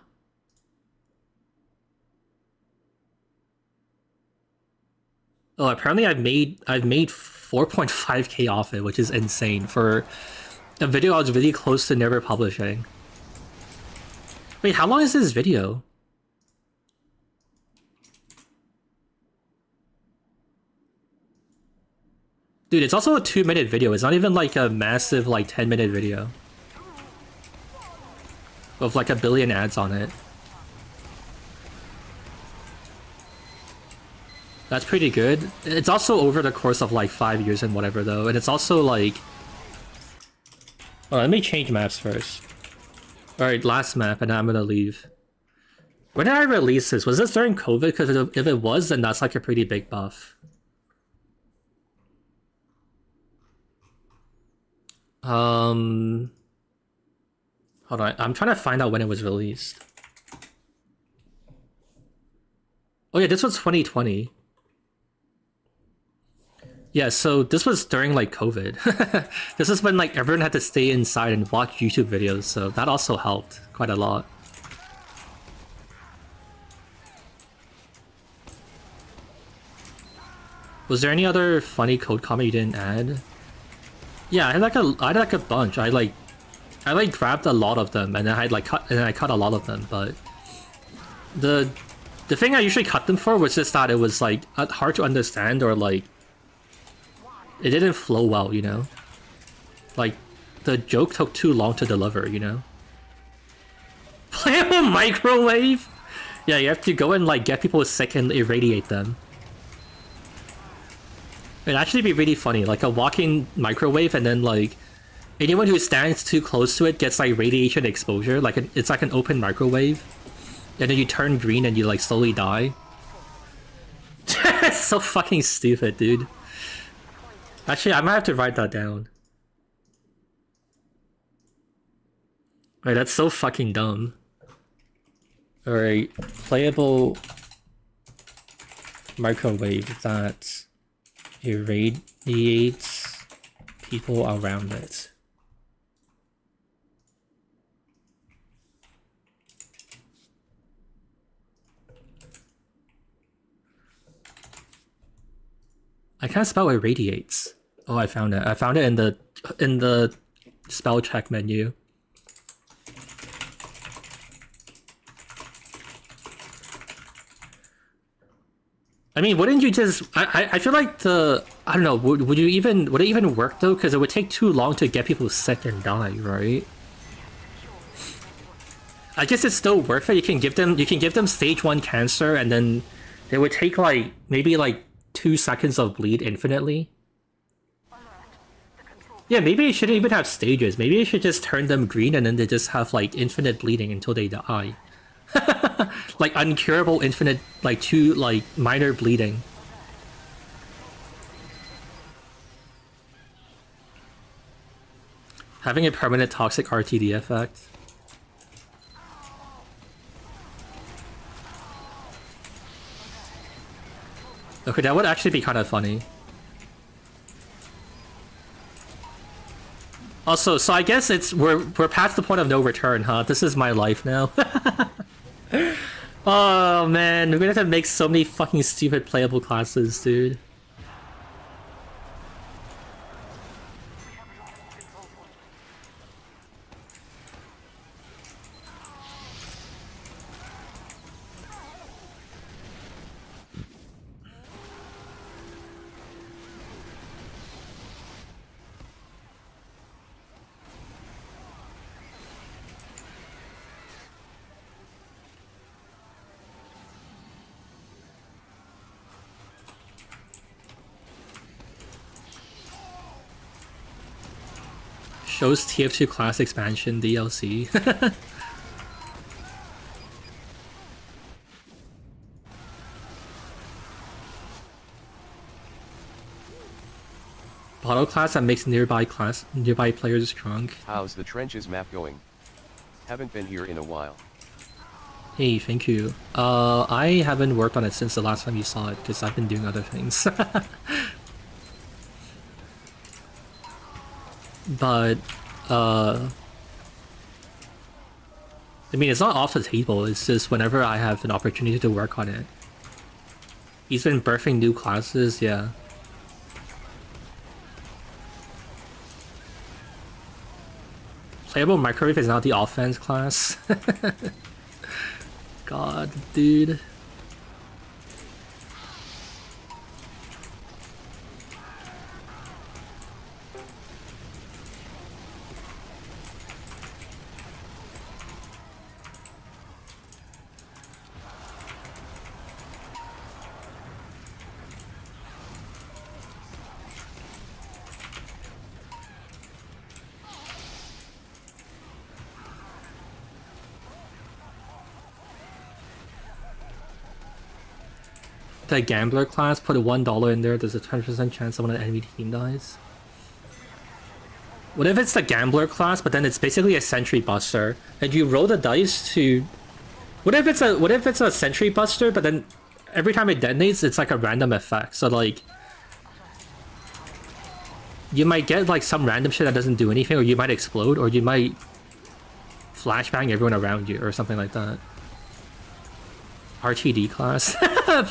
apparently I've made 4.5k off it, which is insane for a video I was really close to never publishing. Wait, how long is this video? Dude, it's also a 2-minute video. It's not even like a massive like 10-minute video. With like a billion ads on it. That's pretty good. It's also over the course of like 5 years and whatever though. And it's also like... Oh, let me change maps first. Alright, last map and then I'm gonna leave. When did I release this? Was this during COVID? Because if it was, then that's like a pretty big buff. Hold on, I'm trying to find out when it was released. Oh yeah, this was 2020. Yeah, so this was during like COVID. This is when like everyone had to stay inside and watch YouTube videos, so that also helped quite a lot. Was there any other funny code comment you didn't add? Yeah, I had like a bunch. I grabbed a lot of them and then I cut a lot of them, but the thing I usually cut them for was just that it was like hard to understand or like it didn't flow well, you know? Like the joke took too long to deliver, you know? Playable microwave? Yeah, you have to go and like get people sick and irradiate them. It'd actually be really funny, like a walking microwave, and then like anyone who stands too close to it gets like radiation exposure. Like it's like an open microwave, and then you turn green and you like slowly die. It's so fucking stupid, dude. Actually, I might have to write that down. Alright, that's so fucking dumb. Alright, playable microwave that irradiates people around it. I can't spell irradiates. Oh, I found it. I found it in the spell check menu. I mean, wouldn't you just? I feel like I don't know. Would it even work though? Because it would take too long to get people sick and die, right? I guess it's still worth it. You can give them stage 1 cancer, and then it would take like maybe like 2 seconds of bleed infinitely. Yeah, maybe it shouldn't even have stages. Maybe it should just turn them green and then they just have like infinite bleeding until they die. Like uncurable infinite, like 2 like minor bleeding. Having a permanent toxic RTD effect. Okay, that would actually be kind of funny. Also, so I guess we're past the point of no return, huh? This is my life now. Oh man, we're gonna have to make so many fucking stupid playable classes, dude. Shows TF2 class expansion DLC. Bottle class that makes nearby players drunk. How's the trenches map going? Haven't been here in a while. Hey, thank you. I haven't worked on it since the last time you saw it because I've been doing other things. But I mean, it's not off the table. It's just whenever I have an opportunity to work on it. He's been birthing new classes, yeah. Playable microwave is not the offense class. God, dude. The gambler class, put a $1 in there, there's a 20% chance someone on the enemy team dies. What if it's the gambler class, but then it's basically a sentry buster, and you roll the dice to... What if it's a sentry buster, but then every time it detonates, it's like a random effect, so like... You might get like some random shit that doesn't do anything, or you might explode, or you might flashbang everyone around you, or something like that. RTD class.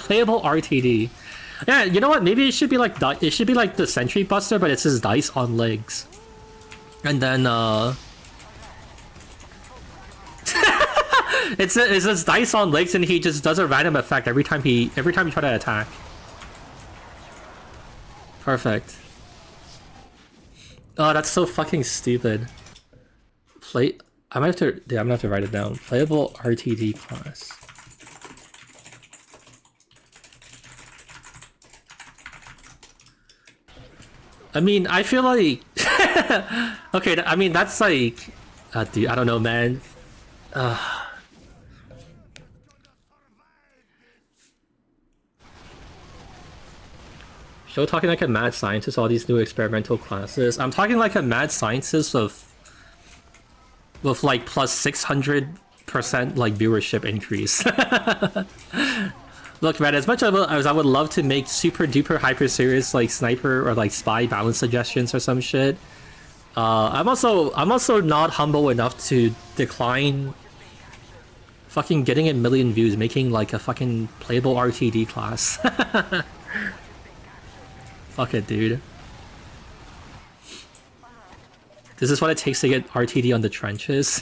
Playable RTD. Yeah, you know what? Maybe it should be like the Sentry Buster, but it says dice on legs. And then it says dice on legs, and he just does a random effect every time you try to attack. Perfect. Oh, that's so fucking stupid. I'm gonna have to write it down. Playable RTD class. I mean, I feel like... okay, I mean, that's like... dude, I don't know, man. Show talking like a mad scientist, all these new experimental classes. I'm talking like a mad scientist with like plus 600% like viewership increase. Look, man, as much as I would love to make super duper hyper serious like sniper or like spy balance suggestions or some shit, I'm also not humble enough to decline fucking getting a million views making like a fucking playable RTD class. Fuck it, dude. This is what it takes to get RTD on the trenches.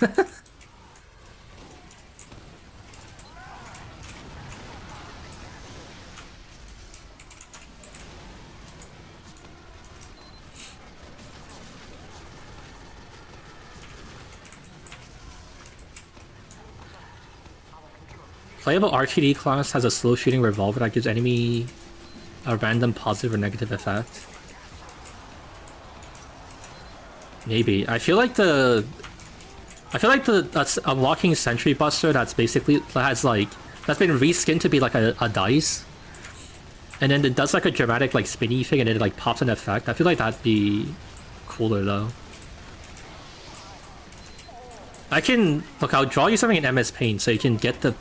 Playable RTD class has a slow shooting revolver that gives enemy a random positive or negative effect. Maybe. I feel like that's unlocking Sentry Buster that's basically that's been reskinned to be like a dice. And then it does like a dramatic like spinny thing and it like pops an effect. I feel like that'd be cooler though. I'll draw you something in MS Paint so you can get the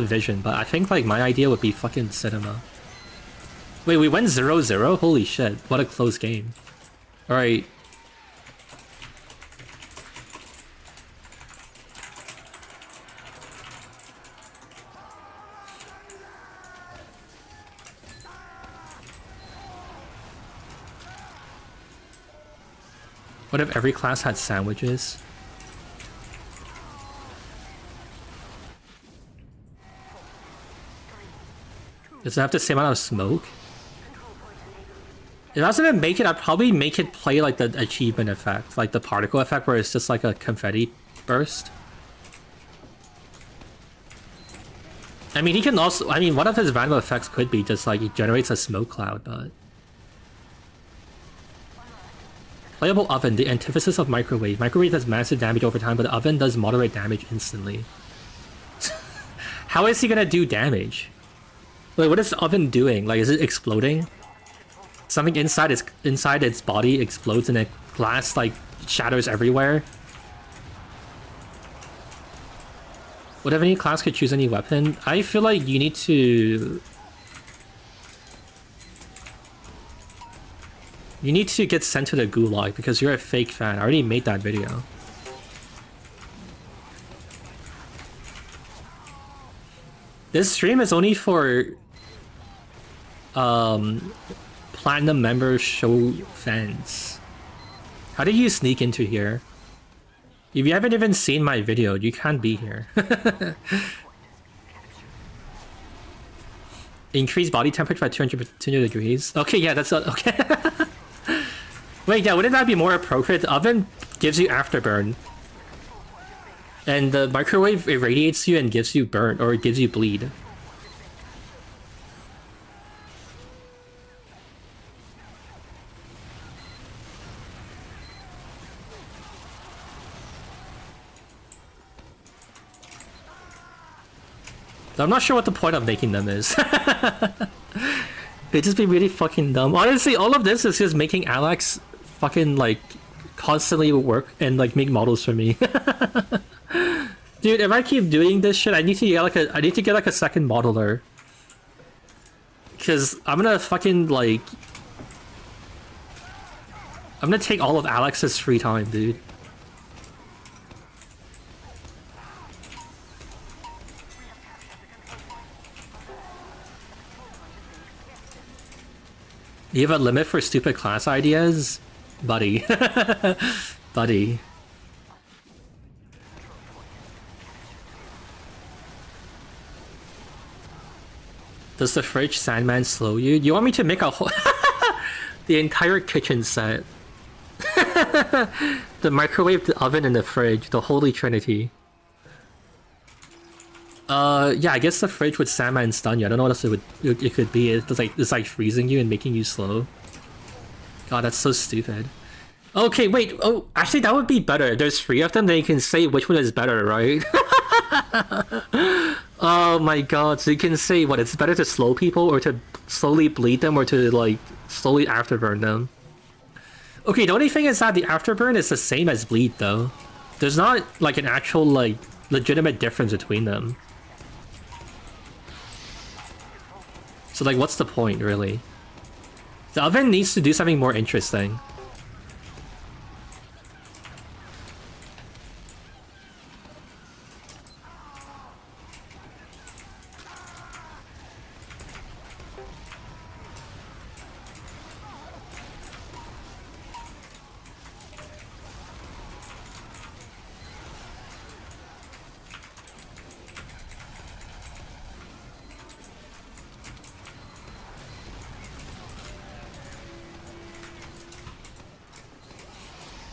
vision, but I think like my idea would be fucking cinema. Wait, we went 0-0? Holy shit, what a close game. Alright. What if every class had sandwiches? Does it have the same amount of smoke? If I was gonna make it, I'd probably make it play like the achievement effect, like the particle effect where it's just like a confetti burst. I mean, he can also, I mean, one of his random effects could be just like he generates a smoke cloud, but... Playable oven, the antithesis of microwave. Microwave does massive damage over time, but the oven does moderate damage instantly. How is he gonna do damage? Wait, what is the oven doing? Like, is it exploding? Something inside its body explodes and the glass like shatters everywhere. What if any class could choose any weapon? I feel like you need to... You need to get sent to the gulag because you're a fake fan. I already made that video. This stream is only for... platinum member show fans. How did you sneak into here? If you haven't even seen my video, you can't be here. Increase body temperature by 200 degrees. Okay, yeah, that's okay. Wait, yeah, wouldn't that be more appropriate? The oven gives you afterburn. And the microwave irradiates you and gives you burn, or it gives you bleed. I'm not sure what the point of making them is. It'd just be really fucking dumb. Honestly, all of this is just making Alex fucking like constantly work and like make models for me. Dude, if I keep doing this shit, I need to get like a second modeler. Cause I'm gonna fucking like I'm gonna take all of Alex's free time, dude. You have a limit for stupid class ideas? Buddy. Buddy. Does the fridge Sandman slow you? You want me to make a whole... the entire kitchen set. The microwave, the oven, and the fridge. The holy trinity. Yeah, I guess the fridge with Sandman stun you. I don't know what else it could be. It's like freezing you and making you slow. god, that's so stupid. Okay, wait. Oh, actually, that would be better. There's 3 of them, then you can say which one is better, right? Oh my god, so you can say what, it's better to slow people or to slowly bleed them or to like slowly afterburn them. Okay, the only thing is that the afterburn is the same as bleed though. There's not like an actual like legitimate difference between them. So like what's the point really? The oven needs to do something more interesting.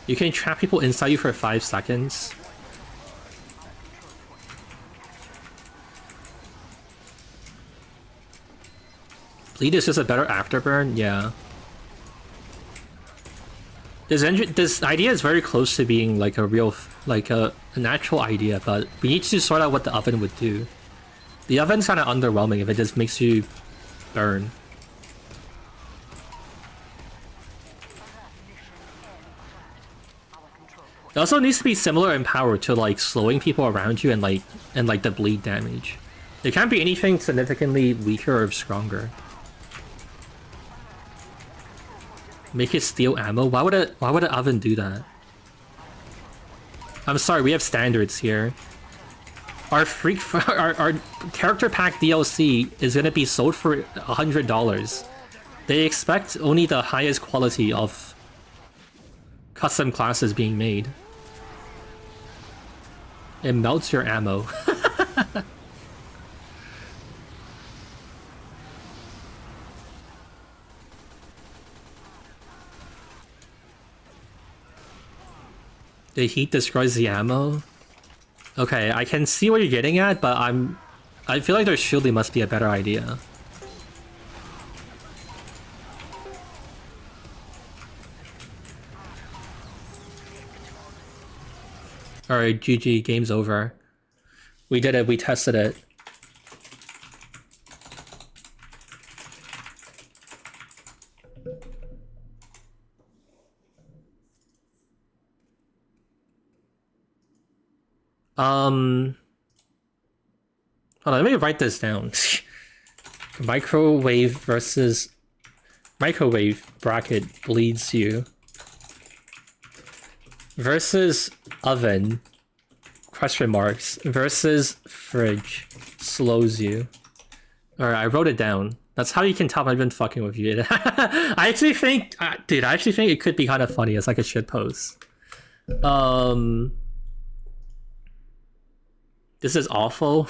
You can trap people inside you for 5 seconds. Bleed is just a better afterburn? Yeah. This idea is very close to being like a real, like an actual idea, but we need to sort out what the oven would do. The oven's kind of underwhelming if it just makes you burn. It also needs to be similar in power to like slowing people around you and like the bleed damage. It can't be anything significantly weaker or stronger. Make it steal ammo? Why would an oven do that? I'm sorry, we have standards here. Our our character pack DLC is gonna be sold for $100. They expect only the highest quality of custom classes being made. It melts your ammo. The heat destroys the ammo? Okay, I can see what you're getting at, but I feel like there surely must be a better idea. Alright, GG, game's over. We did it, we tested it. Hold on, let me write this down. Microwave versus... Microwave bracket bleeds you. Versus oven, question marks, versus fridge, slows you. Alright, I wrote it down. That's how you can tell I've been fucking with you. I actually think, dude, I actually think it could be kind of funny as like a shit post. This is awful.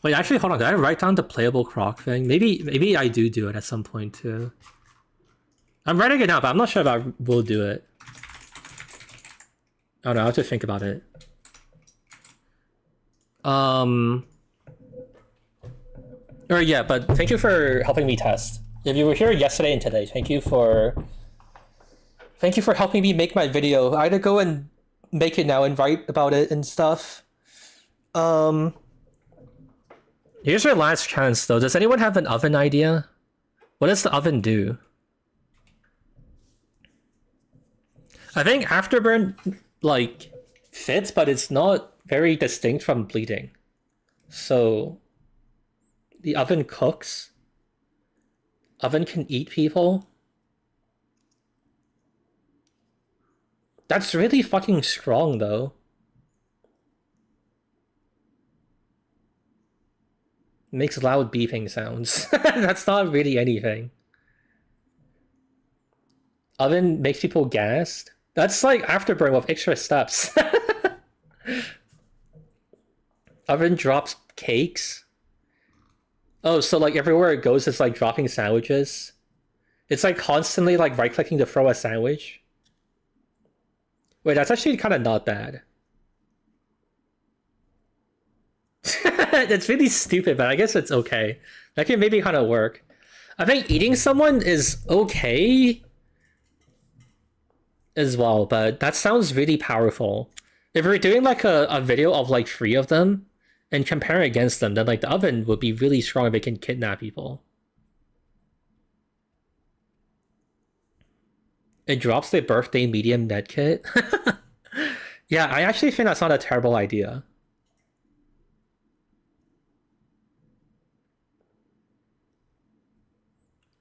Wait, actually, hold on. Did I write down the playable croc thing? Maybe I do it at some point too. I'm writing it down, but I'm not sure if I will do it. Oh no, I have to think about it. Or yeah, but thank you for helping me test. If you were here yesterday and today, thank you for helping me make my video. I had to go and make it now and write about it and stuff. Here's your last chance though. Does anyone have an oven idea? What does the oven do? I think afterburn like fits, but it's not very distinct from bleeding. So the oven cooks. Oven can eat people. That's really fucking strong though. Makes loud beeping sounds. That's not really anything. Oven makes people gassed. That's like afterburn with extra steps. Oven drops cakes. Oh, so like everywhere it goes, it's like dropping sandwiches. It's like constantly like right-clicking to throw a sandwich. Wait, that's actually kind of not bad. It's really stupid, but I guess it's okay. That can maybe kind of work. I think eating someone is okay as well, but that sounds really powerful. If we're doing like a video of like 3 of them and comparing against them, then like the oven would be really strong if it can kidnap people. It drops the birthday medium net kit. Yeah, I actually think that's not a terrible idea.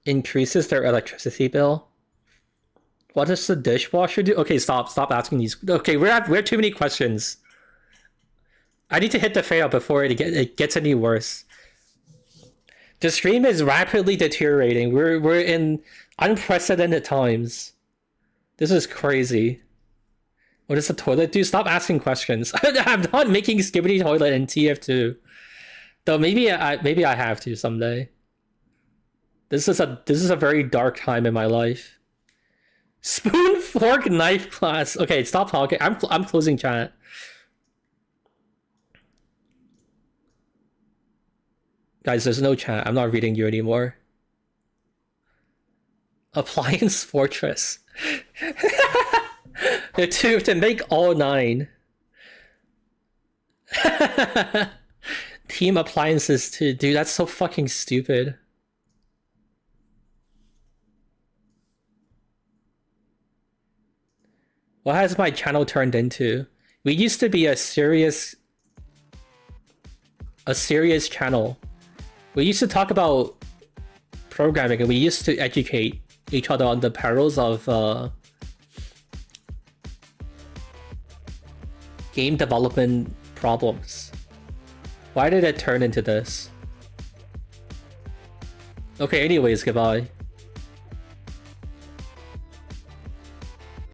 Increases their electricity bill. What does the dishwasher do? Okay, stop asking these. Okay, we have too many questions. I need to hit the fail before it gets any worse. The stream is rapidly deteriorating. We're in unprecedented times. This is crazy. What does the toilet do? Stop asking questions. I'm not making Skibbity Toilet in TF2. Though maybe I have to someday. This is a very dark time in my life. Spoon, fork, knife class. Okay, stop talking. I'm closing chat. Guys, there's no chat. I'm not reading you anymore. Appliance Fortress. to make all 9. Team appliances too. Dude, that's so fucking stupid. What has my channel turned into? We used to be a serious channel. We used to talk about programming and we used to educate each other on the perils of game development problems. Why did it turn into this? Okay, anyways, goodbye.